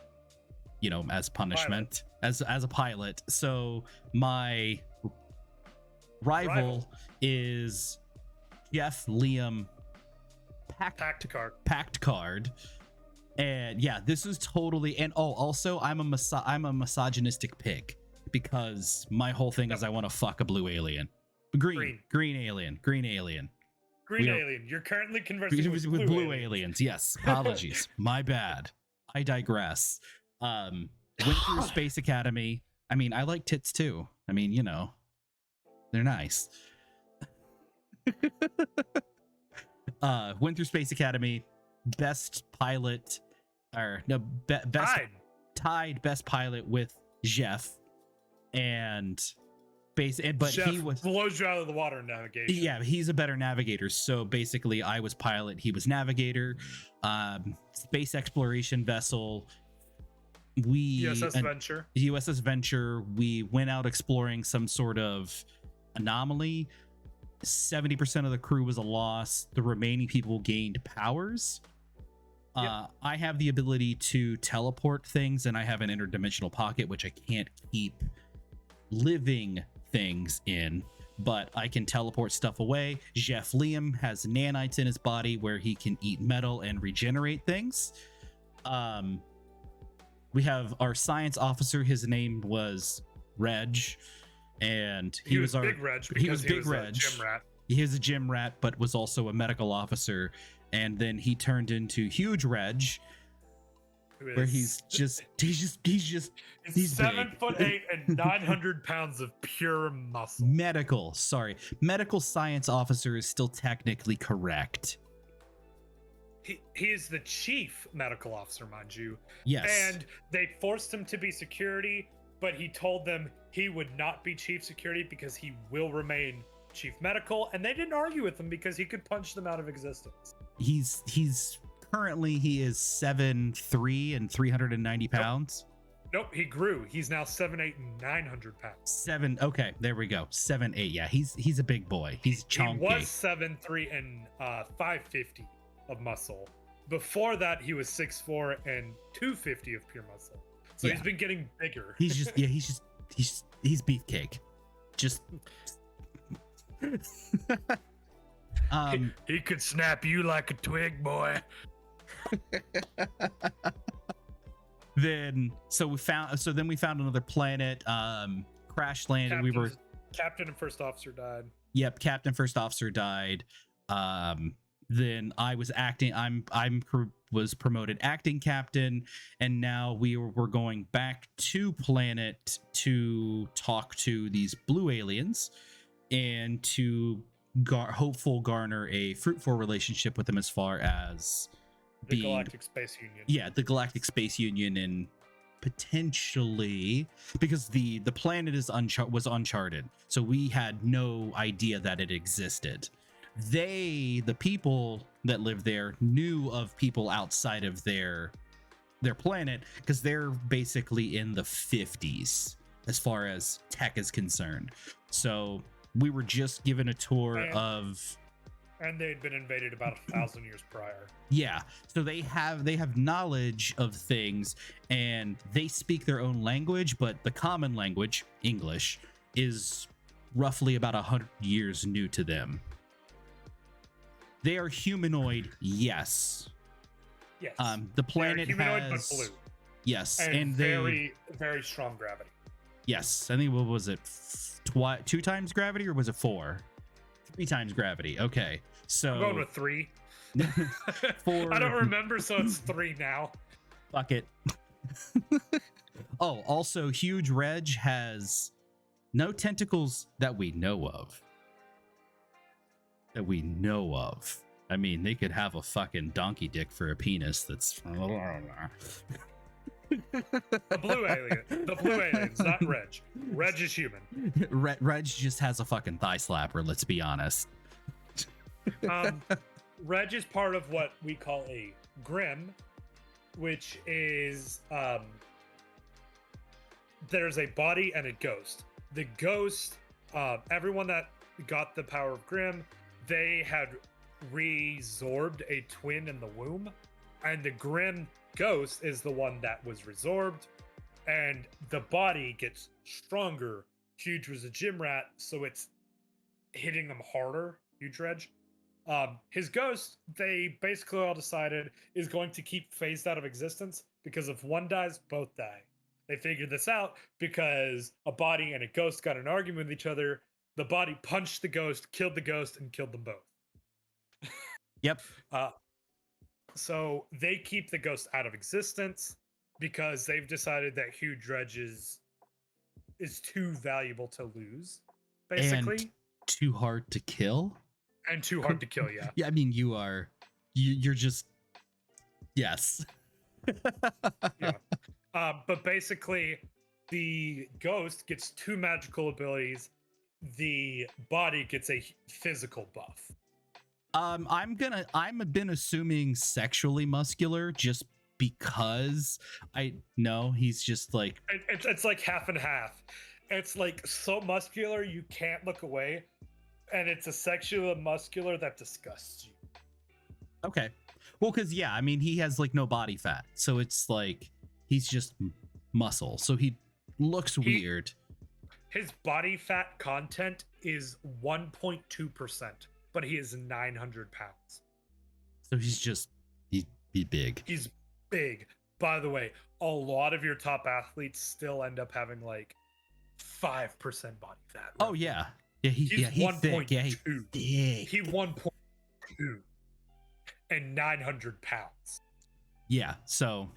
punishment, as a pilot. So my rival is Jeff Liam Packed Card. And yeah, this is totally, and also I'm a misogynistic pig, because my whole thing is I want to fuck a blue alien. Green alien. You're currently conversing with blue aliens. Yes, apologies. My bad. I digress. Went through Space Academy. I mean, I like tits too. I mean, they're nice. Went through Space Academy. Best pilot, tied best pilot with Jeff, but Jeff he blows you out of the water in navigation. Yeah, he's a better navigator. So basically, I was pilot, he was navigator. Space exploration vessel. USS Venture. We went out exploring some sort of anomaly. 70% of the crew was a loss. The remaining people gained powers. I have the ability to teleport things, and I have an interdimensional pocket, which I can't keep living things in, but I can teleport stuff away. Jeff Liam has nanites in his body where he can eat metal and regenerate things. We have our science officer. His name was Reg, and he was our Big Reg. He was Big a Reg. gym rat. He is a gym rat, but was also a medical officer. And then he turned into Huge Reg, where he's 7'8" and 900 pounds of pure muscle. Medical science officer is still technically correct. He is the chief medical officer, mind you. Yes. And they forced him to be security, but he told them he would not be chief security because he will remain chief medical, and they didn't argue with him because he could punch them out of existence. He's currently, he is 7'3" and 390 pounds. Nope, he grew. He's now 7'8" and 900 pounds. Okay, there we go. 7'8". Yeah, he's a big boy. He's chunky. He was 7'3" and 550 of muscle. Before that, he was 6'4" and 250 of pure muscle. So he's been getting bigger. He's beefcake. Just he could snap you like a twig, boy. Then we found another planet, crash landed. Captain and first officer died. Yep, captain, first officer died. Then I was acting. Was promoted acting captain, and now we're going back to planet to talk to these blue aliens and to garner a fruitful relationship with them as far as the Galactic Space Union. Yeah, the Galactic Space Union, and potentially because the planet was uncharted, so we had no idea that it existed. The people that live there knew of people outside of their planet because they're basically in the 50s as far as tech is concerned. So we were just given a tour and they'd been invaded about 1,000 years prior. Yeah, so they have knowledge of things, and they speak their own language, but the common language, English, is roughly about 100 years new to them. They are humanoid, yes. Yes. The planet humanoid, has but blue. Yes, and they very, very strong gravity. Yes, I think what was it? 2 times gravity, or was it 4? 3 times gravity. Okay, so I'm going with 3. For I don't remember, so it's 3 now. fuck it. Oh, also, huge Reg has no tentacles that we know of. That we know of. I mean, they could have a fucking donkey dick for a penis that's. The blue alien. The blue aliens, not Reg. Reg is human. Reg just has a fucking thigh slapper, let's be honest. Reg is part of what we call a Grim, which is there's a body and a ghost. The ghost, everyone that got the power of Grim, they had resorbed a twin in the womb, and the Grim ghost is the one that was resorbed, and the body gets stronger. Huge was a gym rat, so it's hitting them harder. Huge Reg. His ghost, they basically all decided, is going to keep phased out of existence, because if one dies, both die. They figured this out because a body and a ghost got in an argument with each other. The body punched the ghost, killed the ghost, and killed them both. Yep. So they keep the ghost out of existence because they've decided that Huge Reg is too valuable to lose, basically. And too hard to kill? And too hard to kill, yeah. Yeah, I mean, you're just, yes. Yeah. But basically, the ghost gets 2 magical abilities. The body gets a physical buff. I'm been assuming sexually muscular just because I know he's just like It's like half and half. It's like so muscular you can't look away, and it's a sexual muscular that disgusts you. okay. Well, because yeah, I mean he has like no body fat, so it's like he's just muscle, so he looks weird. His body fat content is 1.2%, but he is 900 pounds. So he's big. He's big. By the way, a lot of your top athletes still end up having like 5% body fat. Right? Oh yeah. Yeah, he's thick. Yeah, he's thick. He 1.2 and 900 pounds. Yeah, so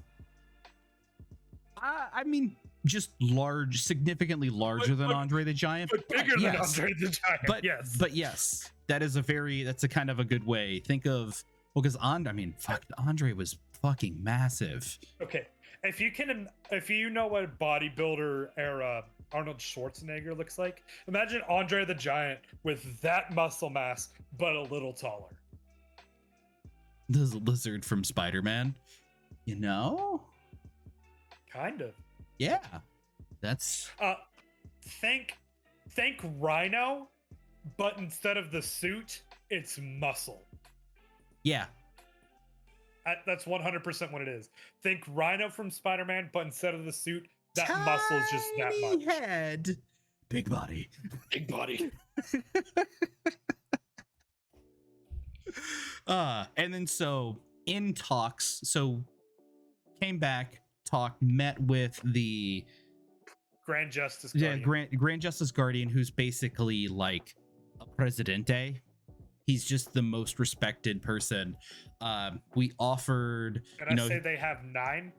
I mean, just large, significantly larger than Andre the Giant, but bigger than Andre the Giant. But yes, that's a kind of a good way. Think of, well, because Andre was fucking massive. Okay, if you know what bodybuilder era Arnold Schwarzenegger looks like, imagine Andre the Giant with that muscle mass, but a little taller. The lizard from Spider-Man, you know? Kind of. Yeah. That's think Rhino, but instead of the suit, it's muscle. Yeah. That's 100% what it is. Think Rhino from Spider-Man, but instead of the suit, that muscle is just that much. Head, big body. Big body. And then so in talks, so came back, met with the Grand Justice Guardian. Grand Justice Guardian, who's basically like a presidente. He's just the most respected person. We offered. Can I say they have 9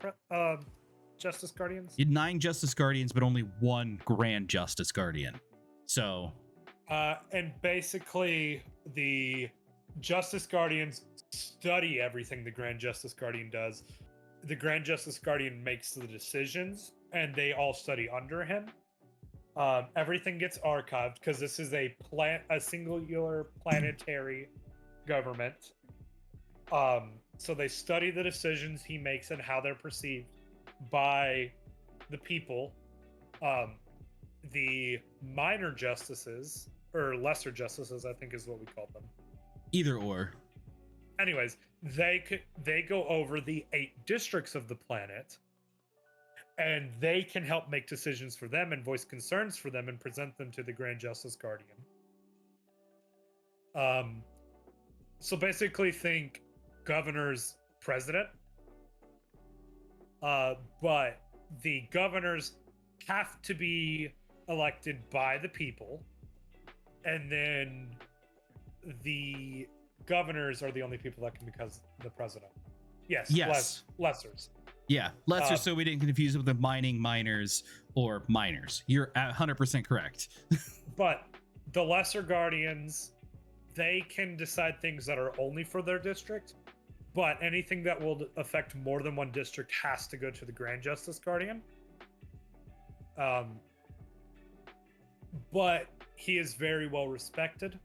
Justice Guardians? 9 Justice Guardians, but only 1 Grand Justice Guardian. So. And basically, the Justice Guardians study everything the Grand Justice Guardian does. The Grand Justice Guardian makes the decisions, and they all study under him. Everything gets archived because this is a singular planetary government. So they study the decisions he makes and how they're perceived by the people. The minor justices, or lesser justices, I think is what we call them. Either or. Anyways, they go over the 8 districts of the planet, and they can help make decisions for them and voice concerns for them and present them to the Grand Justice Guardian. So basically think governor's president, but the governors have to be elected by the people, and then the governors are the only people that can become the president. Yes. Lessers. Yeah, lesser, so we didn't confuse it with the miners or miners. You're 100% correct. But the lesser guardians, they can decide things that are only for their district, but anything that will affect more than one district has to go to the Grand Justice Guardian. But he is very well respected.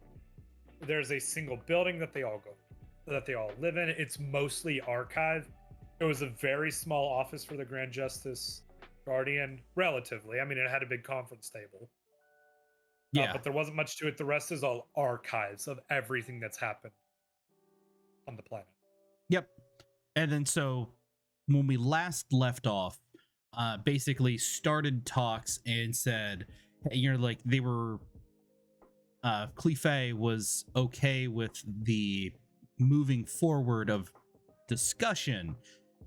There's a single building that they all live in. It's mostly archive. It was a very small office for the Grand Justice Guardian, relatively. I mean, it had a big conference table. Yeah. But there wasn't much to it. The rest is all archives of everything that's happened on the planet. Yep. And then so when we last left off, basically started talks and said, hey, you know, like they were, Clefe was okay with the moving forward of discussion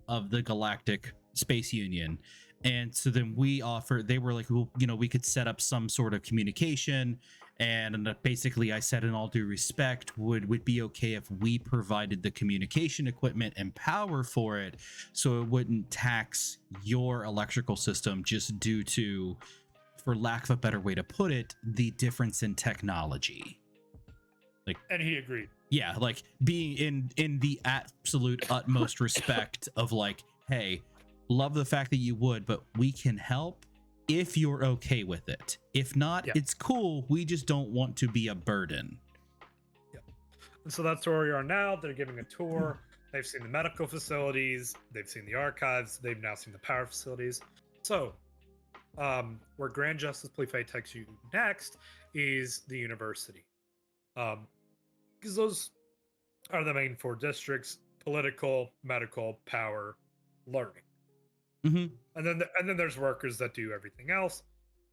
of the Galactic Space Union. And so then they were like, well, you know, we could set up some sort of communication. And basically I said, in all due respect, would be okay if we provided the communication equipment and power for it, so it wouldn't tax your electrical system just due to, for lack of a better way to put it, the difference in technology. And he agreed. Yeah, like being in the absolute utmost respect of like, hey, love the fact that you would, but we can help if you're okay with it. If not, it's cool. We just don't want to be a burden. Yeah. And so that's where we are now. They're giving a tour. They've seen the medical facilities. They've seen the archives. They've now seen the power facilities. So where Grand Justice Clefe takes you next is the university. Because those are the main four districts: political, medical, power, learning. Mm-hmm. And then there's workers that do everything else,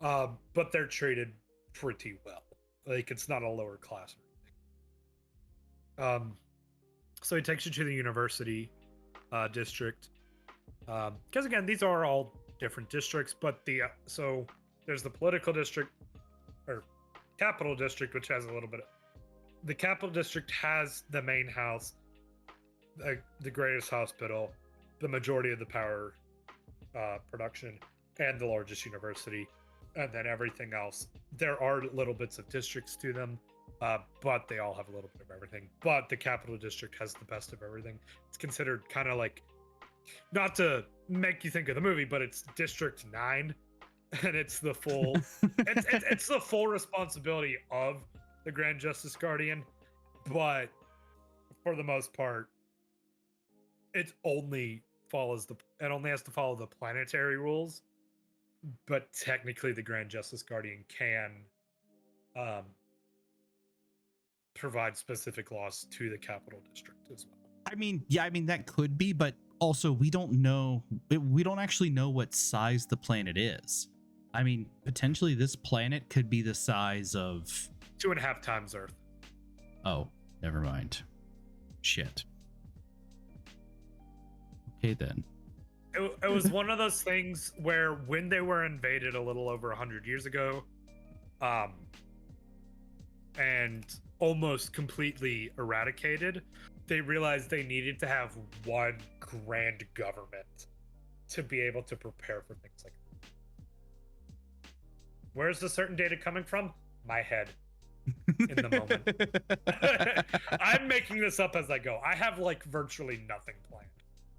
but they're treated pretty well. Like, it's not a lower class or anything. So he takes you to the university district, because again, these are all different districts. But so there's the political district or capital district, which has a little bit of. The capital district has the main house, the greatest hospital, the majority of the power production, and the largest university, and then everything else. There are little bits of districts to them, but they all have a little bit of everything. But the capital district has the best of everything. It's considered kind of like, not to make you think of the movie, but it's District 9, and it's the full it's the full responsibility of the Grand Justice Guardian, but for the most part, it only has to follow the planetary rules. But technically, the Grand Justice Guardian can provide specific laws to the capital district as well. I mean, yeah, I mean that could be, but also we don't actually know what size the planet is. I mean, potentially this planet could be the size of 2.5 times Earth. Oh, never mind. Shit. Okay, then. It was one of those things where when they were invaded a little over 100 years ago, and almost completely eradicated, they realized they needed to have one grand government to be able to prepare for things like that. Where's the certain data coming from? My head. In the moment. I'm making this up as I go. I have like virtually nothing planned.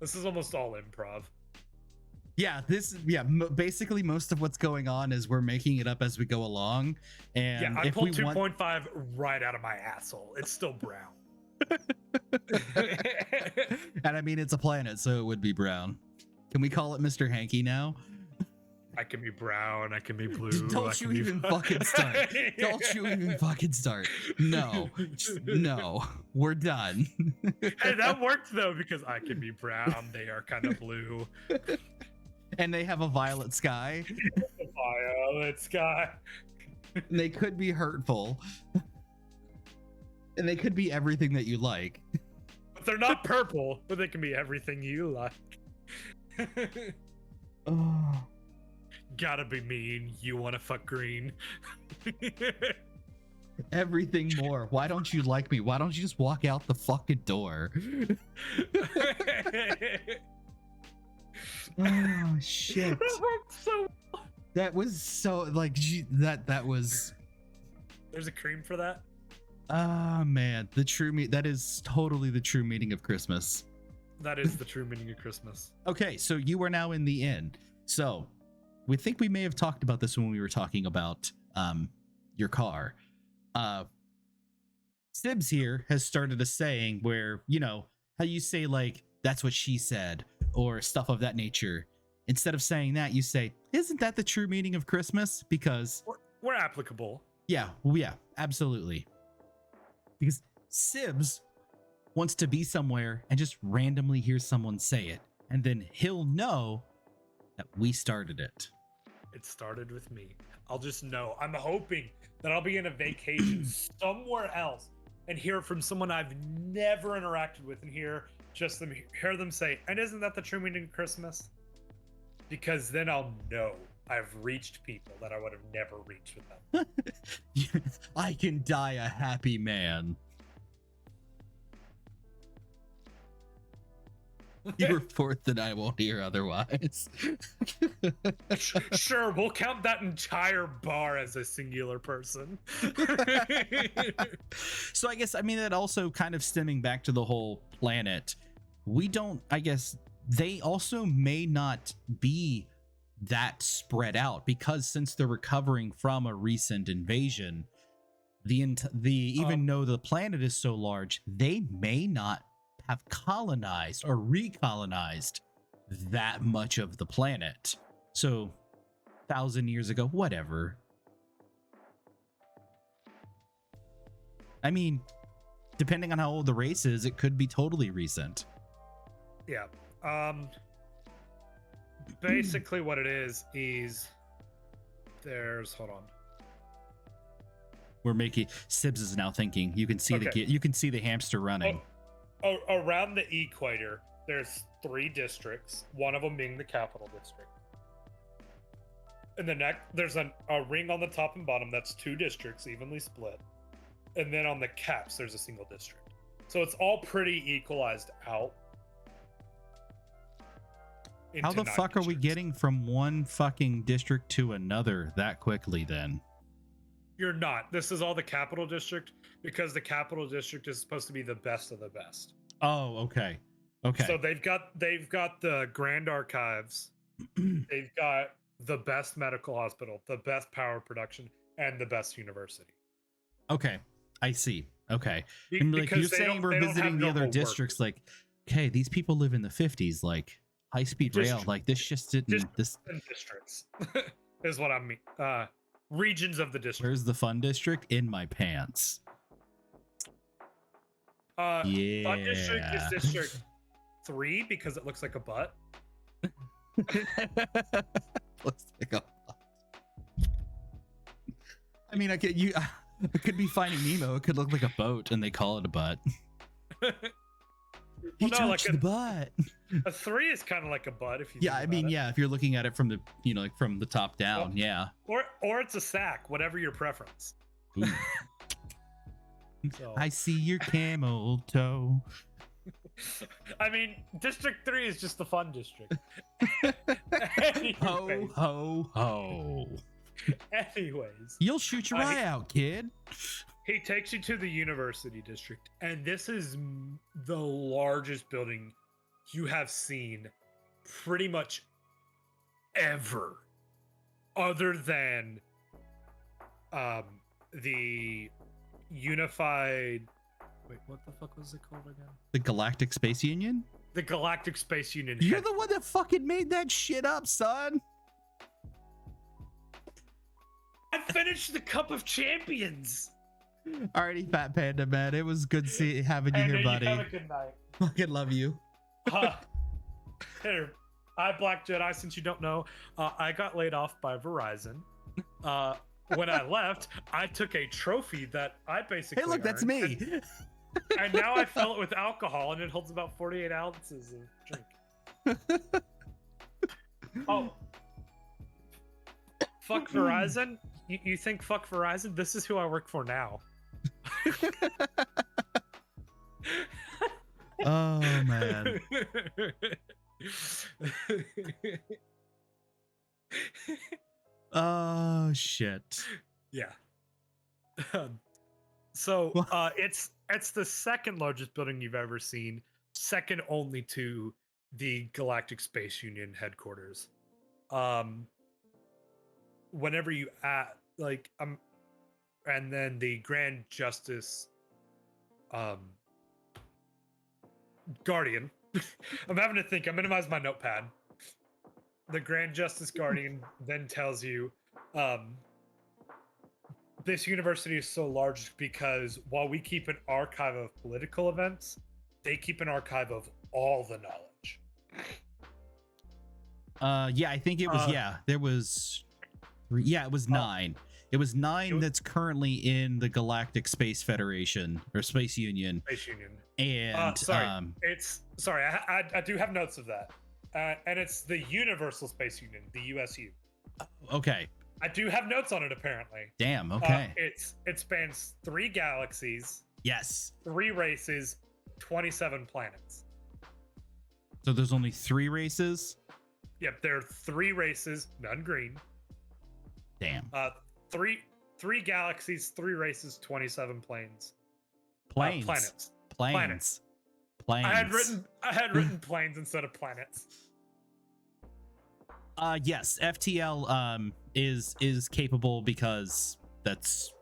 This is almost all improv. Yeah, basically most of what's going on is we're making it up as we go along. And yeah, I pulled 2.5 right out of my asshole. It's still brown. And I mean, it's a planet, so it would be brown. Can we call it Mr. Hanky now? I can be brown. I can be blue. Don't you even fucking start. Don't you even fucking start. No. No. We're done. Hey, that worked though, because I can be brown. They are kind of blue. And they have a violet sky. A violet sky. And they could be hurtful. And they could be everything that you like. But they're not purple, but they can be everything you like. Oh. Gotta be mean. You want to fuck green? Everything more. Why don't you like me? Why don't you just walk out the fucking door? Oh shit. So That was so like that was. there's a cream for that. Ah man, that is totally the true meaning of Christmas. That is the true meaning of Christmas. Okay, so you are now in the inn. So we think we may have talked about this when we were talking about your car. Sybs here has started a saying where, you know, how you say like, that's what she said, or stuff of that nature. Instead of saying that, you say, isn't that the true meaning of Christmas? Because We're applicable. yeah, absolutely. Because Sybs wants to be somewhere and just randomly hear someone say it, and then he'll know that we started it. It started with me. I'll just know. I'm hoping that I'll be in a vacation somewhere else and hear from someone I've never interacted with and hear them say, and isn't that the true meaning of Christmas? Because then I'll know I've reached people that I would have never reached with them. I can die a happy man. You report that I won't hear otherwise. Sure, we'll count that entire bar as a singular person. So I guess, I mean, that also kind of stemming back to the whole planet. We don't, I guess, they also may not be that spread out because since they're recovering from a recent invasion, even though the planet is so large, they may not have colonized or recolonized that much of the planet. So 1,000 years ago, whatever. I mean, depending on how old the race is, it could be totally recent. Yeah. Basically what it is hold on. We're making Sybs is now thinking. You can see you can see the hamster running. Around the equator, there's 3 districts, one of them being the capital district. In the neck, there's a ring on the top and bottom that's 2 districts evenly split. And then on the caps, there's a single district. So it's all pretty equalized out. How the fuck are we getting from one fucking district to another that quickly then? You're not. This is all the capital district because the capital district is supposed to be the best of the best. Oh, okay. Okay. So they've got the Grand Archives. They've got the best medical hospital, the best power production, and the best university. Okay. I see. Okay. And like you're saying we're visiting the other districts, like, okay, these people live in the 50s, like high-speed rail, like this just didn't districts is what I mean. Regions of the district. Where's the fun district? In my pants. Yeah. Fun district is district 3 because it looks like a butt. Looks like a butt. I mean, I it could be Finding Nemo. It could look like a boat, and they call it a butt. He touched the butt. A 3 is kind of like a butt if you. Yeah, I mean, yeah, if you're looking at it from the, like from the top down, well, yeah. Or it's a sack, whatever your preference. So. I see your camel toe. I mean, District 3 is just the fun district. Ho, ho, ho. Anyways. You'll shoot your eye out, kid. He takes you to the university district, and this is the largest building you have seen pretty much ever, other than the unified. Wait, what the fuck was it called again? The Galactic Space Union? The Galactic Space Union. You're the one that fucking made that shit up, son. I finished the Cup of Champions. Alrighty, Fat Panda Man. It was good having you here, buddy. Have a good night. Fucking love you. Here, Black Jedi. Since you don't know, I got laid off by Verizon. When I left, I took a trophy that I basically. Hey, look, that's me. And now I fill it with alcohol, and it holds about 48 ounces of drink. Oh, Fuck Verizon? You think fuck Verizon? This is who I work for now. Oh man. Oh shit. Yeah. So it's the second largest building you've ever seen, second only to the Galactic Space Union headquarters. Whenever you and then the Grand Justice Guardian. I'm having to think. I minimize my notepad. The Grand Justice Guardian then tells you this university is so large because while we keep an archive of political events, they keep an archive of all the knowledge. Yeah, I think it was there was it was 9. It was 9 that's currently in the Galactic Space Federation or Space Union. Space Union. And I do have notes of that. And it's the Universal Space Union, the USU. Okay. I do have notes on it apparently. Damn, okay. It spans 3 galaxies, Yes. 3 races, 27 planets. So there's only 3 races? Yep, there are 3 races, none green. Damn. 3 galaxies, 3 races, 27 planes. Planes. Planets. Planes. I had written planes instead of planets. Yes, FTL is capable because that's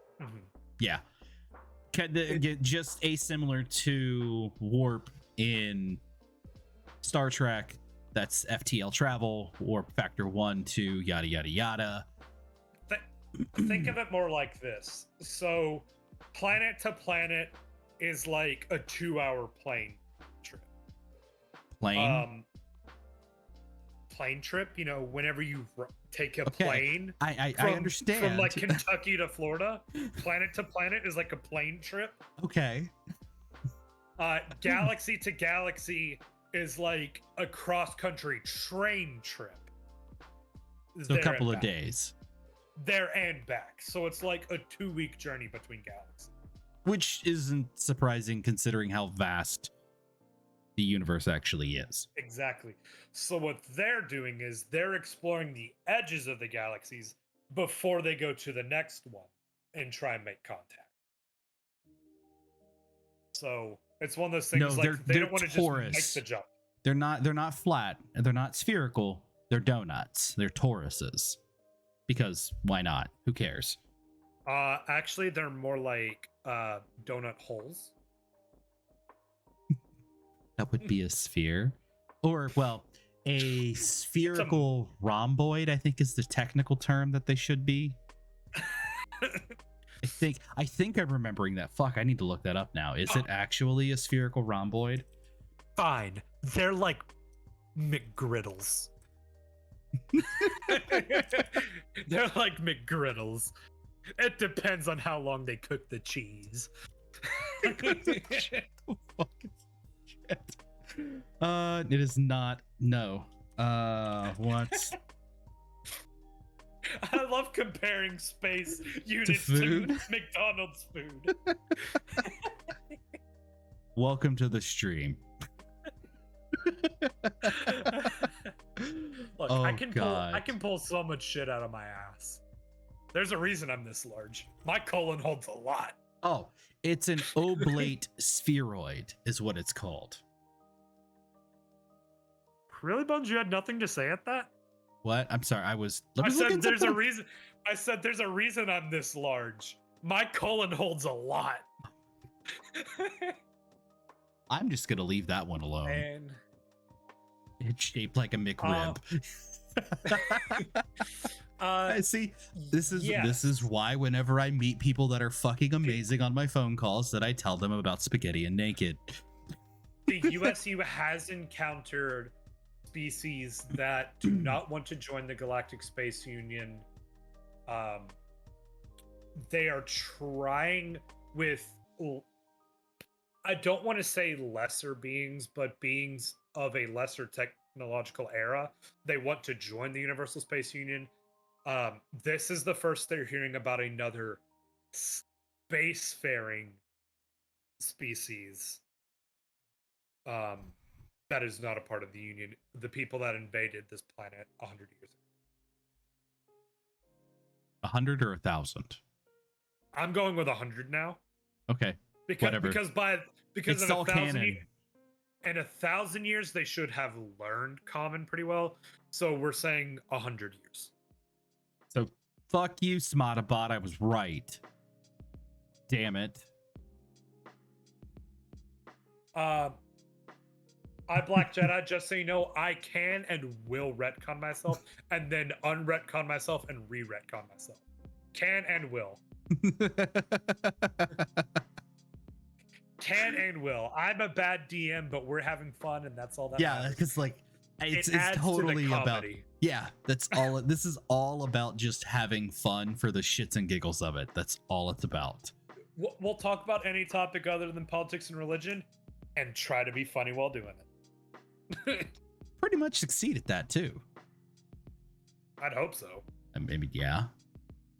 just asimilar to warp in Star Trek. That's FTL travel, warp factor 1 to yada yada yada. Think of it more like this. So planet to planet is like a 2-hour plane trip. Plane trip, you know, whenever you take a plane. I understand. From like Kentucky to Florida, planet to planet is like a plane trip. Okay. Galaxy to galaxy is like a cross-country train trip. So a couple of days. There and back. So it's like a 2-week journey between galaxies. Which isn't surprising considering how vast the universe actually is. Exactly. So what they're doing is they're exploring the edges of the galaxies before they go to the next one and try and make contact. So it's one of those things they don't want to just make the jump. They're not flat and they're not spherical. They're donuts. They're toruses. Because why not? Who cares? Actually, they're more like donut holes. That would be a sphere. Or, well, a spherical rhomboid, I think is the technical term that they should be. I think I'm remembering that. Fuck, I need to look that up now. Is it actually a spherical rhomboid? Fine. They're like McGriddles. They're like McGriddles. It depends on how long they cook the cheese. Shit. It is not. No. What? I love comparing space units food? to McDonald's food. Welcome to the stream. Look, Oh, I God. can pull so much shit out of my ass. There's a reason I'm this large. My colon holds a lot. Oh, it's an oblate spheroid is what it's called. Really, Bones? You had nothing to say at that? What? I'm sorry. I said there's a reason. I said there's a reason I'm this large. My colon holds a lot. I'm just gonna leave that one alone. And It's shaped like a McRib. See, this is why whenever I meet people that are fucking amazing on my phone calls, that I tell them about spaghetti and naked. The USU has encountered species that do not want to join the Galactic Space Union. They are trying with, I don't want to say lesser beings, but beings of a lesser technological era. They want to join the Universal Space Union, This is the first they're hearing about another spacefaring species that is not a part of the Union. The people that invaded this planet 100 years ago. 100 or 1,000? I'm going with 100 now. Okay. Because Whatever. because It's in all 1,000 canon. in 1,000 years they should have learned common pretty well. So we're saying 100 years. So fuck you, Smartabot. I was right. Damn it. I Black Jedi, just so you know, I can and will retcon myself, and then unretcon myself and re-retcon myself. Can and will. Can and will. I'm a bad DM, but we're having fun, and that's all that Yeah, matters. because like it's adds totally to the about. comedy. Yeah, that's all. This is all about just having fun for the shits and giggles of it. That's all it's about. We'll talk about any topic other than politics and religion, and try to be funny while doing it. Pretty much succeed at that too. I'd hope so. And maybe yeah.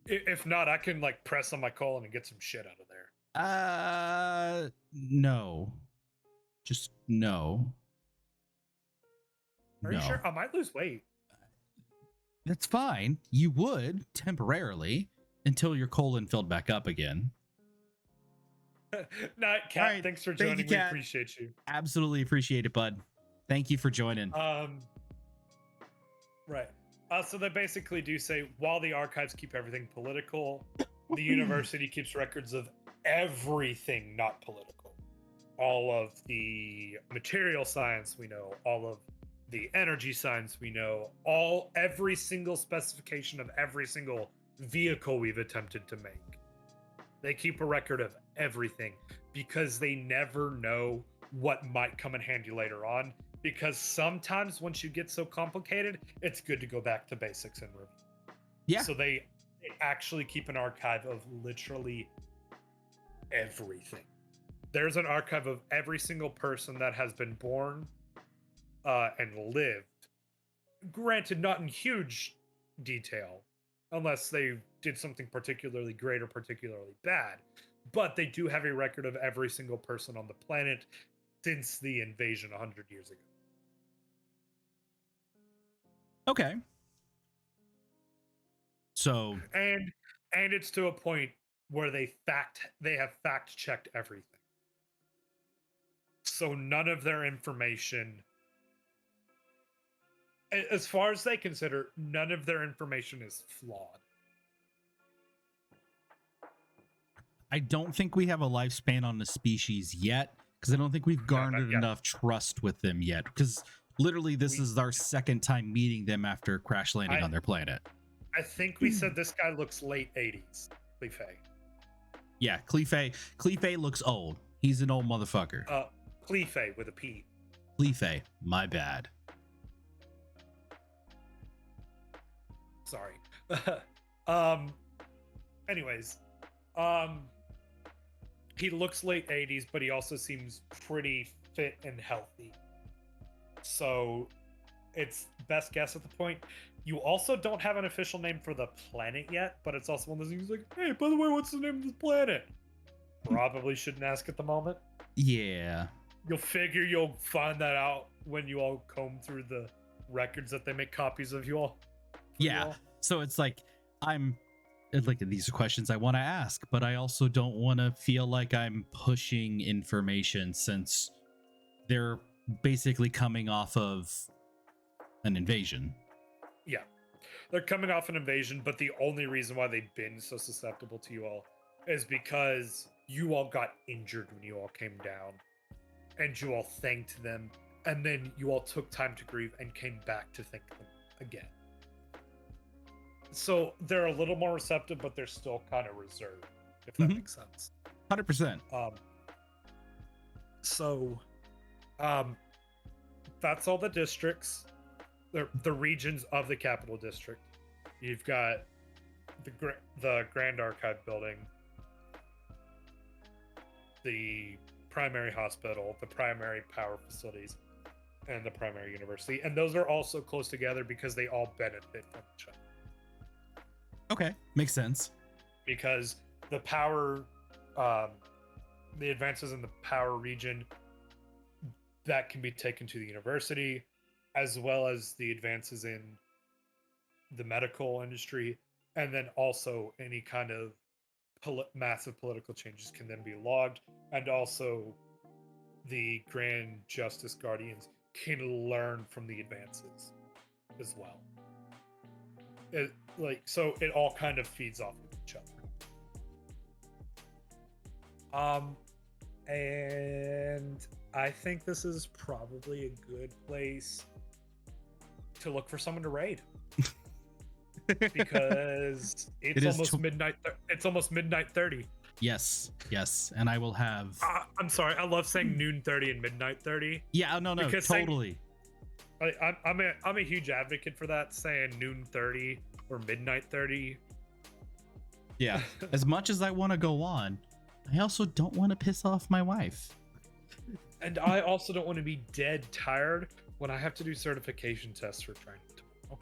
If not, I can like press on my colon and get some shit out of there. No. Just no. Are you sure? I might lose weight. That's fine. You would temporarily until your colon filled back up again. Night, Cat. All right, Thanks for thank joining. you, We Kat. appreciate you. Absolutely appreciate it, bud. Thank you for joining. Right. So they basically do say while the archives keep everything political, the university keeps records of everything not political. All of the material science we know, all of the energy science we know, every single specification of every single vehicle we've attempted to make. They keep a record of everything because they never know what might come in handy later on. Because sometimes once you get so complicated, it's good to go back to basics and review. Yeah. So they actually keep an archive of literally everything. There's an archive of every single person that has been born and lived. Granted, not in huge detail, unless they did something particularly great or particularly bad. But they do have a record of every single person on the planet since the invasion 100 years ago. Okay. So And it's to a point where they have fact checked everything. So none of their information, as far as they consider, none of their information is flawed. I don't think we have a lifespan on the species yet, because I don't think we've garnered yet. enough trust with them yet. Because literally, this is our second time meeting them after crash landing on their planet. I think we said this guy looks late 80s. Clefe. Yeah, Clefe looks old. He's an old motherfucker. Clefe with a P. Clefe, my bad. Sorry. Anyways, he looks late 80s, but he also seems pretty fit and healthy. So it's best guess at the point. You also don't have an official name for the planet yet, but it's also one of those things like, hey, by the way, what's the name of the planet? Probably shouldn't ask at the moment. Yeah. You'll figure you'll find that out when you all comb through the records that they make copies of you all. Yeah. So it's like, these are questions I want to ask, but I also don't want to feel like I'm pushing information since they're basically coming off of an invasion. Yeah. They're coming off an invasion, but the only reason why they've been so susceptible to you all is because you all got injured when you all came down and you all thanked them, and then you all took time to grieve and came back to thank them again. So they're a little more receptive, but they're still kind of reserved, if that makes sense. 100%. That's all the districts. The regions of the capital district. You've got the Grand Archive building, the primary hospital, the primary power facilities, and the primary university. And those are also close together because they all benefit from each other. Makes sense. because the power, the advances in the power region that can be taken to the university, as well as the advances in the medical industry, and then also any kind of massive political changes can then be logged, and also the Grand Justice Guardians can learn from the advances as well. So it all kind of feeds off of each other. And I think this is probably a good place to look for someone to raid. Because it's almost midnight. It's almost midnight 30. Yes, and I will have. I'm sorry, I love saying noon 30 and midnight 30. Yeah, no, because totally. I'm a huge advocate for that, saying noon 30 or midnight 30. Yeah, as much as I want to go on, I also don't want to piss off my wife. And I also don't want to be dead tired when I have to do certification tests for training tomorrow.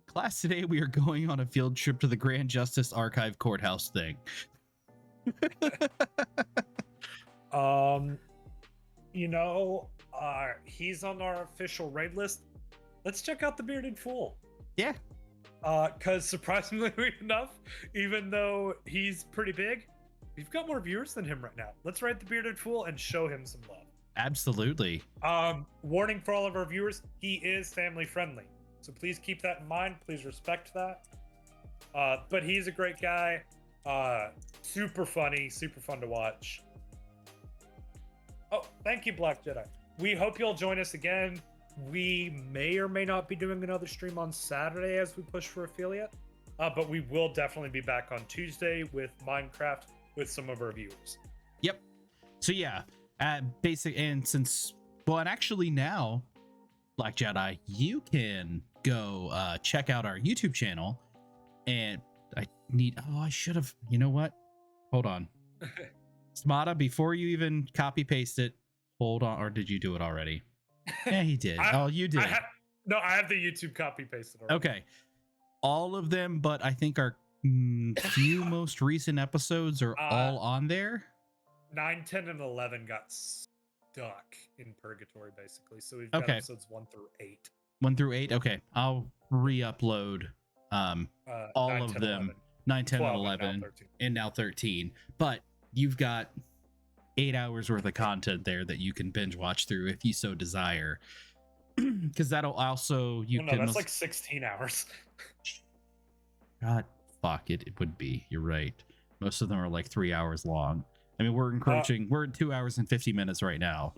Class, today we are going on a field trip to the Grand Justice Archive Courthouse thing. He's on our official raid list. Let's check out the Bearded Fool. Yeah. Because surprisingly enough, even though he's pretty big, we've got more viewers than him right now. Let's raid the Bearded Fool and show him some love. Absolutely. Warning for all of our viewers, he is family friendly. So please keep that in mind. Please respect that. But he's a great guy. Super funny, super fun to watch. Oh, thank you, Black Jedi. We hope you'll join us again. We may or may not be doing another stream on Saturday as we push for affiliate. But we will definitely be back on Tuesday with Minecraft with some of our viewers. Yep. So yeah, and actually now, Black Jedi, you can go check out our YouTube channel. And I should have, you know what? Hold on. Smada, before you even copy paste it, hold on, or did you do it already? Yeah, he did. You did. I have the YouTube copy pasted already. Okay. All of them, but I think our few most recent episodes are all on there. 9, 10, and 11 got stuck in purgatory, basically. So we've got episodes 1 through 8. 1 through 8? Okay. I'll re-upload all 9, of 10, them. 11. 9, 10, and 11. And now 13. But you've got 8 hours worth of content there that you can binge watch through if you so desire. Because that'll also that's like 16 hours. God, fuck it. It would be. You're right. Most of them are like 3 hours long. I mean, we're encroaching. We're at 2 hours and 50 minutes right now.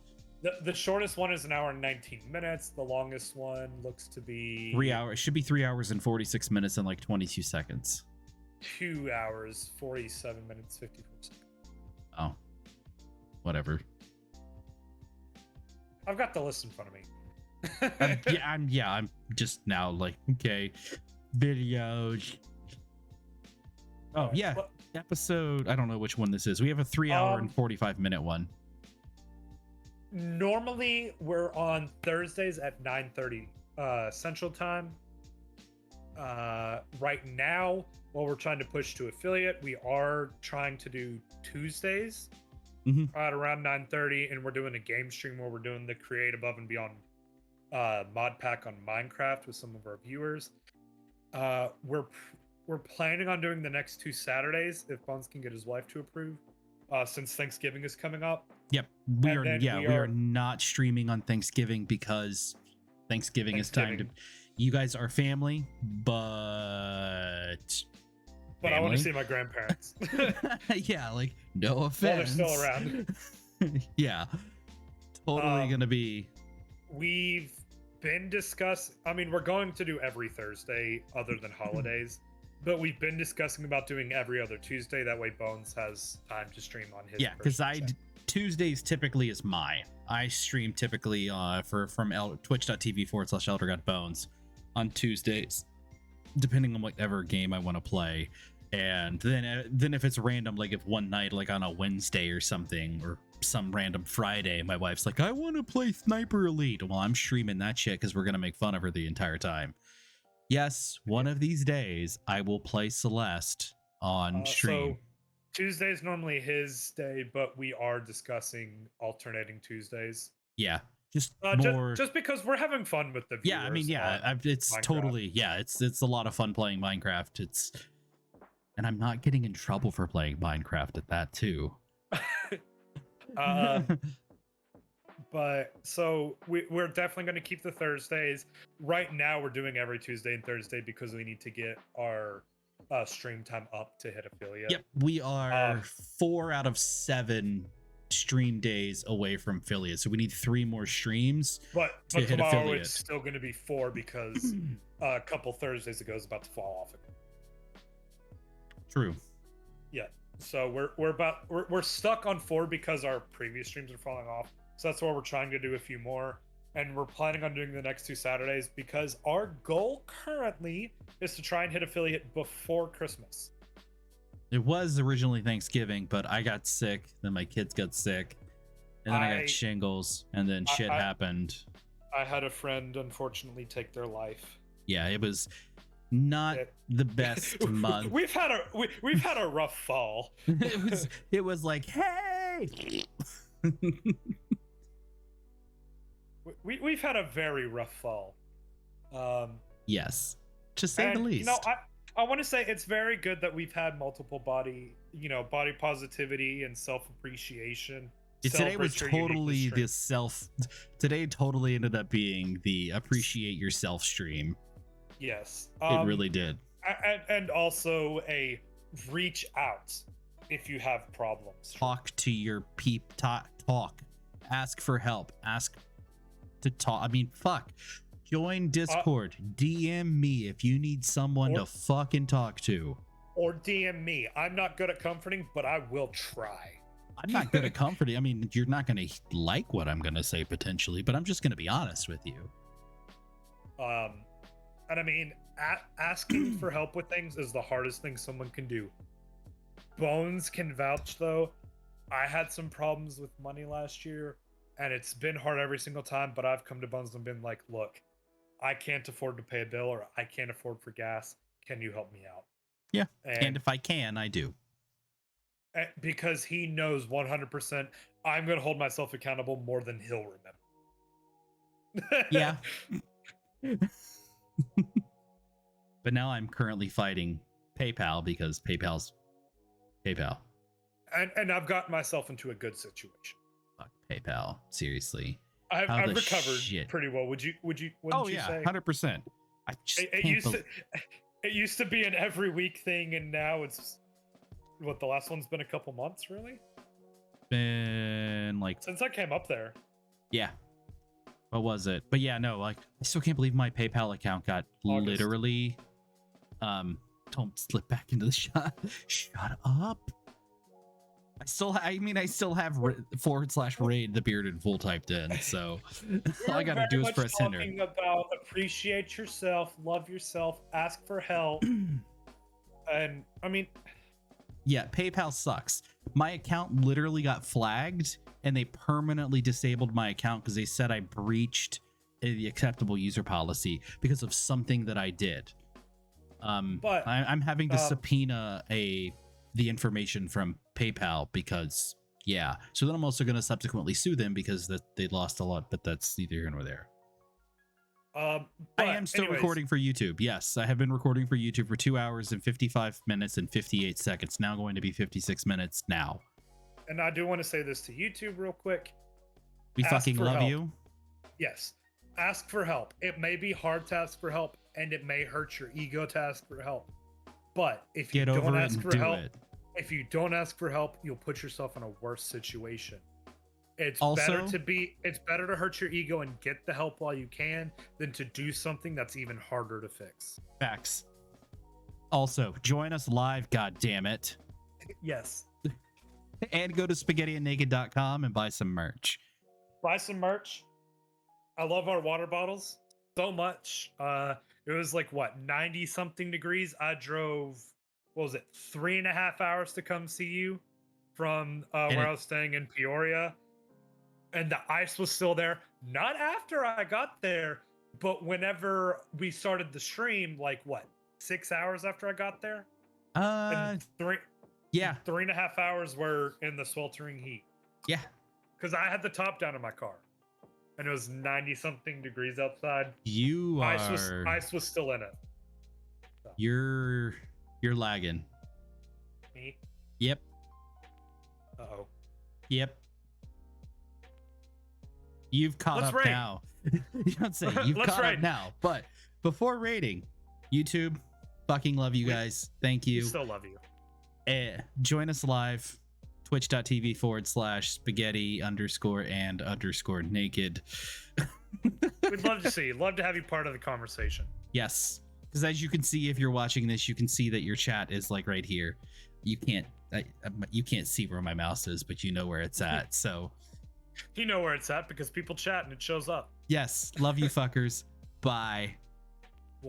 The shortest one is 1 hour and 19 minutes. The longest one looks to be 3 hours. It should be 3 hours and 46 minutes and like 22 seconds. 2 hours, 47 minutes, 54 seconds. Oh, whatever. I've got the list in front of me. I'm just now like, okay, videos. Oh, right. Yeah. Episode, I don't know which one this is. We have a 3 hour and 45 minute one. Normally we're on Thursdays at 9:30 Central Time. Right now, while we're trying to push to affiliate, we are trying to do Tuesdays at around 9:30, and we're doing a game stream where we're doing the Create Above and Beyond mod pack on Minecraft with some of our viewers. We're planning on doing the next 2 Saturdays if Bones can get his wife to approve, since Thanksgiving is coming up. Yep, we are not streaming on Thanksgiving because Thanksgiving is time to. You guys are family, but I want to see my grandparents. Yeah, like no offense. While they're still around. Yeah, totally gonna be. We've been discussing. I mean, we're going to do every Thursday other than holidays, but we've been discussing about doing every other Tuesday. That way, Bones has time to stream on his. Yeah, because Tuesdays typically is mine. I stream typically from twitch.tv/ElderGodBones on Tuesdays, depending on whatever game I want to play. And then if it's random, like if one night, like on a Wednesday or something, or some random Friday, my wife's like, I want to play Sniper Elite. Well, I'm streaming that shit because we're gonna make fun of her the entire time. Yes, one of these days I will play Celeste on stream. So Tuesday is normally his day, but we are discussing alternating Tuesdays. Yeah, just Just, more. just because we're having fun with the viewers. Yeah, I mean, yeah, it's Minecraft. totally, yeah, it's a lot of fun playing Minecraft. And I'm not getting in trouble for playing Minecraft at that too. But so we're definitely going to keep the Thursdays. Right now, we're doing every Tuesday and Thursday because we need to get our stream time up to hit affiliate. Yep, we are 4 out of 7 stream days away from affiliate, so we need 3 more streams. But hit tomorrow affiliate. it's still going to be 4 because a couple Thursdays ago is about to fall off again. True. Yeah. So we're stuck on 4 because our previous streams are falling off. So that's why we're trying to do a few more. And we're planning on doing the next 2 Saturdays because our goal currently is to try and hit affiliate before Christmas. It was originally Thanksgiving, but I got sick, then my kids got sick, and then I got shingles, and then shit happened. I had a friend unfortunately take their life. Yeah, it was not the best month. We've had a rough fall. it was like, hey. We've had a very rough fall. Yes, to say the least. You know, I want to say it's very good that we've had multiple body positivity and self-appreciation. Today was totally Today totally ended up being the appreciate yourself stream. Yes, it really did. And also a reach out if you have problems. Talk to your talk. Ask for help. Ask to talk. I mean, fuck. Join Discord. DM me if you need someone to fucking talk to. Or DM me. I'm not good at comforting, but I will try. I'm not good at comforting. I mean, you're not going to like what I'm going to say potentially, but I'm just going to be honest with you. And I mean, asking for help with things is the hardest thing someone can do. Bones can vouch, though. I had some problems with money last year, and it's been hard every single time, but I've come to Bones and been like, look, I can't afford to pay a bill, or I can't afford for gas. Can you help me out? Yeah, and if I can, I do. Because he knows 100% I'm going to hold myself accountable more than he'll remember. Yeah. But now I'm currently fighting PayPal because PayPal's PayPal. And I've gotten myself into a good situation. Fuck PayPal, seriously. I've recovered pretty well. Wouldn't you say? 100%. It used to be an every week thing, and now it's the last one's been a couple months, really? Been like since I came up there. Yeah. What was it? But yeah, no, like I still can't believe my PayPal account got literally don't slip back into the shot. Shut up. I still have /raid the bearded fool typed in, so all I gotta do is press enter. Talking about appreciate yourself, love yourself, ask for help, and I mean, yeah, PayPal sucks. My account literally got flagged, and they permanently disabled my account because they said I breached the acceptable user policy because of something that I did. But I'm having to subpoena the information from PayPal because so then I'm also going to subsequently sue them because they lost a lot, but that's neither here nor there. I am still recording for YouTube. Yes, I have been recording for YouTube for 2 hours and 55 minutes and 58 seconds. Now going to be 56 minutes now. And I do want to say this to YouTube real quick. We fucking love you. Yes. Ask for help. It may be hard to ask for help, and it may hurt your ego to ask for help. But if you don't ask for help, if you don't ask for help, you'll put yourself in a worse situation. It's better to hurt your ego and get the help while you can than to do something that's even harder to fix. Facts. Also, join us live, god damn it. Yes. And go to spaghettiandnaked.com and buy some merch. Buy some merch. I love our water bottles so much. It was like 90 something degrees. I drove 3.5 hours to come see you from where I was staying in Peoria. And the ice was still there. Not after I got there, But whenever we started the stream, like what, 6 hours after I got there? And Yeah. 3.5 hours were in the sweltering heat. Yeah. Because I had the top down in my car. And it was 90 something degrees outside. You are. Ice was still in it. So. You're lagging. Me? Yep. Uh-oh. Yep. You've caught Let's up rate. now. You don't say you've Let's caught rate. up now. But before rating, YouTube, fucking love you guys. Thank We you. still love you. Join us live. Twitch.tv/spaghetti_and_naked. We'd love to see you. Love to have you part of the conversation. Yes. Because as you can see, if you're watching this, you can see that your chat is like right here. You can't see where my mouse is, but you know where it's at. So You know where it's at because people chat and it shows up. yes, love you fuckers. Bye.